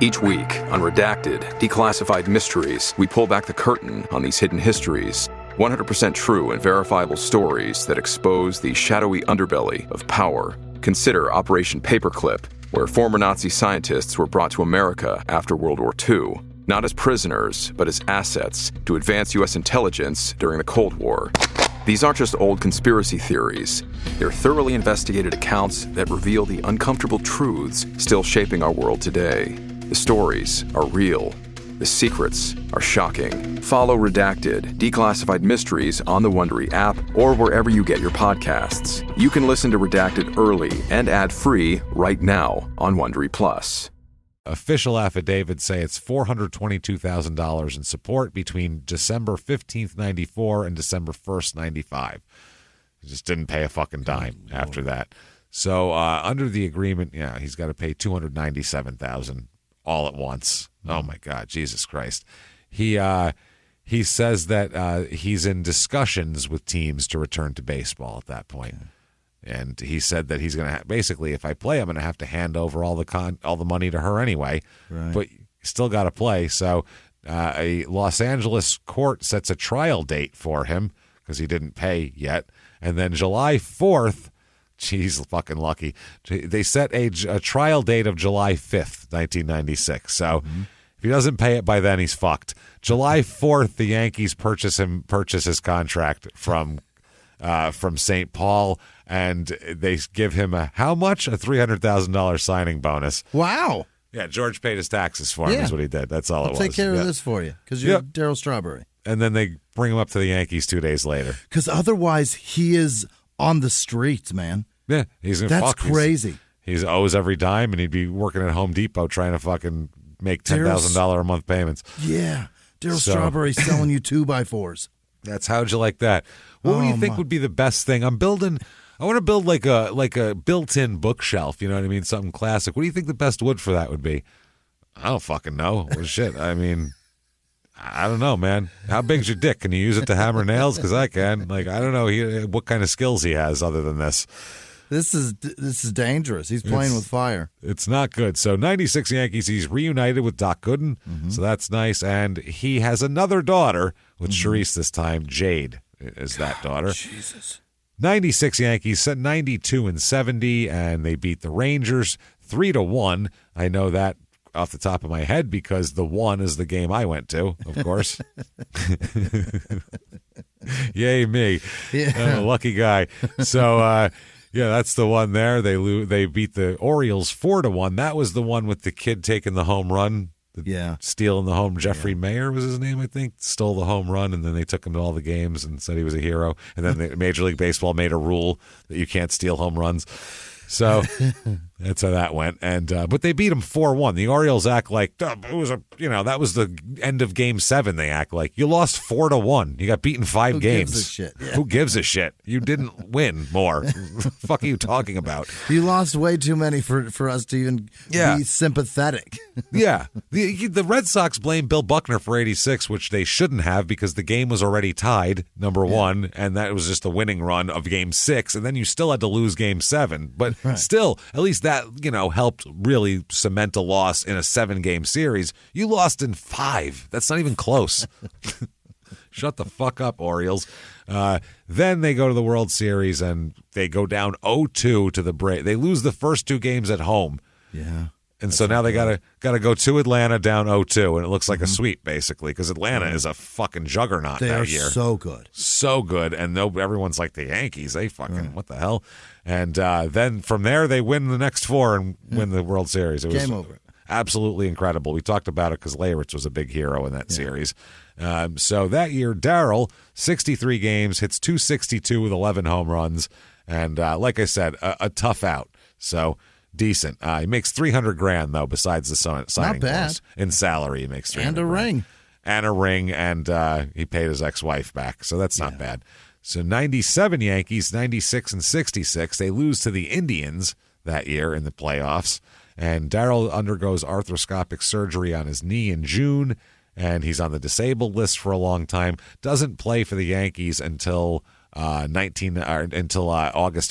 Each week, on Redacted, Declassified Mysteries, we pull back the curtain on these hidden histories. 100% true and verifiable stories that expose the shadowy underbelly of power. Consider Operation Paperclip, where former Nazi scientists were brought to America after World War II, not as prisoners, but as assets to advance U.S. intelligence during the Cold War. These aren't just old conspiracy theories. They're thoroughly investigated accounts that reveal the uncomfortable truths still shaping our world today. The stories are real. The secrets are shocking. Follow Redacted, Declassified Mysteries on the Wondery app or wherever you get your podcasts. You can listen to Redacted early and ad-free right now on Wondery Plus. Official affidavits say it's $422,000 in support between December 15th, 94 and December 1st, 95. He just didn't pay a fucking dime after that. So under the agreement, he's got to pay $297,000 all at once. Oh my God, Jesus Christ. He says that he's in discussions with teams to return to baseball at that point. And he said that he's going to basically, if I play, I'm going to have to hand over all the money to her anyway. Right. But still got to play. So a Los Angeles court sets a trial date for him because he didn't pay yet. And then July 4th, geez, fucking lucky, they set a trial date of July 5th, 1996. So if he doesn't pay it by then, he's fucked. July 4th, the Yankees purchase his contract from St. Paul, and they give him how much? A $300,000 signing bonus. Wow. Yeah, George paid his taxes for him is what he did. That's all it was. I'll take care of this for you because you're Darryl Strawberry. And then they bring him up to the Yankees 2 days later. Because otherwise he is on the streets, man. Yeah, that's crazy. He's owes every dime, and he'd be working at Home Depot trying to fucking make $10,000 a month payments. Yeah, Darryl Strawberry selling you 2x4s. That's how'd you like that? What do you think would be the best thing? I want to build like a built-in bookshelf. You know what I mean? Something classic. What do you think the best wood for that would be? I don't fucking know. Well, shit. I mean, I don't know, man. How big's your dick? Can you use it to hammer nails? Because I can. Like, I don't know what kind of skills he has other than this. This is dangerous. He's playing with fire. It's not good. So 96 Yankees, he's reunited with Doc Gooden, so that's nice. And he has another daughter with Charisse this time. Jade is that daughter. Jesus. 96 Yankees, 92 and 70, and they beat the Rangers 3-1. I know that off the top of my head because the 1 is the game I went to, of course. Yay me. Yeah. I'm a lucky guy. So, yeah, that's the one there. They beat the Orioles 4-1. That was the one with the kid taking the home run. Stealing the home. Jeffrey Mayer was his name, I think. Stole the home run, and then they took him to all the games and said he was a hero. And then the Major League Baseball made a rule that you can't steal home runs. So that's how that went. And but they beat him 4-1. The Orioles act like it was that was the end of Game 7. They act like you lost 4-1. You got beaten 5 games. Who gives a shit? Yeah. Who gives a shit? You didn't win more. What the fuck are you talking about? You lost way too many for us to even be sympathetic. Yeah. The Red Sox blame Bill Buckner for 86, which they shouldn't have because the game was already tied, number 1, and that was just the winning run of Game 6, and then you still had to lose Game 7. But still, at least that, helped really cement a loss in a 7-game series. You lost in 5. That's not even close. Shut the fuck up, Orioles. Then they go to the World Series, and they go down 0-2 to the Braves. They lose the first 2 games at home. Yeah. And so now they gotta go to Atlanta down 0-2, and it looks like a sweep basically because Atlanta is a fucking juggernaut that year. They are so good, and everyone's like the Yankees. They fucking what the hell? And then from there they win the next 4 and win the World Series. It was game over. Absolutely incredible. We talked about it because Leyritz was a big hero in that series. So that year, Darryl, 63 games, hits .262 with 11 home runs, and like I said, a tough out. So. Decent. He makes $300,000 though. Besides the signing not bad bonus. In salary, he makes $300,000 and a ring, and he paid his ex-wife back, so that's not bad. So 97 Yankees, 96 and 66. They lose to the Indians that year in the playoffs, and Darryl undergoes arthroscopic surgery on his knee in June, and he's on the disabled list for a long time. Doesn't play for the Yankees until August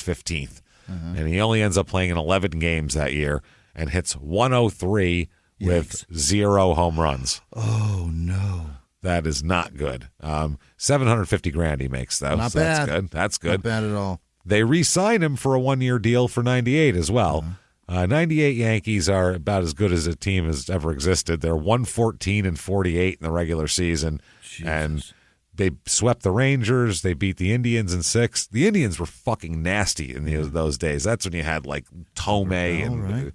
15th. And he only ends up playing in 11 games that year and hits 103 with 0 home runs. Oh, no. That is not good. $750,000 he makes, though. Not so bad. That's good. That's good. Not bad at all. They re-sign him for a 1-year deal for 98 as well. 98 Yankees are about as good as a team has ever existed. They're 114 and 48 in the regular season. Jesus. And they swept the Rangers. They beat the Indians in 6. The Indians were fucking nasty in those days. That's when you had like Tomei and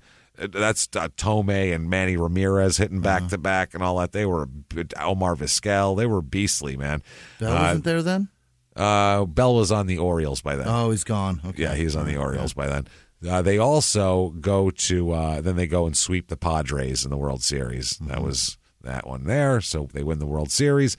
that's Tomei and Manny Ramirez hitting back to back and all that. They were Omar Vizquel. They were beastly, man. Bell wasn't there then? Bell was on the Orioles by then. Oh, he's gone. Okay. Yeah, he's on the Orioles by then. They also go to then they go and sweep the Padres in the World Series. That was that one there. So they win the World Series.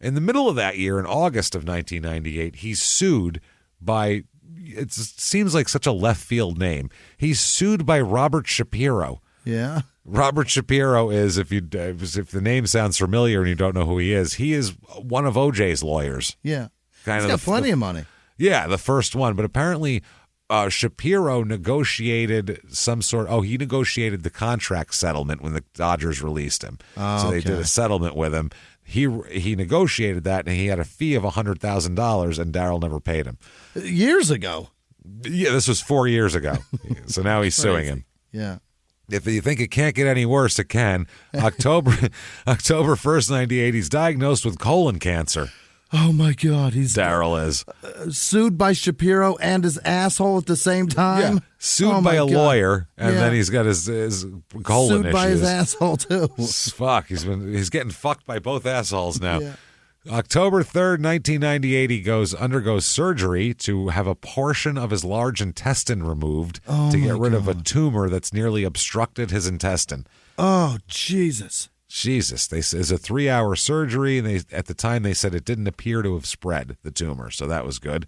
In the middle of that year, in August of 1998, he's sued by, it seems like such a left field name. He's sued by Robert Shapiro. Yeah. Robert Shapiro is, if the name sounds familiar and you don't know who he is one of OJ's lawyers. Yeah. He's got plenty of money. Yeah, the first one. But apparently Shapiro negotiated he negotiated the contract settlement when the Dodgers released him. So they did a settlement with him. He negotiated that, and he had a fee of $100,000, and Darryl never paid him. Years ago. Yeah, this was 4 years ago. So now he's suing him. Yeah. If you think it can't get any worse, it can. October 1st, 98, he's diagnosed with colon cancer. Oh, my God. Darryl is. Sued by Shapiro and his asshole at the same time? Yeah. Sued by a lawyer, and then he's got his colon Sued issues. by his asshole, too. Fuck. He's getting fucked by both assholes now. Yeah. October 3rd, 1998, he undergoes surgery to have a portion of his large intestine removed to get rid of a tumor that's nearly obstructed his intestine. Oh, Jesus. This is a 3-hour surgery, and at the time they said it didn't appear to have spread, the tumor, so that was good.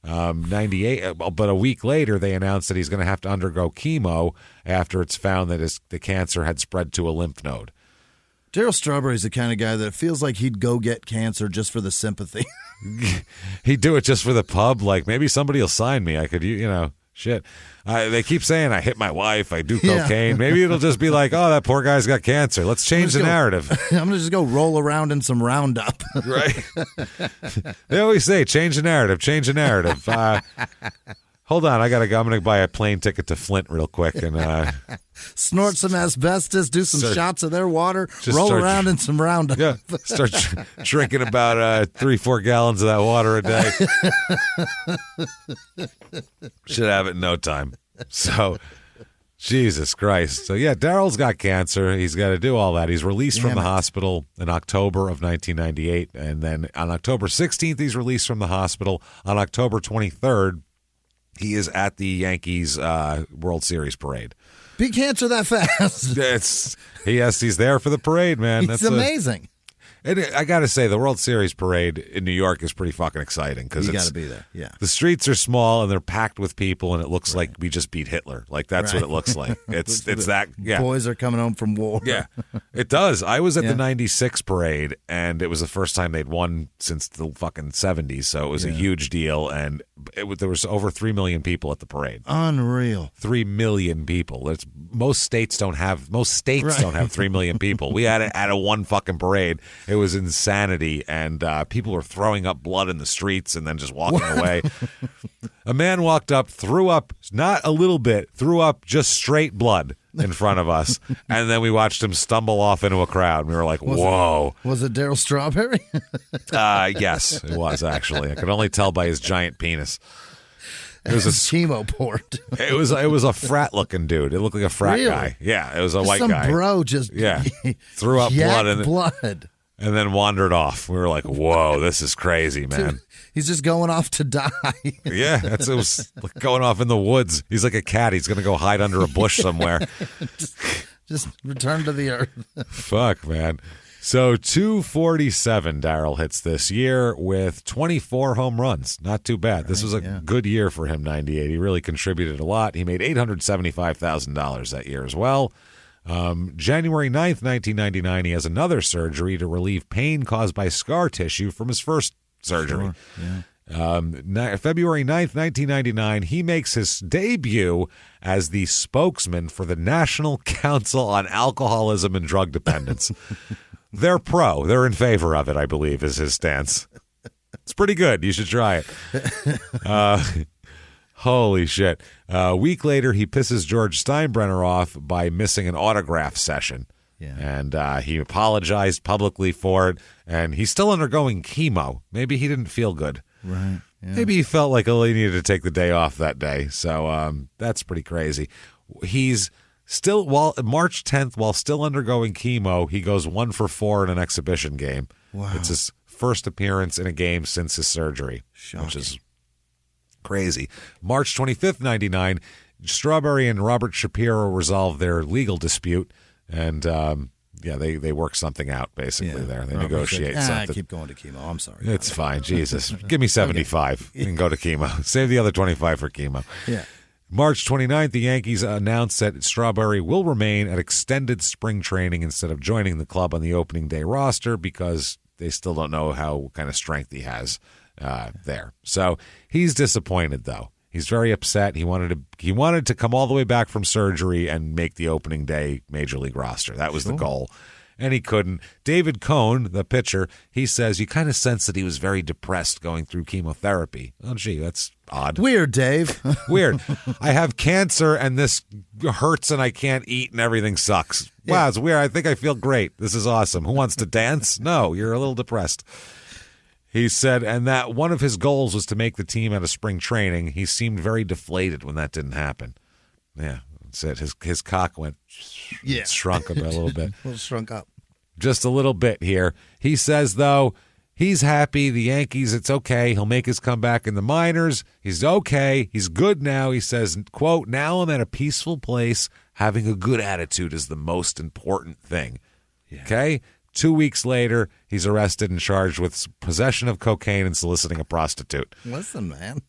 98, but a week later they announced that he's going to have to undergo chemo after it's found that the cancer had spread to a lymph node. Darryl Strawberry's the kind of guy that it feels like he'd go get cancer just for the sympathy. He'd do it just for the pub. Like, maybe somebody will sign me. I could, shit. They keep saying I hit my wife, I do cocaine. Maybe it'll just be like, oh, that poor guy's got cancer. Let's change the narrative. I'm going to just go roll around in some Roundup. Right. They always say, change the narrative. Hold on, I got to go. I'm going to buy a plane ticket to Flint real quick and snort some asbestos, do some shots of their water, roll around in some Roundup. Yeah, start drinking about 3-4 gallons of that water a day. Should have it in no time. So, Jesus Christ. So, yeah, Darryl's got cancer. He's got to do all that. He's released from the hospital in October of 1998. And then on October 16th, he's released from the hospital. On October 23rd, he is at the Yankees World Series parade. Beat cancer that fast. He's there for the parade, man. It's amazing. And I got to say, the World Series parade in New York is pretty fucking exciting because you got to be there. Yeah, the streets are small and they're packed with people, and it looks like we just beat Hitler. Like that's what it looks like. It's that. Yeah, boys are coming home from war. Yeah, it does. I was at the '96 parade, and it was the first time they'd won since the fucking '70s, so it was a huge deal. And there was over 3 million people at the parade. Unreal. 3 million people. Most states don't have 3 million people. We had it at a one fucking parade. It was insanity, and people were throwing up blood in the streets and then just walking away. A man walked up, threw up, not a little bit, threw up just straight blood in front of us, and then we watched him stumble off into a crowd. We were like, whoa. Was it Darryl Strawberry? Yes, it was, actually. I could only tell by his giant penis. It was a chemo port. It was a frat-looking dude. It looked like a frat guy. Yeah, it was a white guy. Some bro just threw up blood. And then wandered off. We were like, whoa, this is crazy, man. Dude, he's just going off to die. Yeah, it was like going off in the woods. He's like a cat. He's going to go hide under a bush somewhere. just return to the earth. Fuck, man. So 247 Darryl hits this year with 24 home runs. Not too bad. This was a good year for him, 98. He really contributed a lot. He made $875,000 that year as well. January 9th, 1999, he has another surgery to relieve pain caused by scar tissue from his first surgery. Sure. Yeah. February 9th, 1999, he makes his debut as the spokesman for the National Council on Alcoholism and Drug Dependence. They're in favor of it, I believe, is his stance. It's pretty good. You should try it. Holy shit. A week later, he pisses George Steinbrenner off by missing an autograph session. Yeah. And he apologized publicly for it, and he's still undergoing chemo. Maybe he didn't feel good. Right. Yeah. Maybe he felt like he needed to take the day off that day. So that's pretty crazy. He's still, March 10th, while still undergoing chemo, he goes 1 for 4 in an exhibition game. Wow. It's his first appearance in a game since his surgery, which is crazy. March 25th, 99, Strawberry and Robert Shapiro resolve their legal dispute, and they work something out basically there. They negotiate something. I keep going to chemo. I'm sorry. It's fine. Jesus. Give me 75 and go to chemo. Save the other 25 for chemo. Yeah. March 29th, the Yankees announced that Strawberry will remain at extended spring training instead of joining the club on the opening day roster because they still don't know what kind of strength he has there. So he's disappointed, though. He's very upset. He wanted to come all the way back from surgery and make the opening day Major League roster. That was the goal. And he couldn't. David Cohn, the pitcher, he says you kind of sense that he was very depressed going through chemotherapy. Oh, gee, that's odd. Weird, Dave. Weird. I have cancer and this hurts and I can't eat and everything sucks. Wow, it's weird. I think I feel great. This is awesome. Who wants to dance? No, you're a little depressed. He said, and that one of his goals was to make the team out of spring training. He seemed very deflated when that didn't happen. Yeah, that's it. His cock went, shrunk a little bit. A little shrunk up. Just a little bit here. He says, though, he's happy. The Yankees, it's okay. He'll make his comeback in the minors. He's okay. He's good now. He says, quote, now I'm at a peaceful place. Having a good attitude is the most important thing. Yeah. Okay? 2 weeks later, he's arrested and charged with possession of cocaine and soliciting a prostitute. Listen, man.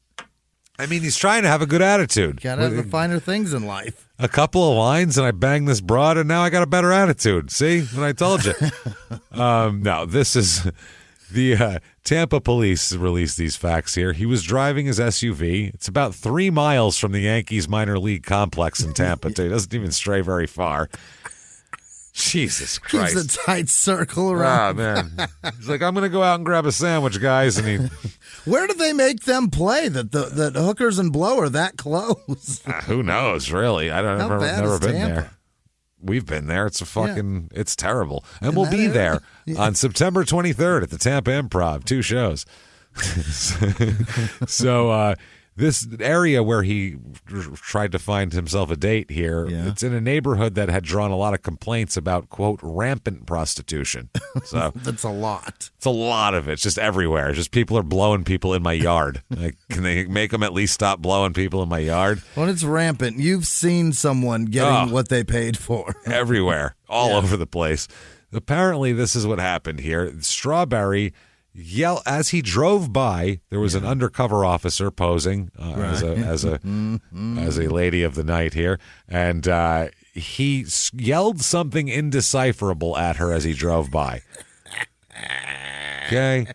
I mean, he's trying to have a good attitude. Got to have the finer things in life. A couple of lines, and I banged this broad, and now I got a better attitude. See? What I told you. No, this is the Tampa police released these facts here. He was driving his SUV. It's about 3 miles from the Yankees minor league complex in Tampa, too. He doesn't even stray very far. Jesus Christ. Keeps a tight circle around. Oh, man. He's like, I'm going to go out and grab a sandwich, guys. And he... Where do they make them play that the hookers and blow are that close? Who knows, really? I've never been Tampa? there. We've been there. It's it's terrible. And we'll be there on September 23rd at the Tampa Improv. 2 shows. So this area where he tried to find himself a date here, it's in a neighborhood that had drawn a lot of complaints about, quote, rampant prostitution. So that's a lot. It's a lot of it. It's just everywhere. It's just people are blowing people in my yard. Like, can they make them at least stop blowing people in my yard? When it's rampant, you've seen someone getting what they paid for. Everywhere. All over the place. Apparently, this is what happened here. Strawberry... as he drove by, there was an undercover officer posing as a lady of the night here, and he yelled something indecipherable at her as he drove by. Okay,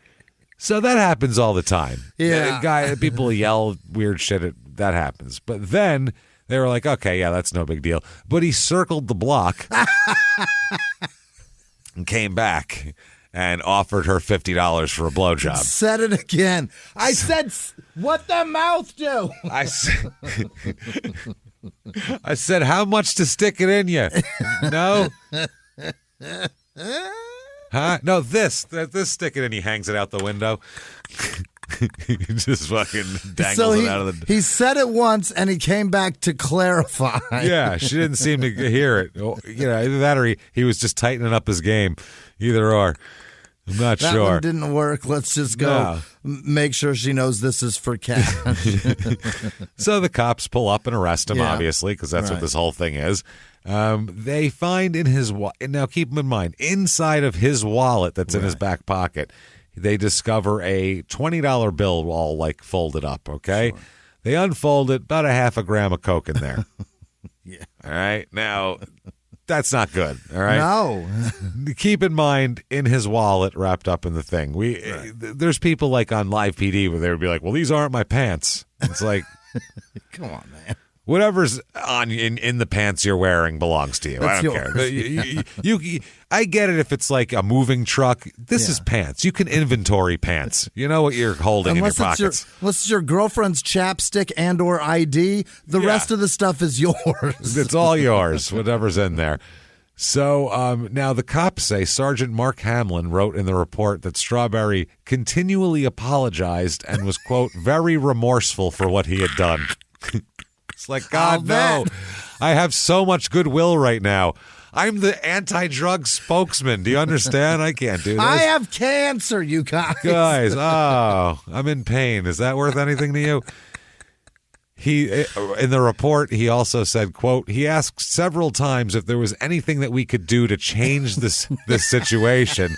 so that happens all the time. Yeah, people yell weird shit. That happens, but then they were like, "Okay, yeah, that's no big deal." But he circled the block and came back and offered her $50 for a blowjob. Said it again. I said, what the mouth do? I said, how much to stick it in you? No? Huh? No, this stick it in. He hangs it out the window. He just fucking dangles it out of the... He said it once, and he came back to clarify. Yeah, she didn't seem to hear it. Either that or he was just tightening up his game. Either or. I'm not sure. That one didn't work. Let's just go make sure she knows this is for cash. So the cops pull up and arrest him, obviously, because that's what this whole thing is. They find in his now keep in mind, inside of his wallet that's in his back pocket, they discover a $20 bill all like folded up, okay? Sure. They unfold it, about a half a gram of coke in there. Yeah. All right. Now, that's not good, all right? No. Keep in mind, in his wallet, wrapped up in the thing. There's people like on Live PD where they would be like, well, these aren't my pants. It's like... Come on, man. Whatever's on in the pants you're wearing belongs to you. That's I don't care. I get it if it's like a moving truck. This is pants. You can inventory pants. You know what you're holding in your pockets. Unless it's your girlfriend's chapstick and or ID, the rest of the stuff is yours. It's all yours, whatever's in there. So now the cops say Sergeant Mark Hamlin wrote in the report that Strawberry continually apologized and was, quote, very remorseful for what he had done. It's like, God, no. I have so much goodwill right now. I'm the anti-drug spokesman. Do you understand? I can't do this. I have cancer, you guys. Guys, I'm in pain. Is that worth anything to you? In the report, he also said, quote, he asked several times if there was anything that we could do to change this situation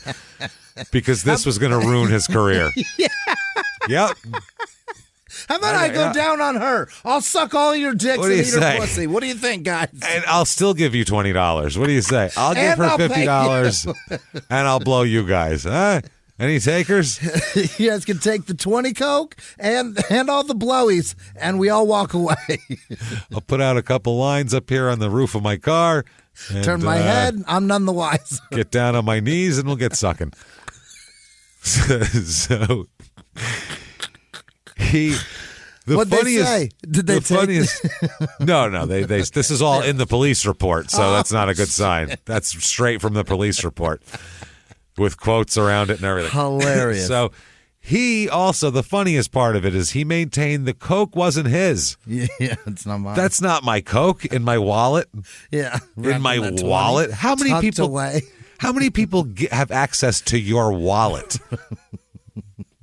because this was going to ruin his career. Yep. How about I go down on her? I'll suck all your dicks and eat say? her pussy. What do you think, guys? And I'll still give you $20. What do you say? I'll give her $50 and I'll blow you guys. Huh? Any takers? You guys can take the 20 Coke and all the blowies, and we all walk away. I'll put out a couple lines up here on the roof of my car. And, turn my head. I'm none the wiser. Get down on my knees, and we'll get sucking. So What'd they say? Did they take funniest? No. They this is all in the police report, so that's not a good sign. That's straight from the police report with quotes around it and everything. Hilarious. So he also, the funniest part of it is he maintained the Coke wasn't his. Yeah, it's not mine. That's not my Coke in my wallet. Yeah, in my wallet. How many people? Away. How many people have access to your wallet?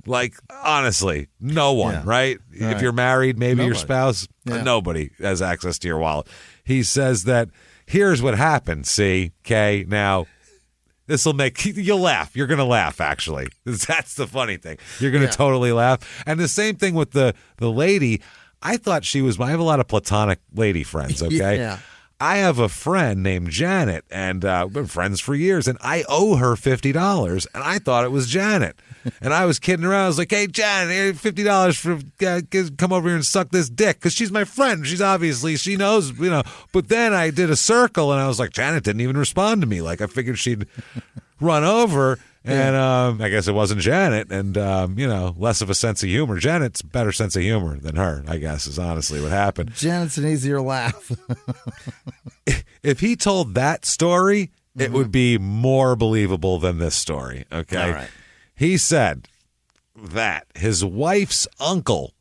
Like, honestly, no one, right? If you're married, maybe your spouse, nobody has access to your wallet. He says that here's what happened, see, Kay. Now, this will make, you'll laugh. You're going to laugh, actually. That's the funny thing. You're going to totally laugh. And the same thing with the lady. I thought she was, I have a lot of platonic lady friends, okay? Yeah. I have a friend named Janet, and we've been friends for years, and I owe her $50, and I thought it was Janet. And I was kidding around. I was like, hey, Janet, $50 for come over here and suck this dick, because she's my friend. She's obviously, she knows, you know. But then I did a circle, and I was like, Janet didn't even respond to me. Like, I figured she'd run over, and I guess it wasn't Janet, and, less of a sense of humor. Janet's better sense of humor than her, I guess, is honestly what happened. Janet's an easier laugh. If he told that story, it would be more believable than this story, okay? All right. He said that his wife's uncle,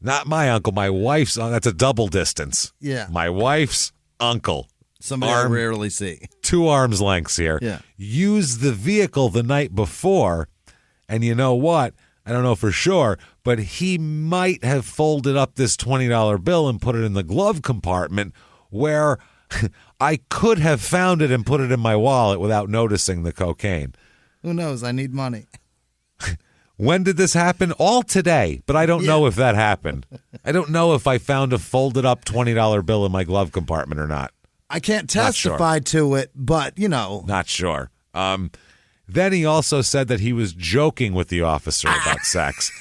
not my uncle, my wife's uncle, that's a double distance. Yeah. My wife's uncle. Somebody I rarely see. 2 arms lengths here. Yeah. Used the vehicle the night before, and you know what? I don't know for sure, but he might have folded up this $20 bill and put it in the glove compartment where I could have found it and put it in my wallet without noticing the cocaine. Who knows? I need money. When did this happen? All today, but I don't know if that happened. I don't know if I found a folded up $20 bill in my glove compartment or not. I can't testify to it, but, Not sure. Then he also said that he was joking with the officer about sex.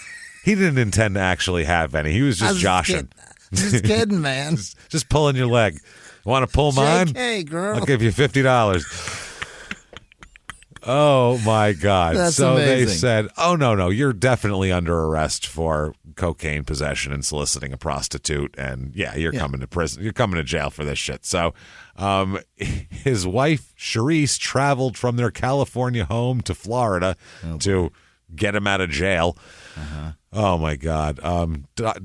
He didn't intend to actually have any. He was just joshing. Just kidding, man. just pulling your leg. Want to pull mine? JK, girl. I'll give you $50. Oh, my God. That's so amazing. They said, oh, no, you're definitely under arrest for cocaine possession and soliciting a prostitute. And, you're coming to prison. You're coming to jail for this shit. So his wife, Charisse, traveled from their California home to Florida to get him out of jail. Uh-huh. Oh, my God. Doc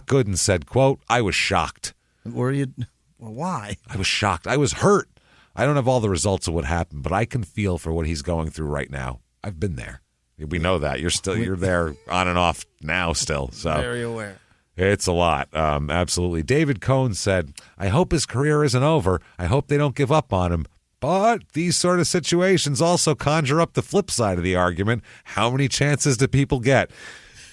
Gooden said, quote, I was shocked. Were you? Well, why? I was shocked. I was hurt. I don't have all the results of what happened, but I can feel for what he's going through right now. I've been there. We know that. You're there on and off now still. So very aware. It's a lot. Absolutely. David Cohn said, I hope his career isn't over. I hope they don't give up on him. But these sort of situations also conjure up the flip side of the argument. How many chances do people get?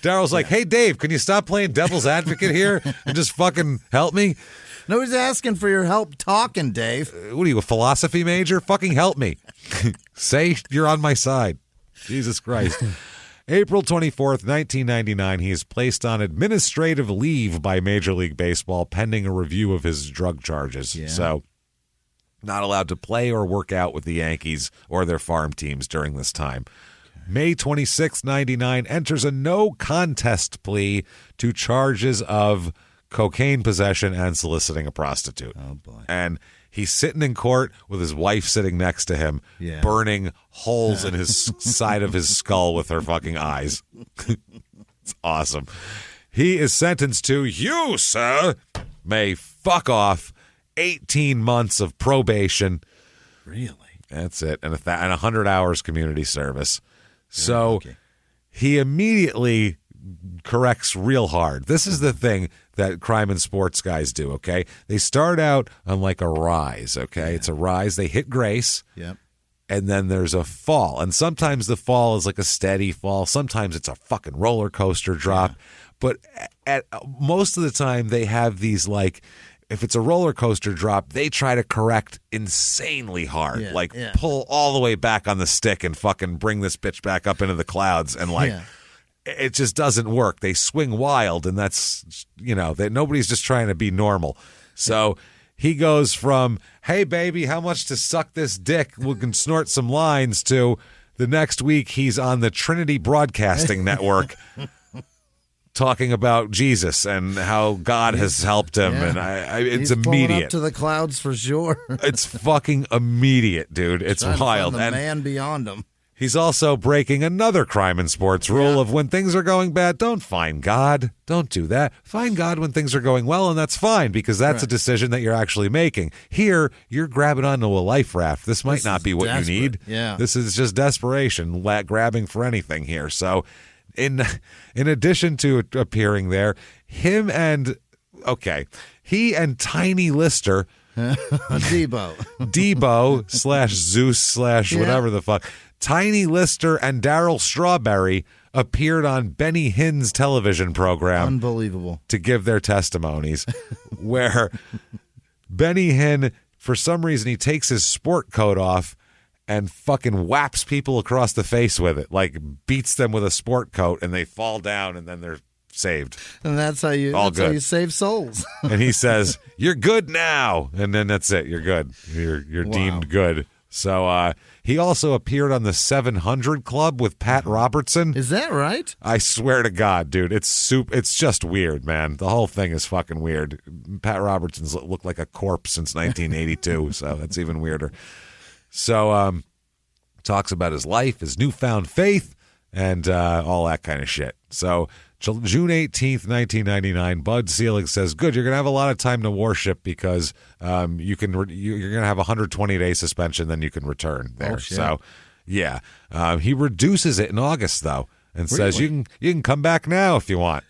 Darryl's like, hey, Dave, can you stop playing devil's advocate here and just fucking help me? Nobody's asking for your help talking, Dave. What are you, a philosophy major? Fucking help me. Say you're on my side. Jesus Christ. April 24th, 1999, he is placed on administrative leave by Major League Baseball pending a review of his drug charges. Yeah. So not allowed to play or work out with the Yankees or their farm teams during this time. May 26, 99, enters a no contest plea to charges of cocaine possession and soliciting a prostitute. Oh, boy. And he's sitting in court with his wife sitting next to him, burning holes in his side of his skull with her fucking eyes. It's awesome. He is sentenced to, you, sir, may fuck off 18 months of probation. Really? That's it. And 100 hours community service. So he immediately corrects real hard. This is the thing that crime and sports guys do, okay? They start out on like a rise, okay? It's a rise. They hit grace. Yep. And then there's a fall. And sometimes the fall is like a steady fall. Sometimes it's a fucking roller coaster drop. Yeah. But at most of the time, they have these like if it's a roller coaster drop, they try to correct insanely hard. Pull all the way back on the stick and fucking bring this bitch back up into the clouds. And it just doesn't work. They swing wild, and that's, nobody's just trying to be normal. So he goes from, hey, baby, how much to suck this dick? We can snort some lines, to the next week he's on the Trinity Broadcasting Network talking about Jesus and how God has helped him. Yeah. And it's He's immediate. Up to the clouds for sure. It's fucking immediate, dude. It's wild. And the man beyond him. He's also breaking another crime in sports rule of when things are going bad, don't find God. Don't do that. Find God when things are going well, and that's fine, because that's a decision that you're actually making. Here, you're grabbing onto a life raft. This might not be what you need. Yeah. This is just desperation, grabbing for anything here. So in addition to appearing there, he and Tiny Lister, Debo / Zeus / whatever the fuck, Tiny Lister and Darryl Strawberry appeared on Benny Hinn's television program. Unbelievable. To give their testimonies, where Benny Hinn, for some reason, he takes his sport coat off and fucking whaps people across the face with it, like beats them with a sport coat, and they fall down, and then they're saved. And that's how you save souls. And he says, "You're good now," and then that's it. You're good. You're deemed good. So he also appeared on the 700 Club with Pat Robertson. Is that right? I swear to God, dude, it's just weird, man. The whole thing is fucking weird. Pat Robertson's looked like a corpse since 1982, so that's even weirder. So talks about his life, his newfound faith, and all that kind of shit. So June 18th, 1999, Bud Selig says, good, you're going to have a lot of time to worship, because you're going to have a 120-day suspension, then you can return there. Oh, shit. So, yeah. He reduces it in August, though, and says, you can come back now if you want.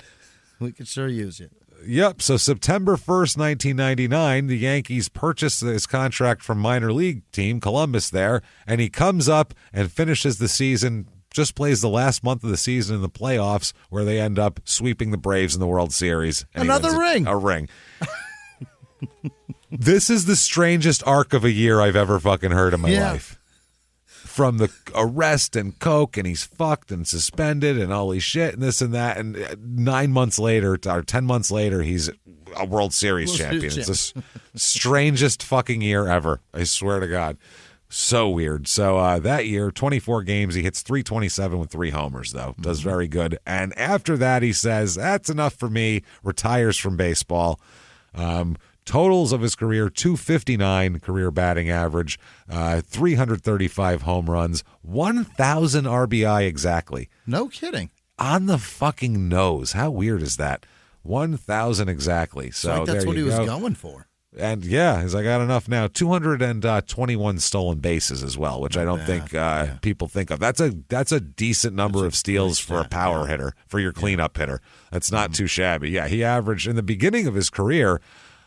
We could sure use it. Yep. So September 1st, 1999, the Yankees purchased his contract from minor league team Columbus there, and he comes up and finishes the season, just plays the last month of the season in the playoffs, where they end up sweeping the Braves in the World Series. Another ring. A ring. This is the strangest arc of a year I've ever fucking heard in my life. From the arrest and coke, and he's fucked and suspended and holy shit and this and that, and 9 months later or 10 months later, he's a World Series champion. It's the strangest fucking year ever. I swear to God. So weird. So that year, 24 games, he hits .327 with 3 homers, though. Does very good. And after that, he says, that's enough for me. Retires from baseball. Totals of his career, .259 career batting average, 335 home runs, 1,000 RBI exactly. No kidding. On the fucking nose. How weird is that? 1,000 exactly. So that's what he was going for. And yeah, he's like, I got enough now. 221 stolen bases as well, which I don't think people think of. That's a decent number of steals for a power hitter, for your cleanup hitter. That's not too shabby. Yeah, he averaged in the beginning of his career,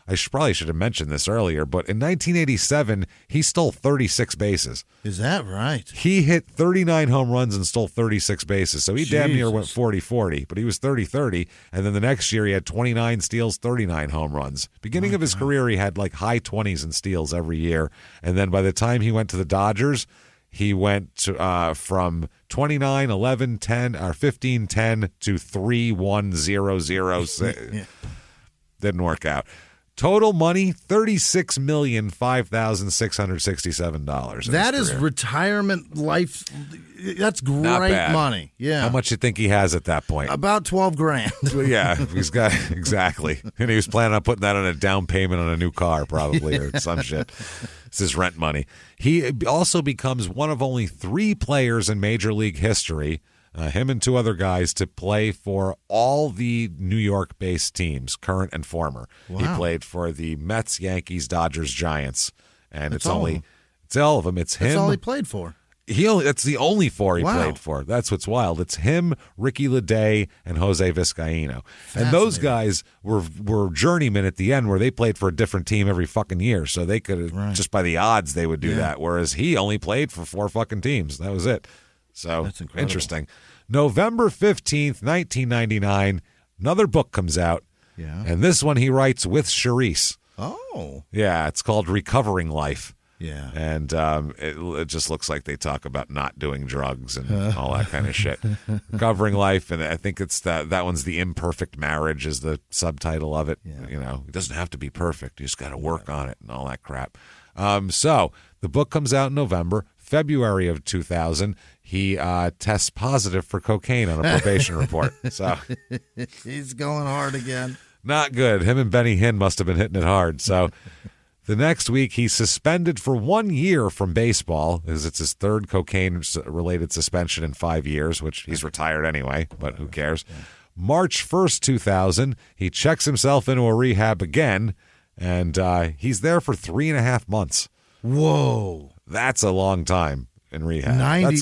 I probably should have mentioned this earlier, but in 1987, he stole 36 bases. Is that right? He hit 39 home runs and stole 36 bases. So he damn near went 40-40, but he was 30-30. And then the next year, he had 29 steals, 39 home runs. Beginning of his career, he had like high 20s in steals every year. And then by the time he went to the Dodgers, he went to, from 29, 11, 10, or 15, 10 to 3, 1, 0, 0. Didn't work out. Total money, $36,005,667. That is retirement life. That's great money. Yeah. How much you think he has at that point? About $12,000. Yeah, he's got exactly. And he was planning on putting that on a down payment on a new car, probably, or some shit. It's his rent money. He also becomes one of only 3 players in Major League history, him and 2 other guys, to play for all the New York-based teams, current and former. Wow. He played for the Mets, Yankees, Dodgers, Giants, and it's all of them. It's him. That's all he played for. That's the only 4 he played for. That's what's wild. It's him, Ricky Leday, and Jose Vizcaíno. And those guys were journeymen at the end, where they played for a different team every fucking year. So they could just by the odds they would do that. Whereas he only played for 4 fucking teams. That was it. So that's incredible. Interesting. November 15th, 1999, another book comes out. Yeah. And this one he writes with Charisse. Oh. Yeah, it's called Recovering Life. Yeah. And it just looks like they talk about not doing drugs and all that kind of shit. Recovering Life, and I think it's that one's The Imperfect Marriage is the subtitle of it. Yeah. You know, it doesn't have to be perfect. You just got to work on it and all that crap. So the book comes out in November. February of 2000, he tests positive for cocaine on a probation report. So he's going hard again. Not good. Him and Benny Hinn must have been hitting it hard. So the next week, he's suspended for 1 year from baseball, as it's his third cocaine-related suspension in 5 years, which he's retired anyway, but who cares? Yeah. March 1st, 2000, he checks himself into a rehab again, and he's there for 3.5 months. Whoa. That's a long time in rehab.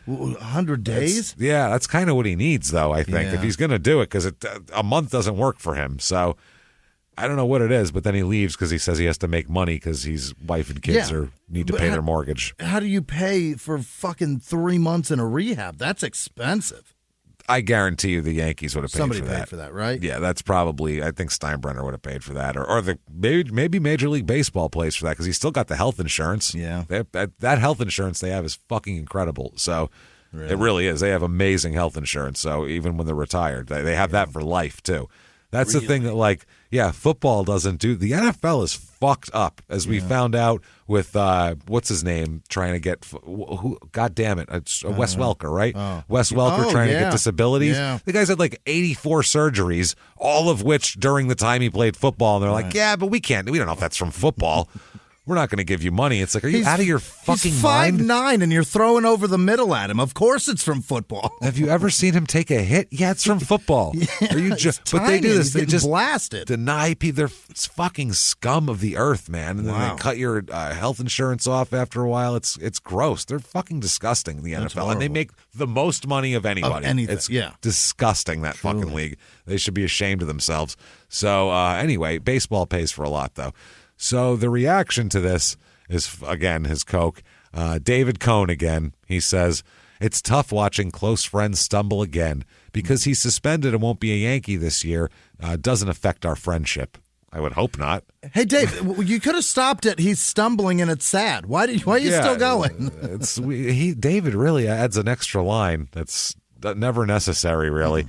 100 days? That's kind of what he needs, though, I think, if he's going to do it, because a month doesn't work for him. So I don't know what it is, but then he leaves because he says he has to make money because his wife and kids need to pay their mortgage. How do you pay for fucking 3 months in a rehab? That's expensive. I guarantee you the Yankees would have paid Somebody for that. paid for that, right? Yeah, that's probably, I think Steinbrenner would have paid for that. Or maybe Major League Baseball pays for that because he's still got the health insurance. Yeah. That health insurance they have is fucking incredible. So it really is. They have amazing health insurance. So even when they're retired, they have that for life too. That's the thing that, football doesn't do. The NFL is fucked up, as we found out with, what's his name, trying to get, God damn it, it's Wes Welker, right? Wes Welker trying to get disabilities. Yeah. The guy's had like 84 surgeries, all of which during the time he played football. And they're like, but we don't know if that's from football. We're not going to give you money. It's like, are you out of your fucking mind? He's 5'9", and you're throwing over the middle at him. Of course it's from football. Have you ever seen him take a hit? Yeah, it's from football. Are you just? But they do this. They just blasted. Deny people. They're fucking scum of the earth, man. And then they cut your health insurance off after a while. It's gross. They're fucking disgusting, the NFL. And they make the most money of anybody. Of anything. It's disgusting, that fucking league. They should be ashamed of themselves. So anyway, baseball pays for a lot, though. So the reaction to this is, again, his coke. David Cohn again. He says, it's tough watching close friends stumble again. Because he's suspended and won't be a Yankee this year doesn't affect our friendship. I would hope not. Hey, Dave, you could have stopped it. He's stumbling and it's sad. Why are you still going? David really adds an extra line that's never necessary, really.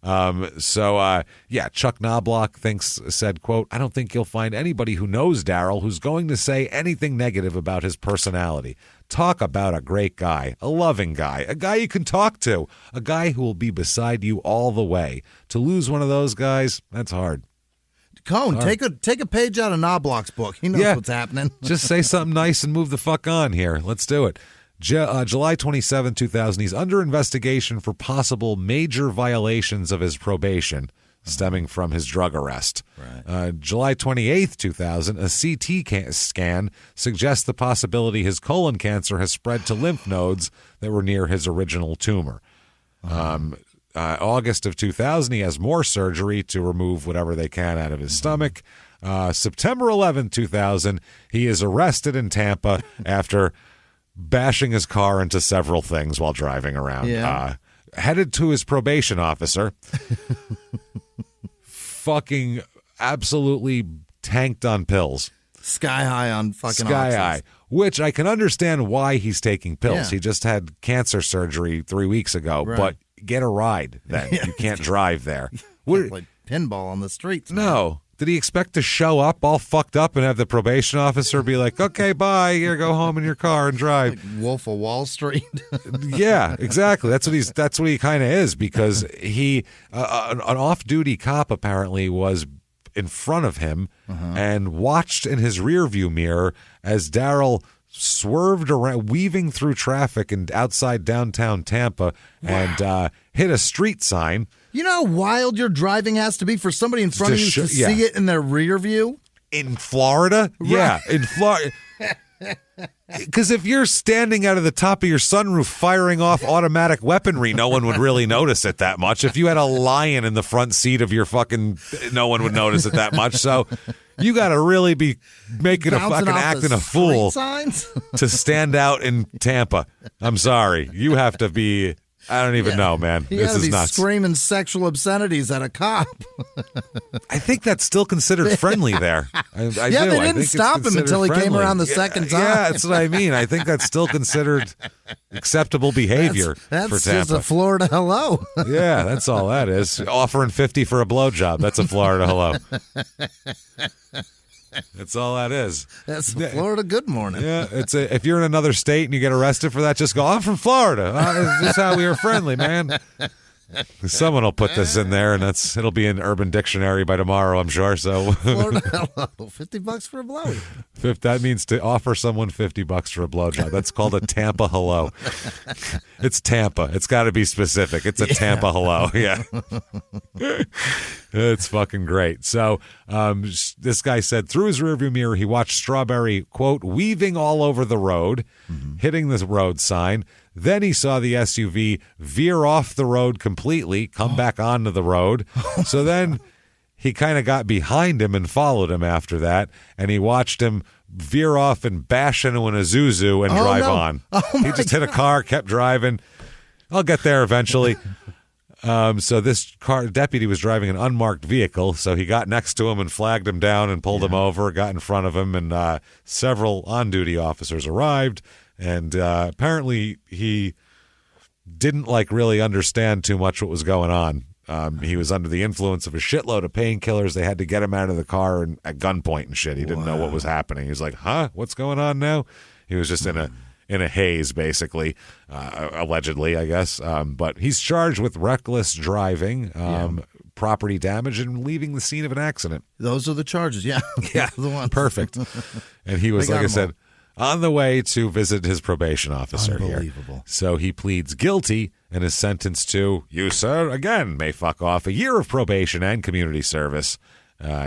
Chuck Knobloch said, quote, I don't think you'll find anybody who knows Darryl who's going to say anything negative about his personality. Talk about a great guy, a loving guy, a guy you can talk to, a guy who will be beside you all the way. To lose one of those guys, that's hard. Cohn, take a page out of Knobloch's book. He knows what's happening. Just say something nice and move the fuck on here. Let's do it. July 27, 2000, he's under investigation for possible major violations of his probation stemming from his drug arrest. Right. July 28, 2000, a CT scan suggests the possibility his colon cancer has spread to lymph nodes that were near his original tumor. August of 2000, he has more surgery to remove whatever they can out of his stomach. September 11, 2000, he is arrested in Tampa after bashing his car into several things while driving around. Headed to his probation officer. Fucking absolutely tanked on pills. Sky high on fucking Sky high. Which I can understand why he's taking pills. Yeah. He just had cancer surgery 3 weeks ago. Right. But get a ride then. You can't drive there. Can't play pinball on the streets. No. Did he expect to show up all fucked up and have the probation officer be like, okay, bye, here, go home in your car and drive? Like Wolf of Wall Street. Yeah, exactly. That's what he kind of is, because he an off-duty cop apparently was in front of him and watched in his rearview mirror as Darryl swerved around, weaving through traffic and outside downtown Tampa and hit a street sign. You know how wild your driving has to be for somebody in front of you to see it in their rear view? In Florida? Right. Yeah, in Florida. Because if you're standing out of the top of your sunroof firing off automatic weaponry, no one would really notice it that much. If you had a lion in the front seat of your fucking, no one would notice it that much. So you got to really be making acting a fool to stand out in Tampa. I'm sorry. You have to be I don't even know, man. This is nuts. Screaming sexual obscenities at a cop. I think that's still considered friendly there. I they didn't stop him until he came around the second time. Yeah, that's what I mean. I think that's still considered acceptable behavior for Tampa. That's just a Florida hello. Yeah, that's all that is. Offering $50 for a blowjob. That's a Florida hello. That's all that is. That's the Florida good morning. Yeah, if you're in another state and you get arrested for that, just go, I'm from Florida. This is how we were friendly, man. Someone will put this in there, and it'll be in Urban Dictionary by tomorrow, I'm sure. So Florida hello, $50 for a blow. That means to offer someone $50 for a blowjob. That's called a Tampa hello. It's Tampa. It's got to be specific. It's a Tampa hello. Yeah. It's fucking great. So this guy said through his rearview mirror, he watched Strawberry, quote, weaving all over the road, hitting the road sign. Then he saw the SUV veer off the road completely, come back onto the road. So then he kind of got behind him and followed him after that, and he watched him veer off and bash into an Isuzu and drive on. He just hit a car, kept driving. I'll get there eventually. So this deputy was driving an unmarked vehicle, so he got next to him and flagged him down and pulled him over, got in front of him, and several on-duty officers arrived. And apparently he didn't really understand too much what was going on. He was under the influence of a shitload of painkillers. They had to get him out of the car and at gunpoint and shit. He didn't know what was happening. He was like, huh? What's going on now? He was just in a haze, basically, allegedly, I guess. But he's charged with reckless driving, property damage, and leaving the scene of an accident. Those are the charges, yeah. Yeah, the ones. Perfect. And he was, like I said, on the way to visit his probation officer here. So he pleads guilty and is sentenced to, you, sir, again, may fuck off, a year of probation and community service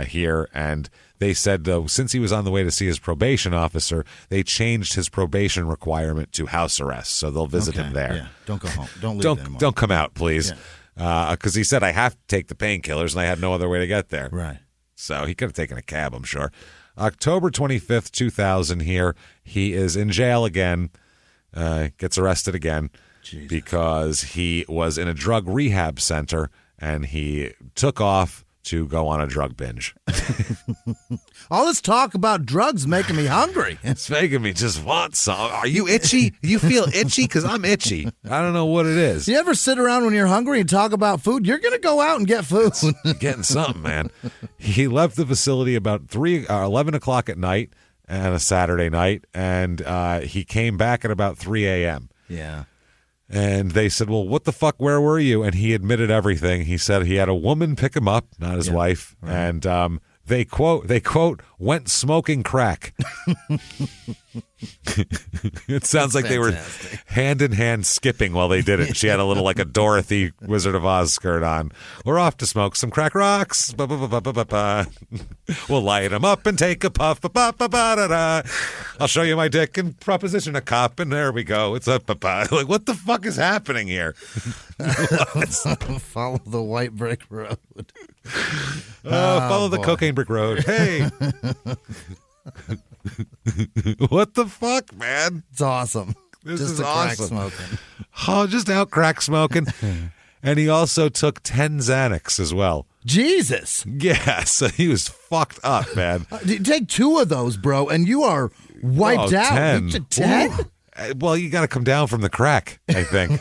here. And they said, though, since he was on the way to see his probation officer, they changed his probation requirement to house arrest. So they'll visit him there. Yeah. Don't go home. Don't leave anymore. Don't come out, please. Because he said, I have to take the painkillers, and I had no other way to get there. Right. So he could have taken a cab, I'm sure. October 25th, 2000 here. He is in jail again, gets arrested again because he was in a drug rehab center and he took off to go on a drug binge. All this talk about drugs making me hungry. It's making me just want some. Are you itchy? You feel itchy? Because I'm itchy. I don't know what it is. You ever sit around when you're hungry and talk about food? You're going to go out and get food. Getting something, man. He left the facility about 11 o'clock at night on a Saturday night, and he came back at about 3 a.m. Yeah. And they said, well, what the fuck, where were you? And he admitted everything. He said he had a woman pick him up, not his wife. Right. And they quote, went smoking crack. It sounds like they were hand in hand skipping while they did it. She had a little like a Dorothy Wizard of Oz skirt on. We're off to smoke some crack rocks. We'll light them up and take a puff. I'll show you my dick and proposition a cop, and there we go. It's up. Like, what the fuck is happening here? Follow the white brick road. Follow the cocaine brick road. Hey. What the fuck, man? It's awesome. This just is awesome. Crack smoking. Oh, just out crack smoking. And he also took 10 Xanax as well. Jesus. Yeah, so he was fucked up, man. Take 2 of those, bro, and you are wiped out. 10? Well, you got to come down from the crack, I think.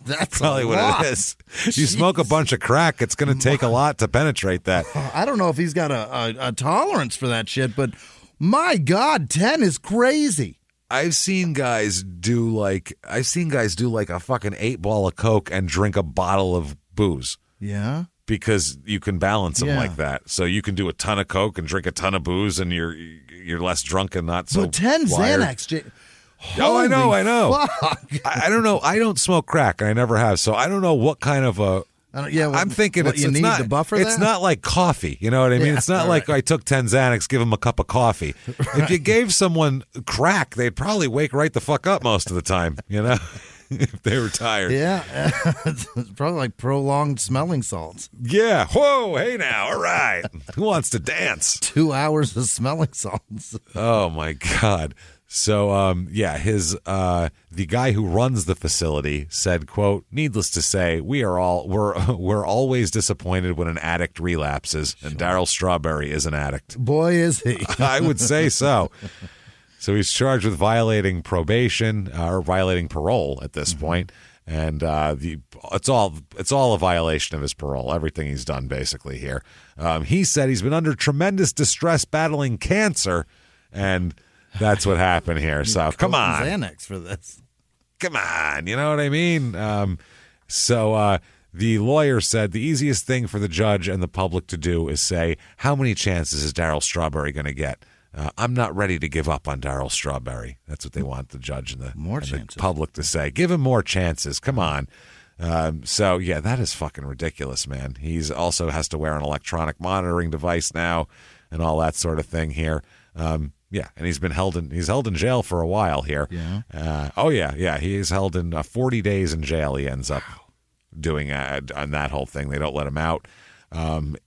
That's probably what it is. You smoke a bunch of crack, it's going to take a lot to penetrate that. I don't know if he's got a tolerance for that shit, but my God, 10 is crazy. I've seen guys do like a fucking 8-ball of Coke and drink a bottle of booze. Yeah. Because you can balance them like that. So you can do a ton of Coke and drink a ton of booze, and you're less drunk and not so. But 10 wired. Xanax. Oh, I know. Fuck. I don't know. I don't smoke crack, and I never have. So I don't know what kind of a. I'm thinking it's need not. To buffer it's that? not like coffee. You know what I mean? Yeah, it's not like I took 10 Xanax, give them a cup of coffee. Right. If you gave someone crack, they'd probably wake right the fuck up most of the time. You know, if they were tired. Yeah, it's probably like prolonged smelling salts. Yeah. Whoa. Hey now. All right. Who wants to dance? 2 hours of smelling salts. Oh my God. So, the guy who runs the facility said, quote, "Needless to say, we're always disappointed when an addict relapses, and Darryl Strawberry is an addict." Boy, is he. I would say so. So he's charged with violating probation or violating parole at this point. And it's all a violation of his parole, everything he's done basically here. He said he's been under tremendous distress battling cancer, and that's what happened here. So come on. Xanax for this. Come on, you know what I mean? So the lawyer said the easiest thing for the judge and the public to do is say, how many chances is Darryl Strawberry going to get? I'm not ready to give up on Darryl Strawberry. That's what they want the judge and the public to say. Give him more chances. Come on. So, yeah, that is fucking ridiculous, man. He's also has to wear an electronic monitoring device now and all that sort of thing here. And he's held in jail for a while here. Yeah. He's held in 40 days in jail. He ends up doing on that whole thing. They don't let him out.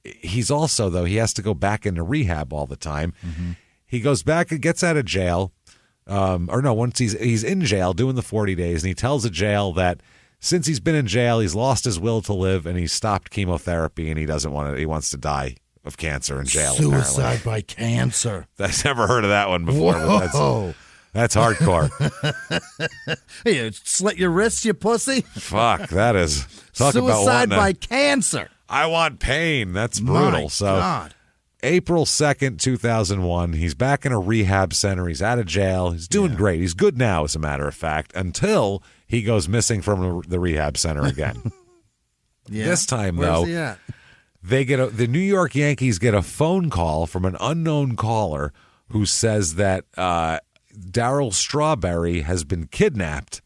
He's also, though, he has to go back into rehab all the time. Mm-hmm. He goes back and gets out of jail, once he's in jail doing the 40 days, and he tells the jail that since he's been in jail, he's lost his will to live, and he's stopped chemotherapy, and he wants to die of cancer in jail. Suicide by cancer. I've never heard of that one before. Whoa. But that's hardcore. Hey, slit your wrists, you pussy. Fuck, that is suicide by cancer. I want pain. That's brutal. My so God. April 2nd, 2001, he's back in a rehab center. He's out of jail. He's doing great. He's good now, as a matter of fact, until he goes missing from the rehab center again. This time, Where's though, he at? the New York Yankees get a phone call from an unknown caller who says that Darryl Strawberry has been kidnapped.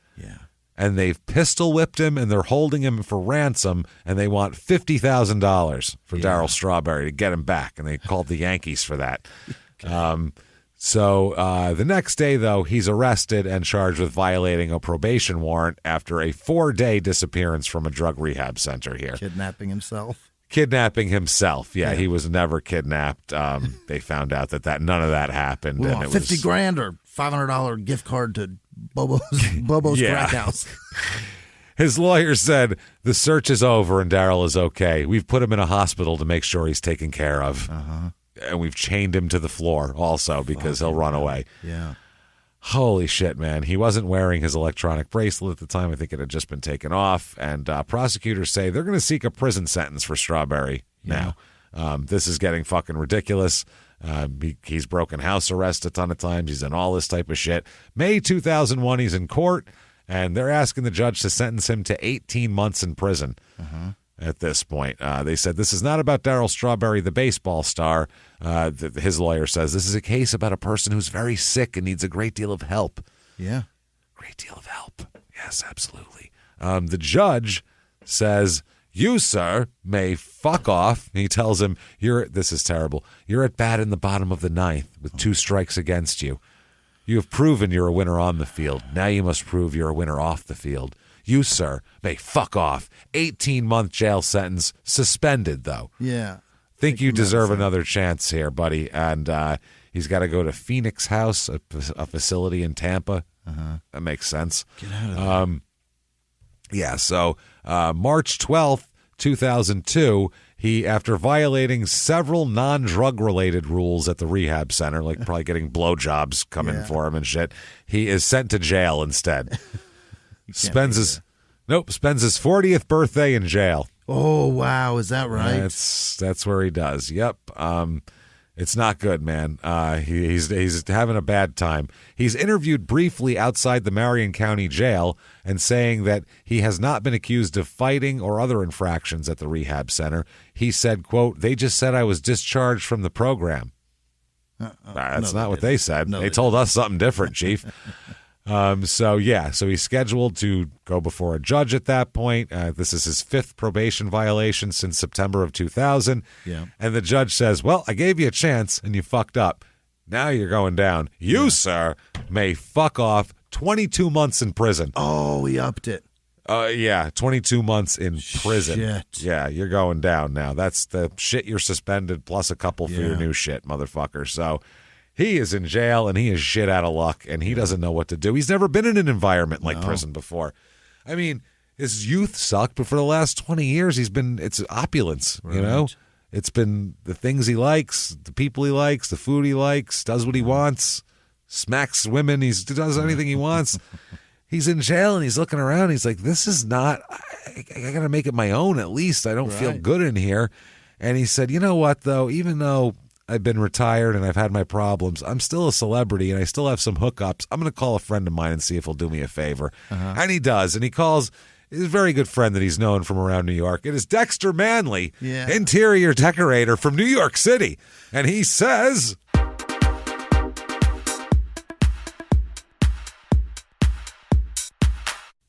And they've pistol whipped him, and they're holding him for ransom, and they want $50,000 for Darryl Strawberry to get him back, and they called the Yankees for that. So the next day, though, he's arrested and charged with violating a probation warrant after a 4-day disappearance from a drug rehab center here. Kidnapping himself. Yeah, he was never kidnapped. They found out that none of that happened. We and want it was $50,000 or $500 gift card to Bobo's Crack House. His lawyer said the search is over and Darryl is okay. We've put him in a hospital to make sure he's taken care of. And we've chained him to the floor also because he'll run away. Yeah. Holy shit, man. He wasn't wearing his electronic bracelet at the time. I think it had just been taken off. And prosecutors say they're going to seek a prison sentence for Strawberry now. This is getting fucking ridiculous. He's broken house arrest a ton of times. He's done all this type of shit. May 2001, he's in court, and they're asking the judge to sentence him to 18 months in prison at this point. They said this is not about Darryl Strawberry, the baseball star. His lawyer says this is a case about a person who's very sick and needs a great deal of help. Yeah. Great deal of help. Yes, absolutely. The judge says, "You, sir, may fuck off." He tells him, this is terrible. "You're at bat in the bottom of the ninth with 2 strikes against you. You have proven you're a winner on the field. Now you must prove you're a winner off the field. You, sir, may fuck off. 18-month jail sentence, suspended, though." Yeah. Think you deserve another chance here, buddy. And he's got to go to Phoenix House, a facility in Tampa. That makes sense. Get out of there. So March 12th, 2002, he, after violating several non-drug related rules at the rehab center, like probably getting blowjobs coming for him and shit, he is sent to jail instead. Spends his 40th birthday in jail. Oh, wow. Is that right? That's where he does. Yep. It's not good, man. He's having a bad time. He's interviewed briefly outside the Marion County Jail and saying that he has not been accused of fighting or other infractions at the rehab center. He said, quote, "They just said I was discharged from the program." That's not what they said. They told us something different, Chief. So he's scheduled to go before a judge at that point. This is his 5th probation violation since September of 2000. Yeah. And the judge says, "Well, I gave you a chance and you fucked up. Now you're going down. You, sir, may fuck off 22 months in prison." Oh, he upped it. 22 months in prison. Shit. Yeah, you're going down now. That's the shit you're suspended plus a couple for your new shit, motherfucker. So He is in jail, and he is shit out of luck, and he doesn't know what to do. He's never been in an environment like prison before. I mean, his youth sucked, but for the last 20 years, it's opulence, you know? It's been the things he likes, the people he likes, the food he likes, does what he wants, smacks women, he does anything he wants. He's in jail, and he's looking around, he's like, this is not, I got to make it my own at least. I don't feel good in here. And he said, you know what, though, even though I've been retired and I've had my problems, I'm still a celebrity and I still have some hookups. I'm going to call a friend of mine and see if he'll do me a favor. And he does. And he calls his very good friend that he's known from around New York. It is Dexter Manley, interior decorator from New York City. And he says,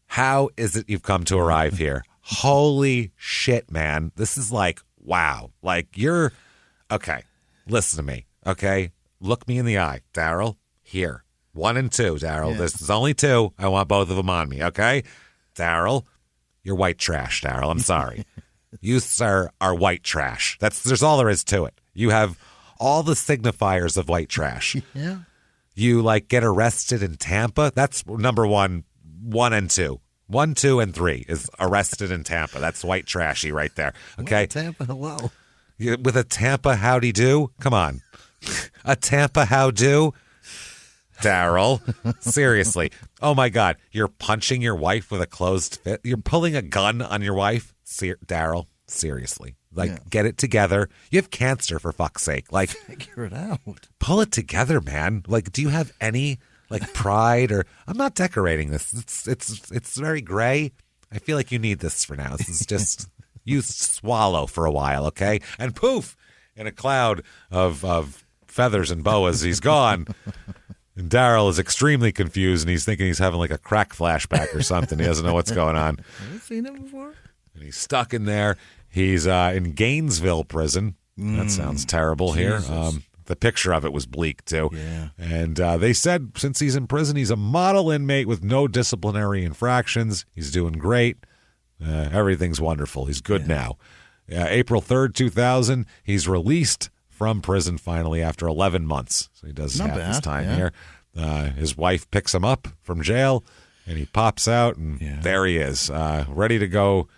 how is it you've come to arrive here? Holy shit, man. This is like, wow. Like, you're, okay. Listen to me, okay? Look me in the eye, Darryl. Here, 1 and 2, Darryl. There's only 2. I want both of them on me, okay? Darryl, you're white trash, Darryl. I'm sorry. You, sir, are white trash. There's all there is to it. You have all the signifiers of white trash. Yeah. You, like, get arrested in Tampa. That's number 1 and 2. 1, 2, and 3 is arrested in Tampa. That's white trashy right there, okay? Well, Tampa, hello. With a Tampa howdy do? Come on. A Tampa how do? Darryl. Seriously. Oh, my God. You're punching your wife with a closed fist. You're pulling a gun on your wife? Darryl, seriously. Like, get it together. You have cancer, for fuck's sake. Like, figure it out. Pull it together, man. Like, do you have any, like, pride or... I'm not decorating this. It's very gray. I feel like you need this for now. This is just... You swallow for a while, okay? And poof, in a cloud of feathers and boas, he's gone. And Darryl is extremely confused, and he's thinking he's having like a crack flashback or something. He doesn't know what's going on. Have you seen him before? And he's stuck in there. He's in Gainesville prison. That sounds terrible here. The picture of it was bleak, too. Yeah. And they said since he's in prison, he's a model inmate with no disciplinary infractions. He's doing great. Everything's wonderful. He's good now. April 3rd, 2000, he's released from prison finally after 11 months. So he does half his time here. His wife picks him up from jail, and he pops out, and there he is, ready to go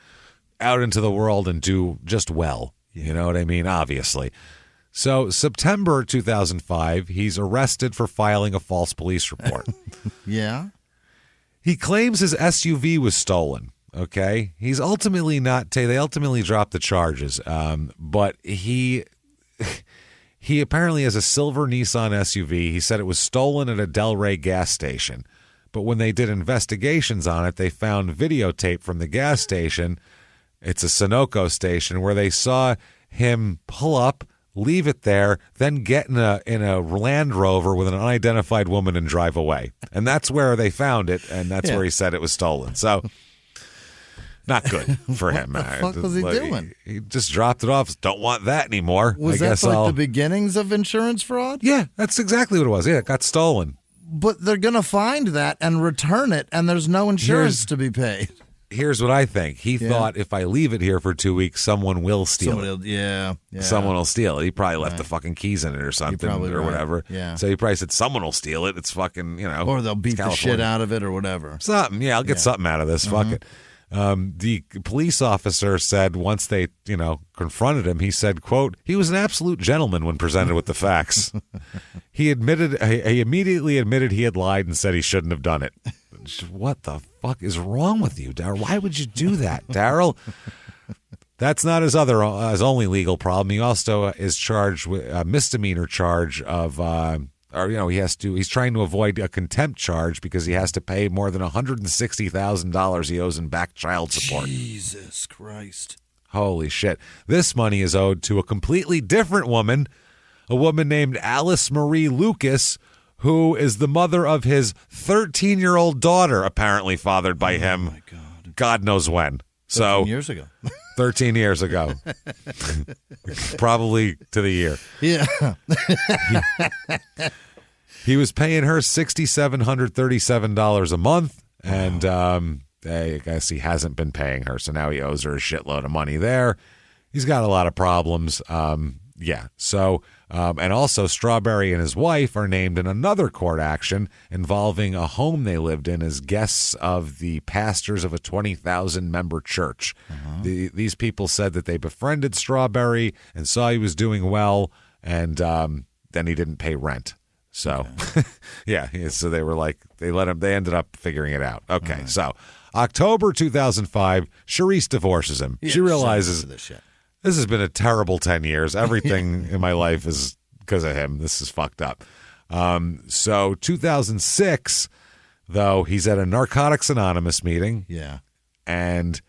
out into the world and do just well. You know what I mean? Obviously. So September 2005, he's arrested for filing a false police report. Yeah. He claims his SUV was stolen. Okay, he's ultimately not. They ultimately dropped the charges, but he apparently has a silver Nissan SUV. He said it was stolen at a Delray gas station, but when they did investigations on it, they found videotape from the gas station. It's a Sunoco station where they saw him pull up, leave it there, then get in a Land Rover with an unidentified woman and drive away, and that's where they found it, and that's where he said it was stolen. So. Not good for him. What the fuck was he doing? He just dropped it off. Don't want that anymore. Was that like the beginnings of insurance fraud? Yeah, that's exactly what it was. Yeah, it got stolen. But they're going to find that and return it, and there's no insurance to be paid. Here's what I think. He thought if I leave it here for 2 weeks, someone will steal it. Yeah. Someone will steal it. He probably left the fucking keys in it or something or whatever. Yeah. So he probably said someone will steal it. It's fucking, Or they'll beat the shit out of it or whatever. Something. Yeah, I'll get something out of this. Fuck it. The police officer said once they, confronted him, he said, quote, he was an absolute gentleman when presented with the facts. He immediately admitted he had lied and said he shouldn't have done it. What the fuck is wrong with you, Darryl? Why would you do that, Darryl? That's not his only legal problem. He also is charged with a misdemeanor charge of, he's trying to avoid a contempt charge because he has to pay more than $160,000 he owes in back child support. Jesus Christ. Holy shit. This money is owed to a completely different woman, a woman named Alice Marie Lucas, who is the mother of his 13-year-old daughter, apparently fathered by him. Oh, my God. God knows when. 13 years ago. 13 years ago. Probably to the year. Yeah. He was paying her $6,737 a month, and I guess he hasn't been paying her, so now he owes her a shitload of money there. He's got a lot of problems. Yeah. So, and also Strawberry and his wife are named in another court action involving a home they lived in as guests of the pastors of a 20,000-member church. These people said that they befriended Strawberry and saw he was doing well, and then he didn't pay rent. So, yeah. So they were like, they ended up figuring it out. Okay. So, October 2005, Charisse divorces him. She realizes this has been a terrible 10 years. Everything in my life is because of him. This is fucked up. So 2006, though, he's at a Narcotics Anonymous meeting. Yeah. And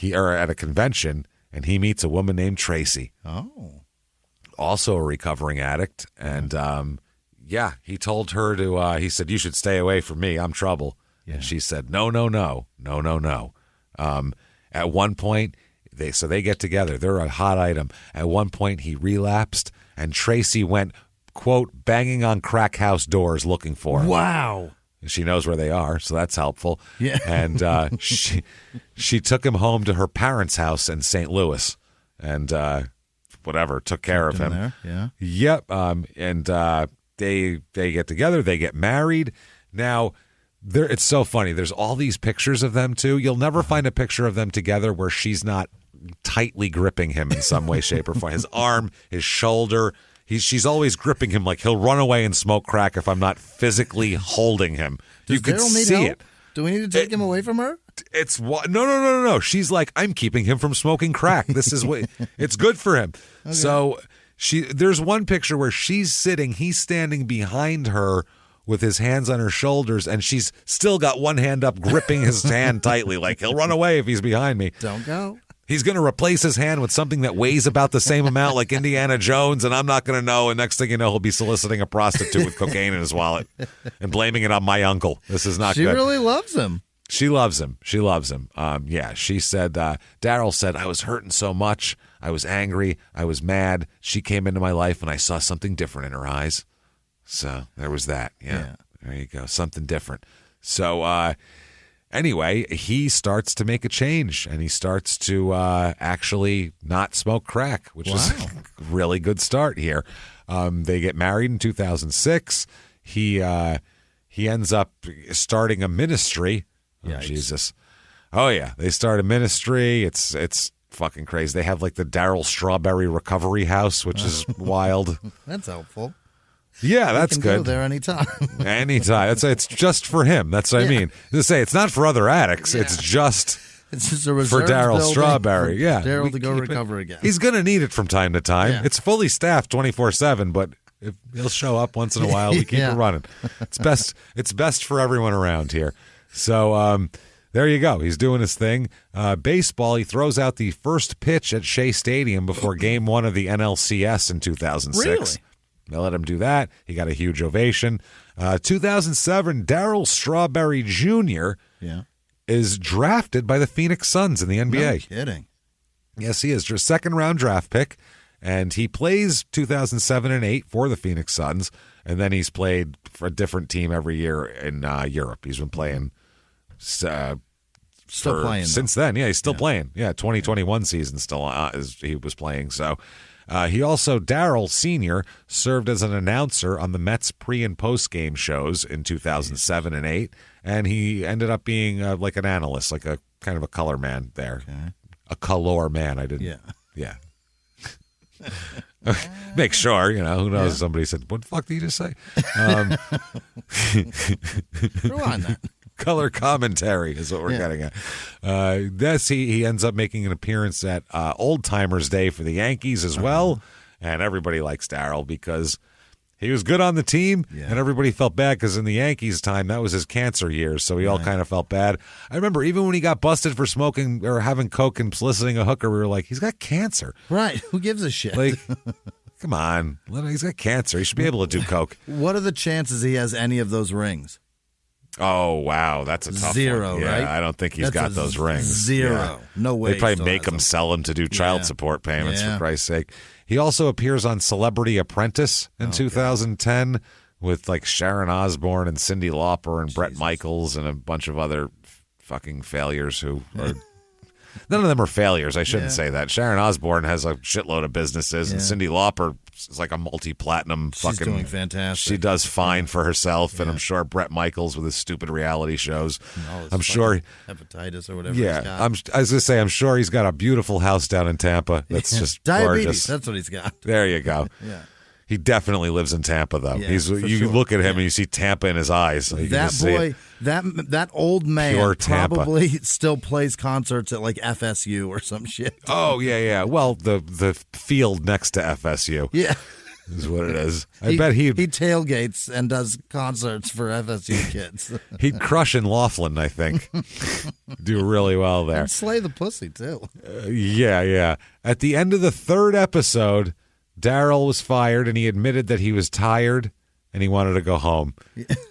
at a convention, and he meets a woman named Tracy. Oh. Also a recovering addict. And, he told her he said, you should stay away from me. I'm trouble. Yeah. And she said, no. At one point, they get together. They're a hot item. At one point, he relapsed, and Tracy went, quote, banging on crack house doors looking for him. Wow. She knows where they are, so that's helpful. Yeah. And she took him home to her parents' house in St. Louis, and took care of him. There. Yeah. Yep. And they get together. They get married. Now, it's so funny. There's all these pictures of them, too. You'll never find a picture of them together where she's not tightly gripping him in some way, shape, or form. His arm, his shoulder. She's always gripping him like he'll run away and smoke crack if I'm not physically holding him. Does you can Darryl need see help? it. Do we need to take him away from her? It's no. She's like, I'm keeping him from smoking crack. This is what it's good for him. Okay. So there's one picture where she's sitting, he's standing behind her with his hands on her shoulders, and she's still got one hand up gripping his hand tightly, like he'll run away if he's behind me. Don't go. He's going to replace his hand with something that weighs about the same amount, like Indiana Jones, and I'm not going to know. And next thing you know, he'll be soliciting a prostitute with cocaine in his wallet and blaming it on my uncle. This is not good. She really loves him. She loves him. She said, Darryl said, I was hurting so much. I was angry. I was mad. She came into my life, and I saw something different in her eyes. So there was that. Yeah. There you go. Something different. So anyway, he starts to make a change, and he starts to actually not smoke crack, which is a really good start here. They get married in 2006. He ends up starting a ministry. Oh, Jesus. Oh, yeah. They start a ministry. It's fucking crazy. They have like the Darryl Strawberry Recovery House, which is wild. That's helpful. Yeah, that's good. Go there anytime. Anytime. It's just for him. That's what I mean. To say it's not for other addicts. It's just a for Darryl Strawberry. For Darryl to go recover again. He's going to need it from time to time. Yeah. It's fully staffed 24/7, but if he'll show up once in a while. We keep it running. It's best for everyone around here. So there you go. He's doing his thing. Baseball, he throws out the first pitch at Shea Stadium before Game 1 of the NLCS in 2006. Really? They let him do that. He got a huge ovation. 2007, Darryl Strawberry Jr. is drafted by the Phoenix Suns in the NBA. No kidding. Yes, he is. Just second-round draft pick, and he plays 2007 and 8 for the Phoenix Suns, and then he's played for a different team every year in Europe. He's been playing still playing since then. Yeah, he's still playing. Yeah, 2021 season still he was playing, so... he also, Darryl Sr., served as an announcer on the Mets pre- and post-game shows in 2007 and 8, and he ended up being like an analyst, like a kind of a color man there. Okay. A color man, I didn't. Yeah. Make sure, who knows? Yeah. Somebody said, what the fuck did you just say? Rewind that. Color commentary is what we're getting at. He ends up making an appearance at Old Timers Day for the Yankees as well, and everybody likes Darryl because he was good on the team, and everybody felt bad because in the Yankees' time, that was his cancer years, so we all kind of felt bad. I remember even when he got busted for smoking or having coke and soliciting a hooker, we were like, he's got cancer. Right. Who gives a shit? Like, come on. He's got cancer. He should be able to do coke. What are the chances he has any of those rings? Oh, wow. That's a tough Zero, one. Yeah, right? I don't think he's got those rings. Zero. Yeah. No way. They probably make him sell them to do child support payments, for Christ's sake. He also appears on Celebrity Apprentice in 2010 with like Sharon Osbourne and Cyndi Lauper and Bret Michaels and a bunch of other fucking failures who are None of them are failures. I shouldn't say that. Sharon Osbourne has a shitload of businesses, and Cyndi Lauper is like a multi-platinum She's doing fantastic. She does fine for herself, and I'm sure Bret Michaels with his stupid reality shows. I'm sure hepatitis or whatever. He's got. I was going to say, I'm sure he's got a beautiful house down in Tampa. That's just diabetes. Gorgeous. That's what he's got. There you go. Yeah. He definitely lives in Tampa, though. Yeah, You look at him and you see Tampa in his eyes. That boy, that old man probably still plays concerts at like FSU or some shit. Oh, yeah. Well, the field next to FSU. Yeah. Is what it is. I bet he tailgates and does concerts for FSU kids. He'd crush in Laughlin, I think. Do really well there. And slay the pussy, too. Yeah. At the end of the third episode, Darryl was fired, and he admitted that he was tired and he wanted to go home.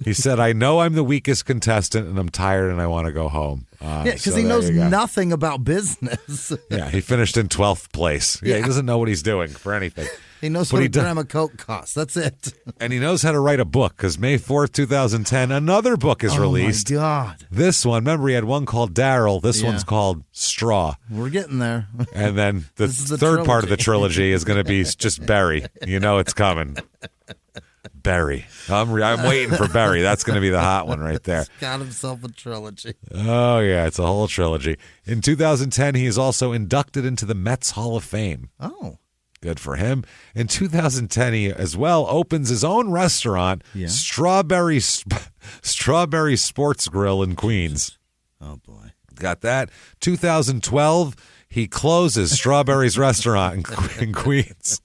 He said, I know I'm the weakest contestant, and I'm tired, and I want to go home. Because he knows nothing about business. Yeah, he finished in 12th place. Yeah, he doesn't know what he's doing for anything. He knows what a gram of Coke costs. That's it. And he knows how to write a book, because May 4th, 2010, another book is released. Oh, my God. This one, remember, he had one called Darryl. This one's called Straw. We're getting there. And then the third part of the trilogy is going to be just Barry. You know it's coming. Barry. I'm waiting for Barry. That's going to be the hot one right there. He's got himself a trilogy. Oh, yeah, it's a whole trilogy. In 2010, he is also inducted into the Mets Hall of Fame. Oh. Good for him. In 2010, he as well opens his own restaurant, Strawberry Sports Grill in Queens. Oh, boy. Got that. 2012, he closes Strawberry's restaurant in Queens.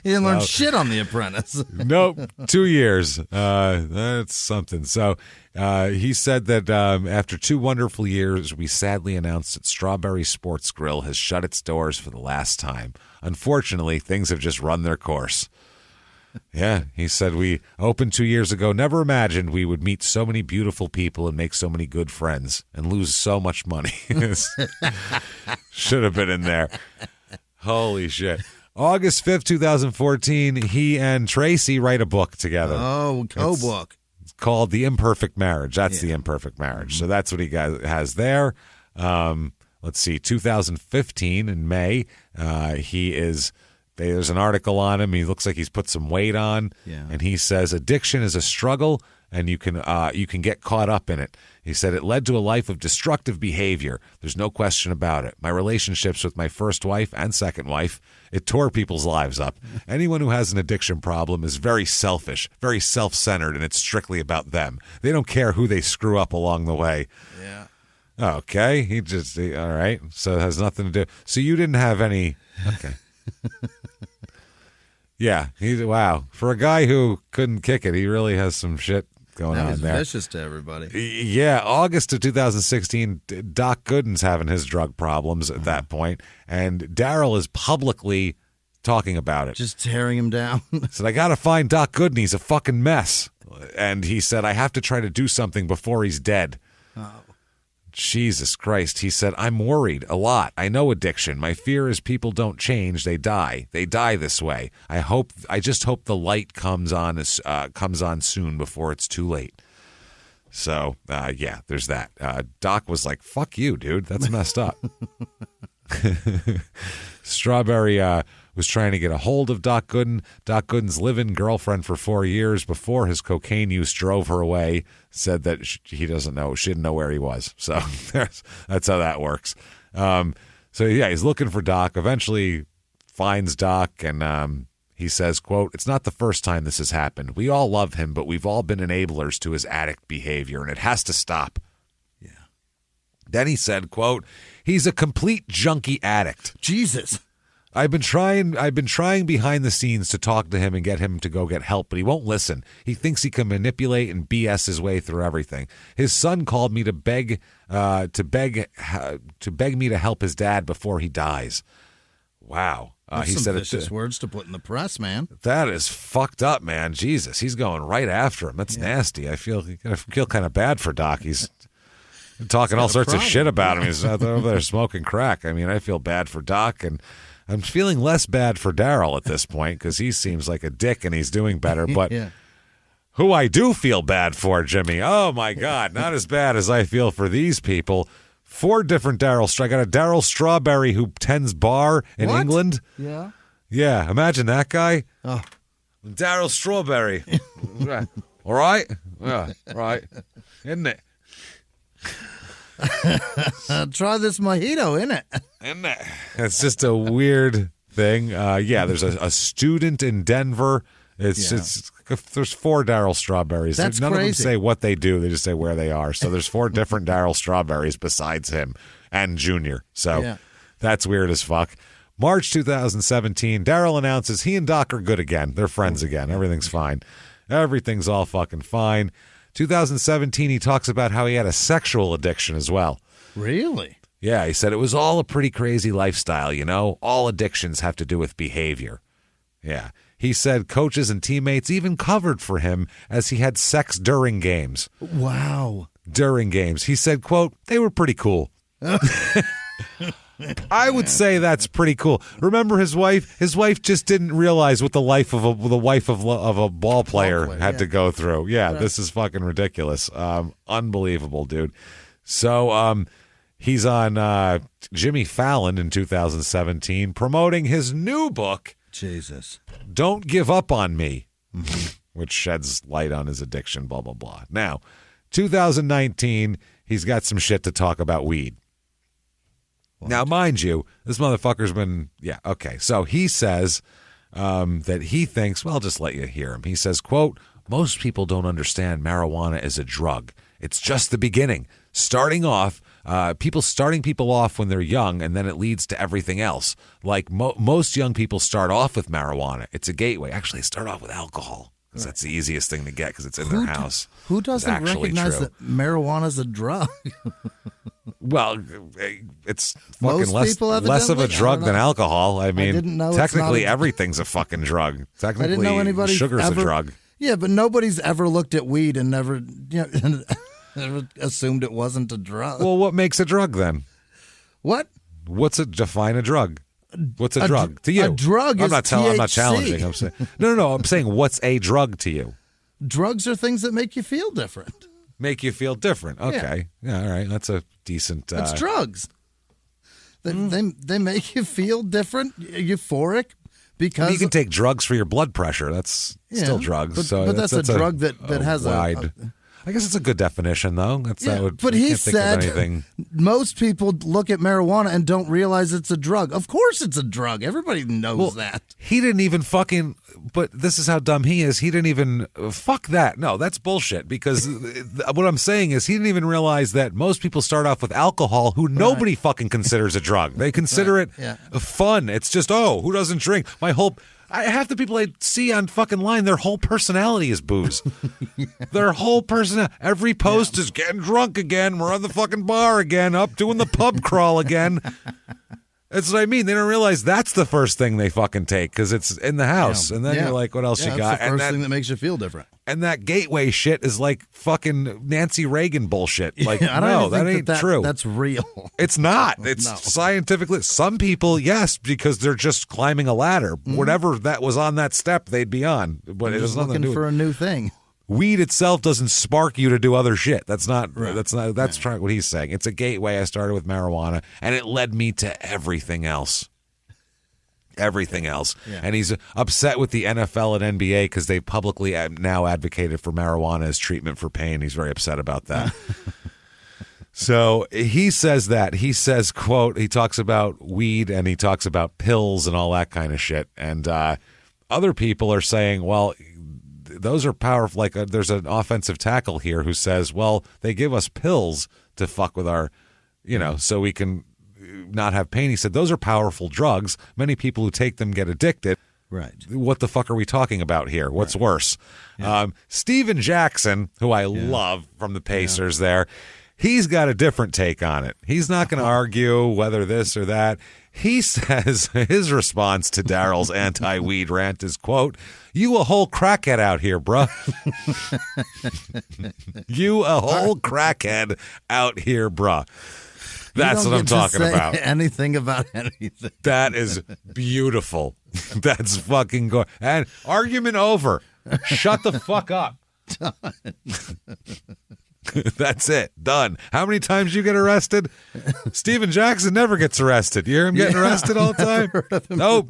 He didn't learn shit on The Apprentice. Nope. 2 years. That's something. So he said that after 2 wonderful years, we sadly announced that Strawberry Sports Grill has shut its doors for the last time. Unfortunately, things have just run their course. Yeah, he said, we opened 2 years ago, never imagined we would meet so many beautiful people and make so many good friends and lose so much money. Should have been in there. Holy shit. August 5th, 2014, he and Tracy write a book together. Oh, co-book. It's called The Imperfect Marriage. That's The Imperfect Marriage. So that's what he has there. Let's see, 2015 in May, there's an article on him. He looks like he's put some weight on, and he says addiction is a struggle, and you can get caught up in it. He said it led to a life of destructive behavior. There's no question about it. My relationships with my first wife and second wife, it tore people's lives up. Anyone who has an addiction problem is very selfish, very self-centered, and it's strictly about them. They don't care who they screw up along the way. Yeah. Okay, all right. So it has nothing to do. So you didn't have any. Okay. Yeah. Wow. For a guy who couldn't kick it, he really has some shit going on there. Vicious to everybody. Yeah. August of 2016, Doc Gooden's having his drug problems at that point, and Darryl is publicly talking about it. Just tearing him down. Said, I got to find Doc Gooden. He's a fucking mess. And he said, I have to try to do something before he's dead. Oh. Jesus Christ. He said, I'm worried a lot. I know addiction. My fear is people don't change. They die. They die this way. I just hope the light comes on soon before it's too late. So, yeah, there's that. Doc was like, fuck you, dude. That's messed up. Strawberry was trying to get a hold of Doc Gooden. Doc Gooden's live-in girlfriend for 4 years before his cocaine use drove her away, said that she didn't know where he was. So that's how that works. So, yeah, he's looking for Doc, eventually finds Doc, and he says, quote, it's not the first time this has happened. We all love him, but we've all been enablers to his addict behavior, and it has to stop. Yeah. Then he said, quote, he's a complete junkie addict. Jesus. I've been trying behind the scenes to talk to him and get him to go get help, but he won't listen. He thinks he can manipulate and BS his way through everything. His son called me to beg me to help his dad before he dies. Wow. He said vicious words to put in the press, man. That is fucked up, man. Jesus, he's going right after him. That's nasty. I feel kind of bad for Doc. He's talking all sorts of shit about him. He's out over there smoking crack. I mean, I feel bad for Doc, and I'm feeling less bad for Darryl at this point because he seems like a dick and he's doing better. But who I do feel bad for, Jimmie, oh, my God, not as bad as I feel for these people. 4 different Darryl. I got a Darryl Strawberry who tends bar in England. Yeah. Yeah, imagine that guy. Oh. Darryl Strawberry. All right? Yeah, right. Isn't it? Try this mojito, innit? Isn't it? It's just a weird thing. There's a student in Denver. There's 4 Darryl Strawberries. That's None crazy. of them say what they do. They just say where they are. So there's 4 different Darryl Strawberries besides him and Junior. So that's weird as fuck. March 2017, Darryl announces he and Doc are good again. They're friends again. Everything's fine. Everything's all fucking fine. 2017, he talks about how he had a sexual addiction as well. Really? Yeah, he said it was all a pretty crazy lifestyle, you know? All addictions have to do with behavior. Yeah. He said coaches and teammates even covered for him as he had sex during games. Wow. During games. He said, quote, they were pretty cool. I would say that's pretty cool. Remember his wife? His wife just didn't realize what the wife of a ball player had to go through. Yeah, right. This is fucking ridiculous. Unbelievable, dude. So he's on Jimmy Fallon in 2017 promoting his new book, Jesus, Don't Give Up on Me, which sheds light on his addiction, blah, blah, blah. Now, 2019, he's got some shit to talk about weed. What? Now, mind you, this motherfucker's been, So he says that he thinks, well, I'll just let you hear him. He says, quote, most people don't understand marijuana is a drug. It's just the beginning. Starting off, starting people off when they're young, and then it leads to everything else. Like most young people start off with marijuana. It's a gateway. Actually, they start off with alcohol because that's the easiest thing to get because it's in their house. Who doesn't recognize that marijuana's a drug? Well, it's fucking less of a drug than alcohol. I mean, technically everything's a fucking drug. Technically, sugar's a drug. Yeah, but nobody's ever looked at weed and never assumed it wasn't a drug. Well, what makes a drug then? What? Define a drug? What's a drug to you? A drug is THC. I'm not challenging. I'm saying no. I'm saying what's a drug to you? Drugs are things that make you feel different. Make you feel different. Okay. Yeah, all right. That's a decent... It's drugs. They make you feel different, euphoric, because... You can take drugs for your blood pressure. That's still drugs. But that's a drug that has wide... I guess it's a good definition, though. But he said most people look at marijuana and don't realize it's a drug. Of course it's a drug. Everybody knows that. He didn't even fucking... But this is how dumb he is. He didn't even... Fuck that. No, that's bullshit. Because what I'm saying is he didn't even realize that most people start off with alcohol who nobody fucking considers a drug. They consider it fun. It's just, who doesn't drink? Half the people I see on fucking line, their whole personality is booze. Their whole personality. Every post is getting drunk again. We're on the fucking bar again. Up doing the pub crawl again. That's what I mean. They don't realize that's the first thing they fucking take because it's in the house. And then you're like, what else you got? That's the first thing that makes you feel different. And that gateway shit is like fucking Nancy Reagan bullshit. Like, I don't no, that ain't true. That's real. It's not. It's scientifically. Some people, yes, because they're just climbing a ladder. Whatever that was on that step, they'd be on. But it has nothing to do with for a new thing. Weed itself doesn't spark you to do other shit. That's not. Right. That's what he's saying. It's a gateway. I started with marijuana, and it led me to everything else. Everything else. Yeah. And he's upset with the NFL and NBA because they publicly now advocated for marijuana as treatment for pain. He's very upset about that. So he says that. He says, quote, he talks about weed and he talks about pills and all that kind of shit. And other people are saying, well, those are powerful. Like there's an offensive tackle here who says, well, they give us pills to fuck with our, so we can not have pain. He said, those are powerful drugs. Many people who take them get addicted. Right. What the fuck are we talking about here? What's worse? Yeah. Steven Jackson, who I love from the Pacers there, he's got a different take on it. He's not going to argue whether this or that. He says his response to Darryl's anti-weed rant is, quote, you a whole crackhead out here, bruh. You a whole crackhead out here, bruh. That's what I'm talking about. Anything about anything. That is beautiful. That's fucking good. And argument over. Shut the fuck up. That's it. Done. How many times you get arrested? Steven Jackson never gets arrested. You hear him getting arrested all the time? Nope.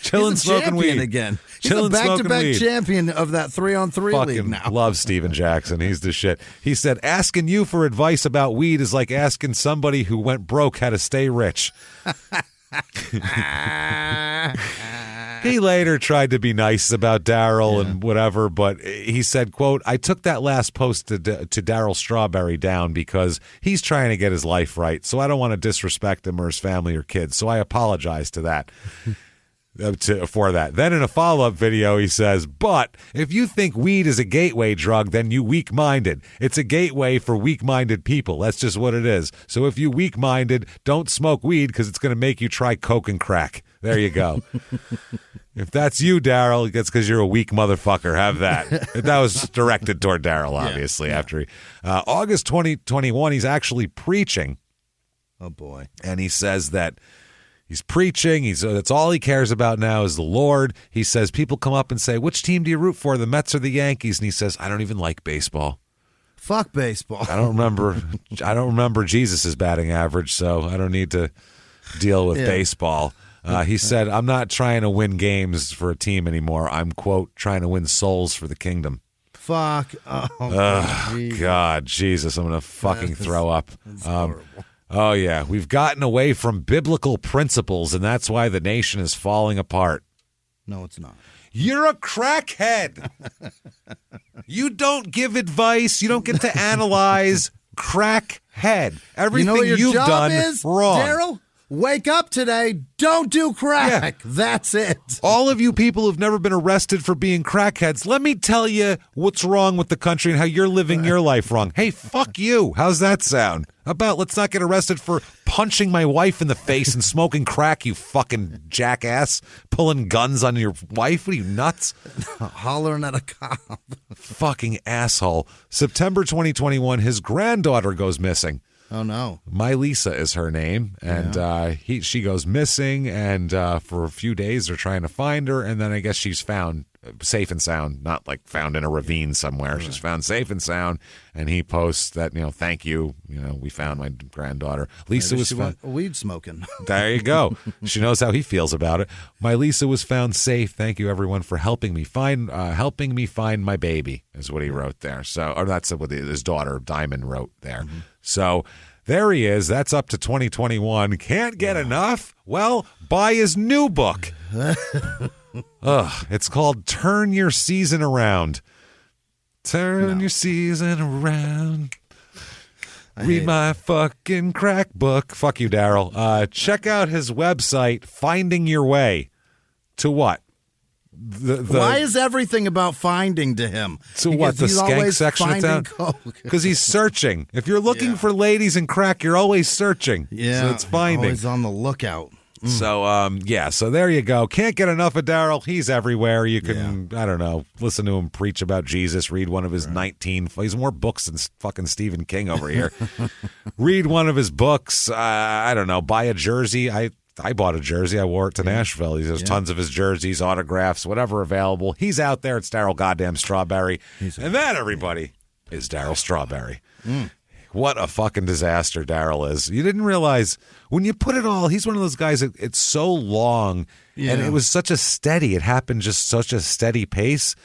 Chilling, smoking weed again. He's Chilling, a back-to-back weed. champion of that 3-on-3 league now. Love Steven Jackson. He's the shit. He said, asking you for advice about weed is like asking somebody who went broke how to stay rich. He later tried to be nice about Darryl and whatever, but he said, quote, I took that last post to Darryl Strawberry down because he's trying to get his life right, so I don't want to disrespect him or his family or kids, so I apologize to that. For that. Then in a follow-up video, he says, but if you think weed is a gateway drug, then you weak-minded. It's a gateway for weak-minded people. That's just what it is. So if you weak-minded, don't smoke weed because it's going to make you try coke and crack. There you go. If that's you, Darryl, that's because you're a weak motherfucker. Have that. That was directed toward Darryl, obviously, after he... August 2021, he's actually preaching. Oh, boy. And he says that he's preaching. That's all he cares about now is the Lord. He says people come up and say, which team do you root for, the Mets or the Yankees? And he says, I don't even like baseball. Fuck baseball. I don't remember Jesus' batting average, so I don't need to deal with baseball. He said, I'm not trying to win games for a team anymore. I'm, quote, trying to win souls for the kingdom. Fuck. God, Jesus, I'm going to fucking throw up. Oh, yeah. We've gotten away from biblical principles, and that's why the nation is falling apart. No, it's not. You're a crackhead. You don't give advice. You don't get to analyze. Crackhead. Everything you know what you've your job done is, wrong. Darryl? Wake up today. Don't do crack. Yeah. That's it. All of you people who've never been arrested for being crackheads, let me tell you what's wrong with the country and how you're living your life wrong. Hey, fuck you. How's that sound? How about let's not get arrested for punching my wife in the face and smoking crack, you fucking jackass. Pulling guns on your wife? What are you, nuts? Hollering at a cop. Fucking asshole. September 2021, his granddaughter goes missing. Oh, no. Lisa is her name, and she goes missing, and for a few days they're trying to find her, and then I guess she's found safe and sound, not like found in a ravine somewhere. Right. She's found safe and sound, and he posts that, thank you, we found my granddaughter. Lisa was found weed smoking. There you go. She knows how he feels about it. My Lisa was found safe. Thank you, everyone, for helping me find my baby, is what he wrote there. So, or that's what his daughter Diamond wrote there. Mm-hmm. So there he is. That's up to 2021. Can't get enough? Well, buy his new book. It's called Turn Your Season Around. Turn your season around. Read my fucking crack book. Fuck you, Darryl. Check out his website, Finding Your Way. To what? Why is everything about finding to him? So what, the skank section of town? Because he's searching. If you're looking for ladies and crack, you're always searching. Yeah, so it's finding. Always on the lookout. So, so there you go. Can't get enough of Darryl. He's everywhere. You can, I don't know, listen to him preach about Jesus, read one of his 19, he's more books than fucking Stephen King over here. Read one of his books. I don't know, buy a jersey. I bought a jersey. I wore it to Nashville. There's tons of his jerseys, autographs, whatever available. He's out there. It's Darryl goddamn Strawberry. And that, everybody, is Darryl Strawberry. What a fucking disaster Darryl is. You didn't realize, when you put it all, he's one of those guys that it's so long, and it was such a steady, it happened just such a steady pace.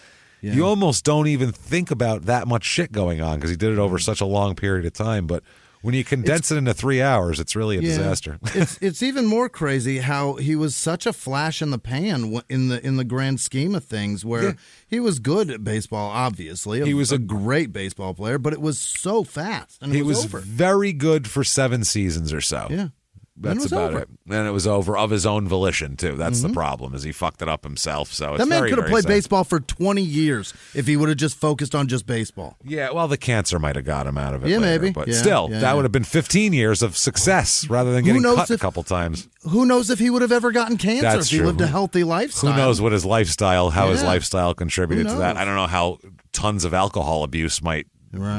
Yeah. You almost don't even think about that much shit going on because he did it over such a long period of time. But when you condense it into 3 hours, it's really a disaster. It's even more crazy how he was such a flash in the pan in the grand scheme of things, where he was good at baseball, obviously. He was a great baseball player, but it was so fast, and he was over. Very good for 7 seasons or so. Yeah. That's about it. And it was over of his own volition, too. That's the problem, is he fucked it up himself. So that man could have played baseball for 20 years if he would have just focused on just baseball. Yeah, well, the cancer might have got him out of it later, maybe. But still, that would have been 15 years of success rather than getting cut a couple times. Who knows if he would have ever gotten cancer if he lived a healthy lifestyle. Who knows what his lifestyle, how his lifestyle contributed to that. I don't know how tons of alcohol abuse might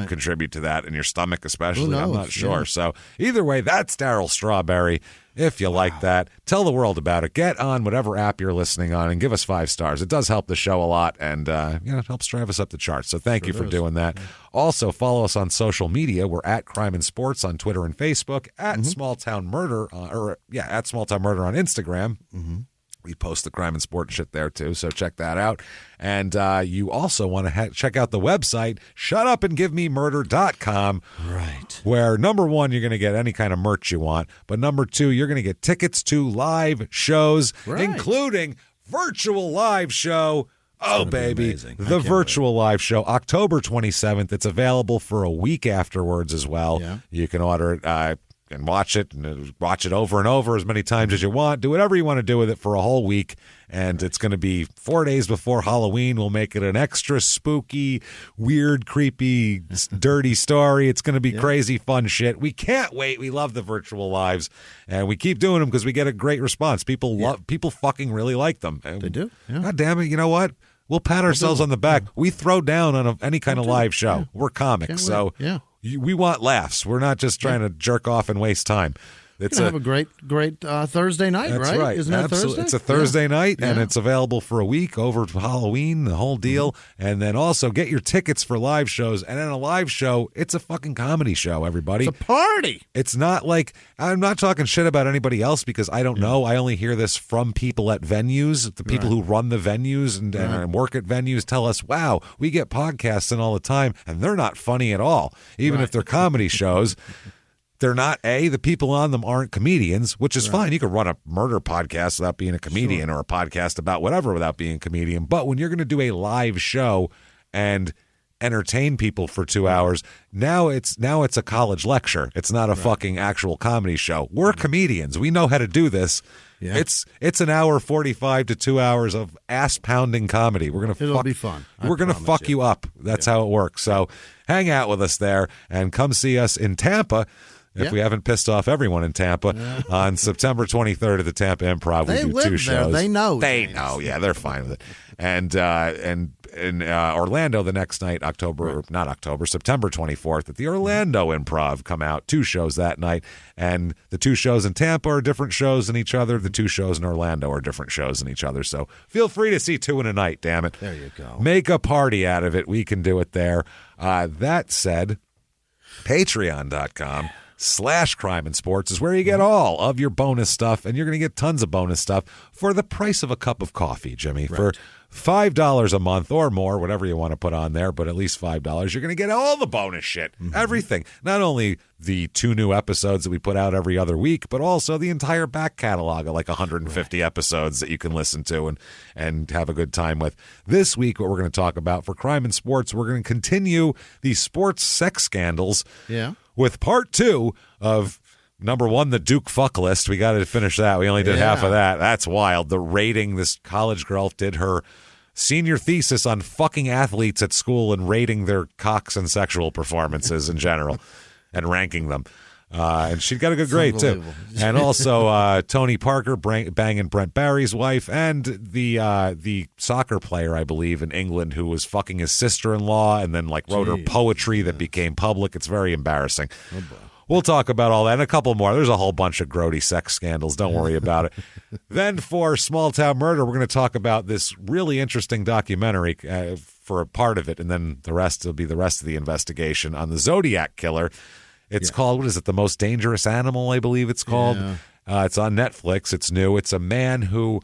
contribute to that in your stomach especially. I'm not sure. So either way, that's Darryl Strawberry. If you like that, tell the world about it. Get on whatever app you're listening on and give us 5 stars. It does help the show a lot, and it helps drive us up the charts. So thank you for doing that. Also, follow us on social media. We're at Crime and Sports on Twitter and Facebook, at Small Town Murder, at Small Town Murder on Instagram. We post the crime and sport shit there, too, so check that out. And you also want to check out the website, shutupandgivememurder.com. Right. Where, number one, you're going to get any kind of merch you want. But number two, you're going to get tickets to live shows, including virtual live show. Oh, baby. The virtual live show, October 27th. It's available for a week afterwards as well. Yeah. You can order it. And watch it over and over as many times as you want. Do whatever you want to do with it for a whole week. And it's going to be 4 days before Halloween. We'll make it an extra spooky, weird, creepy, dirty story. It's going to be crazy fun shit. We can't wait. We love the virtual lives. And we keep doing them because we get a great response. People fucking really like them. And they do. Yeah. God damn it. You know what? We'll pat ourselves on the back. We throw down on any kind of live show. Yeah. We're comics. So we want laughs. We're not just trying to jerk off and waste time. It's have a great Thursday night, that's right? Isn't that Thursday? It's a Thursday night, and it's available for a week over Halloween, the whole deal. And then also get your tickets for live shows. And in a live show, it's a fucking comedy show, everybody. It's a party. It's not like, I'm not talking shit about anybody else because I don't know. I only hear this from people at venues. The people who run the venues and work at venues tell us, wow, we get podcasts in all the time, and they're not funny at all, even if they're comedy shows. They're not, the people on them aren't comedians, which is fine. You can run a murder podcast without being a comedian or a podcast about whatever without being a comedian. But when you're going to do a live show and entertain people for 2 hours, now it's a college lecture. It's not a fucking actual comedy show. We're comedians. We know how to do this. Yeah. It's an hour 45 to 2 hours of ass-pounding comedy. It'll be fun. We're going to fuck you up. That's how it works. So hang out with us there and come see us in Tampa. If we haven't pissed off everyone in Tampa, on September 23rd at the Tampa Improv, we do 2 shows. They know. Yeah, they're fine with it. And in Orlando the next night, September 24th at the Orlando Improv. Come out, 2 shows that night. And the 2 shows in Tampa are different shows than each other. The 2 shows in Orlando are different shows than each other. So feel free to see 2 in a night, damn it. There you go. Make a party out of it. We can do it there. That said, Patreon.com/Crime and Sports is where you get all of your bonus stuff, and you're going to get tons of bonus stuff for the price of a cup of coffee, Jimmy. Right. For $5 a month or more, whatever you want to put on there, but at least $5, you're going to get all the bonus shit, everything. Not only the 2 new episodes that we put out every other week, but also the entire back catalog of like 150 episodes that you can listen to and have a good time with. This week, what we're going to talk about for Crime and Sports, we're going to continue the sports sex scandals. Yeah. With part 2 of number 1, the Duke fuck list. We got to finish that. We only did half of that. That's wild. The rating, this college girl did her senior thesis on fucking athletes at school and rating their cocks and sexual performances in general and ranking them. And she got a good grade, too. And also Tony Parker banging Brent Barry's wife, and the soccer player, I believe, in England who was fucking his sister-in-law and then wrote her poetry that became public. It's very embarrassing. Oh, boy. We'll talk about all that and a couple more. There's a whole bunch of grody sex scandals. Don't worry about it. Then for Small Town Murder, we're going to talk about this really interesting documentary for a part of it, and then the rest will be the rest of the investigation on the Zodiac Killer. It's called, what is it, The Most Dangerous Animal, I believe it's called. Yeah. It's on Netflix. It's new. It's a man who,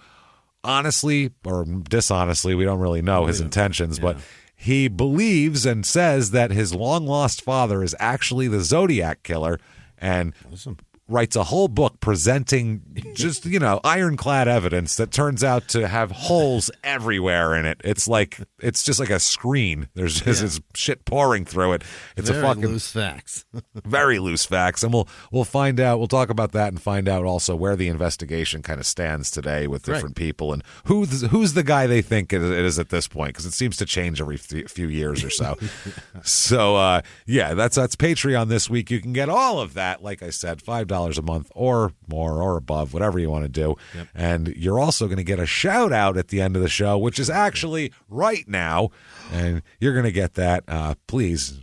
honestly or dishonestly, we don't really know his intentions, but he believes and says that his long-lost father is actually the Zodiac Killer, and writes a whole book presenting just, ironclad evidence that turns out to have holes everywhere in it. It's just like a screen. There's just this shit pouring through it. It's very a fucking loose facts. Very loose facts. And we'll find out. We'll talk about that and find out also where the investigation kind of stands today with different people and who's the guy they think it is at this point, because it seems to change every few years or so. So that's Patreon this week. You can get all of that, like I said, $5 a month or more or above, whatever you want to do. Yep. And you're also going to get a shout out at the end of the show, which is actually right now. And you're going to get that. Please,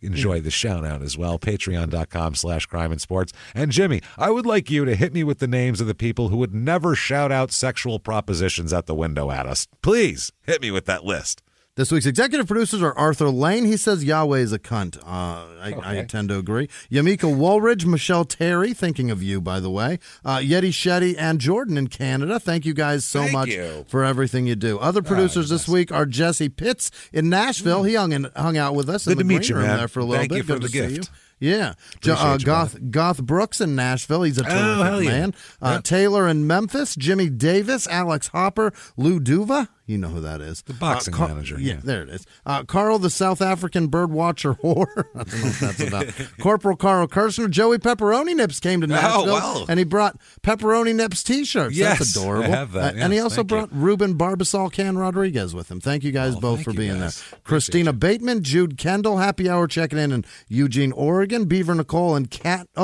enjoy the shout out as well. Patreon.com/crimeinsports. And Jimmy, I would like you to hit me with the names of the people who would never shout out sexual propositions at the window at us. Please hit me with that list. This week's executive producers are Arthur Lane. He says Yahweh is a cunt. I tend to agree. Yamika Woolridge, Michelle Terry, thinking of you, by the way. Yeti Shetty and Jordan in Canada. Thank you guys so much for everything you do. Other producers this week are Jesse Pitts in Nashville. He hung out with us in the green room there for a little bit. Thank you for Good the to see gift. you. Yeah. Goth Brooks in Nashville. He's a terrific man. Yep. Taylor in Memphis. Jimmy Davis. Alex Hopper. Lou Duva. You know who that is. The boxing manager. Yeah, there it is. Carl, the South African birdwatcher whore. I don't know what that's about. Corporal Carl Kirshner. Joey Pepperoni Nips came to Nashville, and he brought Pepperoni Nips T-shirts. Yes, that's adorable. I have that. And he Yes, also thank brought Ruben Barbasol Can Rodriguez with him. Thank you guys both for being there. Christina Bateman, Jude Kendall, Happy Hour checking in Eugene, Oregon. Beaver Nicole and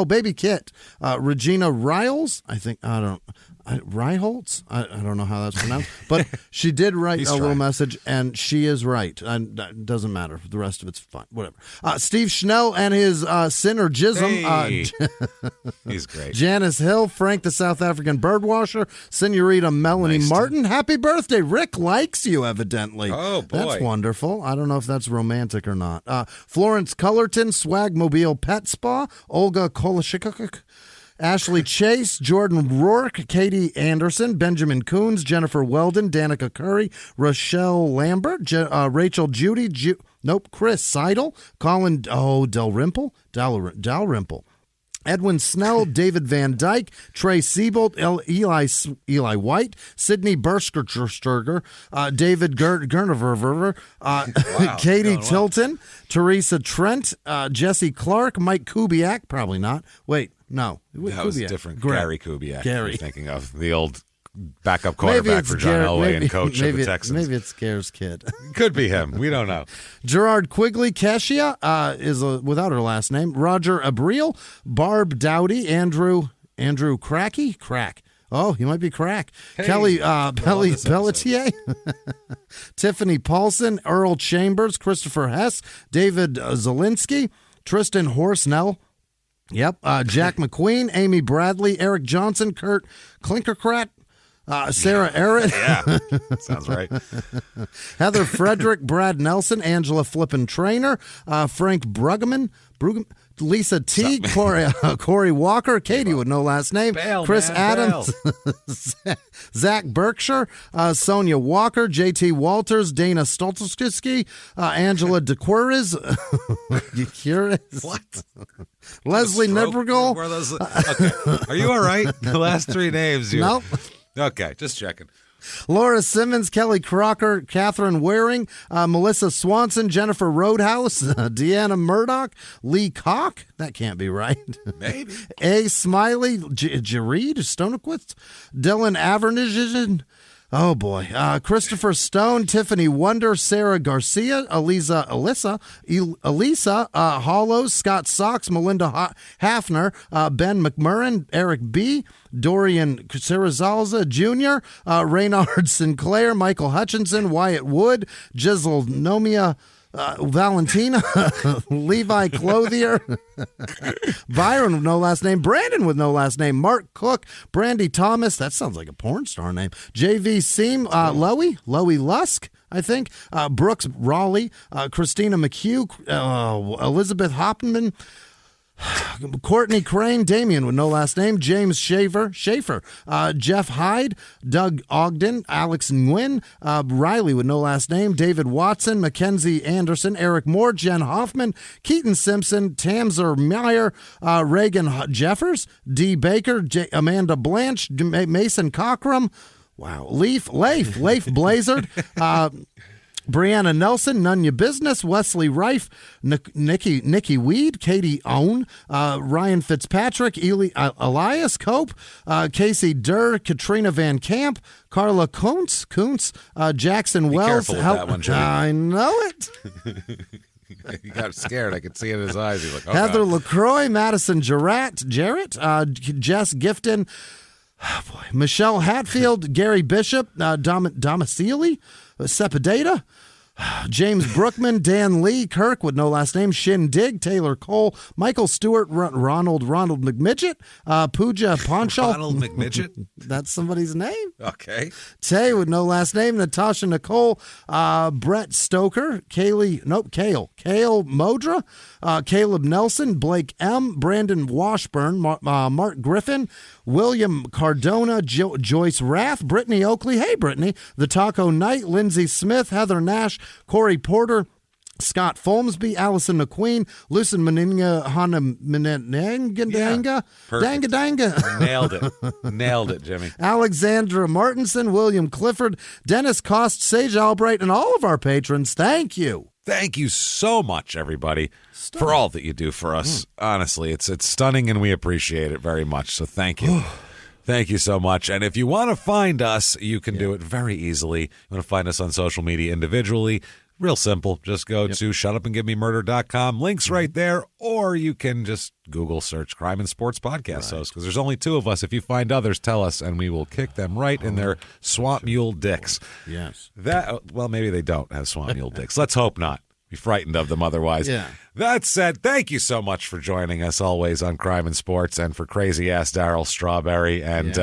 Baby Kit. Regina Riles, Reiholtz? I don't know how that's pronounced, but she did write a little message, and she is right. It doesn't matter. The rest of it's fine. Whatever. Steve Schnell and his synergism. He's great. Janice Hill, Frank the South African birdwasher, Senorita Melanie Martin. Happy birthday. Rick likes you, evidently. Oh, boy. That's wonderful. I don't know if that's romantic or not. Florence Cullerton, Swagmobile Pet Spa, Olga Kolashikuk, Ashley Chase, Jordan Rourke, Katie Anderson, Benjamin Coons, Jennifer Weldon, Danica Curry, Rochelle Lambert, Rachel Judy, Chris Seidel, Colin Dalrymple, Edwin Snell, David Van Dyke, Trey Siebold, Eli White, Sydney Bersker, David Gernerver, Katie Tilton, Teresa Trent, Jesse Clark, Mike Kubiak, probably not. Wait, no. That was different. Gary Kubiak. Gary. You're thinking of the old backup quarterback for John Elway and coach of the Texans. Maybe it's Gare's kid. Could be him. We don't know. Gerard Quigley, Keshia is without her last name. Roger Abriel, Barb Dowdy, Andrew Cracky. Oh, he might be Crack. Hey, Kelly Pelletier, Tiffany Paulson, Earl Chambers, Christopher Hess, David Zielinski, Tristan Horsnell. Yep. Jack McQueen, Amy Bradley, Eric Johnson, Kurt Klinkerkrat, Sarah Arrett. Yeah, sounds right. Heather Frederick, Brad Nelson, Angela Flippin Trainer, Frank Bruggeman, Lisa T, Corey Walker, Katie with no last name, Chris Adams, Zach Berkshire, Sonia Walker, JT Walters, Dana Stoltowski, Angela DeQuiris, what? Leslie Nibergal. Okay. Are you all right? The last three names. Nope. Okay, just checking. Laura Simmons, Kelly Crocker, Catherine Waring, Melissa Swanson, Jennifer Roadhouse, Deanna Murdoch, Lee Koch. That can't be right. Maybe. A. Smiley, Jareed Stonequist, Dylan Avernigen. Oh, boy. Christopher Stone, Tiffany Wonder, Sarah Garcia, Elisa Hollows, Scott Sox, Melinda Hafner, Ben McMurrin, Eric B., Dorian Cirizalza Jr., Reynard Sinclair, Michael Hutchinson, Wyatt Wood, Giselle Nomia, Valentina, Levi Clothier, Byron with no last name, Brandon with no last name, Mark Cook, Brandy Thomas, that sounds like a porn star name, JV Seam, Loey Lusk, I think, Brooks Raleigh, Christina McHugh, Elizabeth Hopman, Courtney Crane, Damian with no last name, James Schaefer, Jeff Hyde, Doug Ogden, Alex Nguyen, Riley with no last name, David Watson, Mackenzie Anderson, Eric Moore, Jen Hoffman, Keaton Simpson, Tamser Meyer, Reagan Jeffers, D. Baker, Amanda Blanche, Mason Cockrum, wow, Leif Blazard, Brianna Nelson, None Your Business, Wesley Reif, Nikki Weed, Katie Owen, Ryan Fitzpatrick, Elias Cope, Casey Durr, Katrina Van Camp, Carla Kuntz, Jackson Wells. Be careful with that one, Jimmy. I know it. He got scared. I could see it in his eyes. He's like, Heather God. LaCroix, Madison Jarrett, Jess Gifton, Michelle Hatfield, Gary Bishop, Domicili, Sepidata, James Brookman, Dan Lee, Kirk with no last name, Shindig, Taylor Cole, Michael Stewart, Ronald McMidget, Pooja Ponchal. Ronald McMidget? That's somebody's name. Okay. Tay with no last name, Natasha Nicole, Brett Stoker, Kale Modra, Caleb Nelson, Blake M, Brandon Washburn, Mark Griffin, William Cardona, Joyce Rath, Brittany Oakley, hey Brittany, The Taco Knight, Lindsay Smith, Heather Nash, Corey Porter, Scott Folmsby, Allison McQueen, Lucen Meninga, Hannah Menanga, Danga. Nailed it, Jimmy. Alexandra Martinson, William Clifford, Dennis Cost, Sage Albright, and all of our patrons. Thank you. Thank you so much, everybody, for all that you do for us. Honestly, it's stunning, and we appreciate it very much. So thank you. Thank you so much. And if you want to find us, you can do it very easily. You want to find us on social media individually. Real simple. Just go to shutupandgivememurder.com. Links right there. Or you can just Google search Crime and Sports Podcast host, because there's only 2 of us. If you find others, tell us, and we will kick them right in their swamp mule dicks. Yes. Well, maybe they don't have swamp mule dicks. Let's hope not. Be frightened of them otherwise. Yeah. That said, thank you so much for joining us always on Crime and Sports, and for crazy-ass Darryl Strawberry. And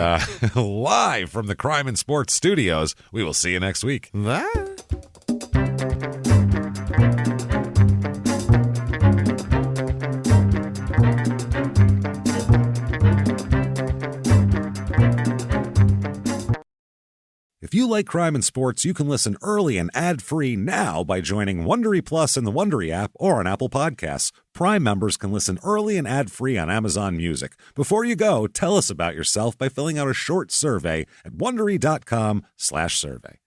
live from the Crime and Sports studios, we will see you next week. Bye. If you like Crime and Sports, you can listen early and ad-free now by joining Wondery Plus in the Wondery app or on Apple Podcasts. Prime members can listen early and ad-free on Amazon Music. Before you go, tell us about yourself by filling out a short survey at Wondery.com/survey.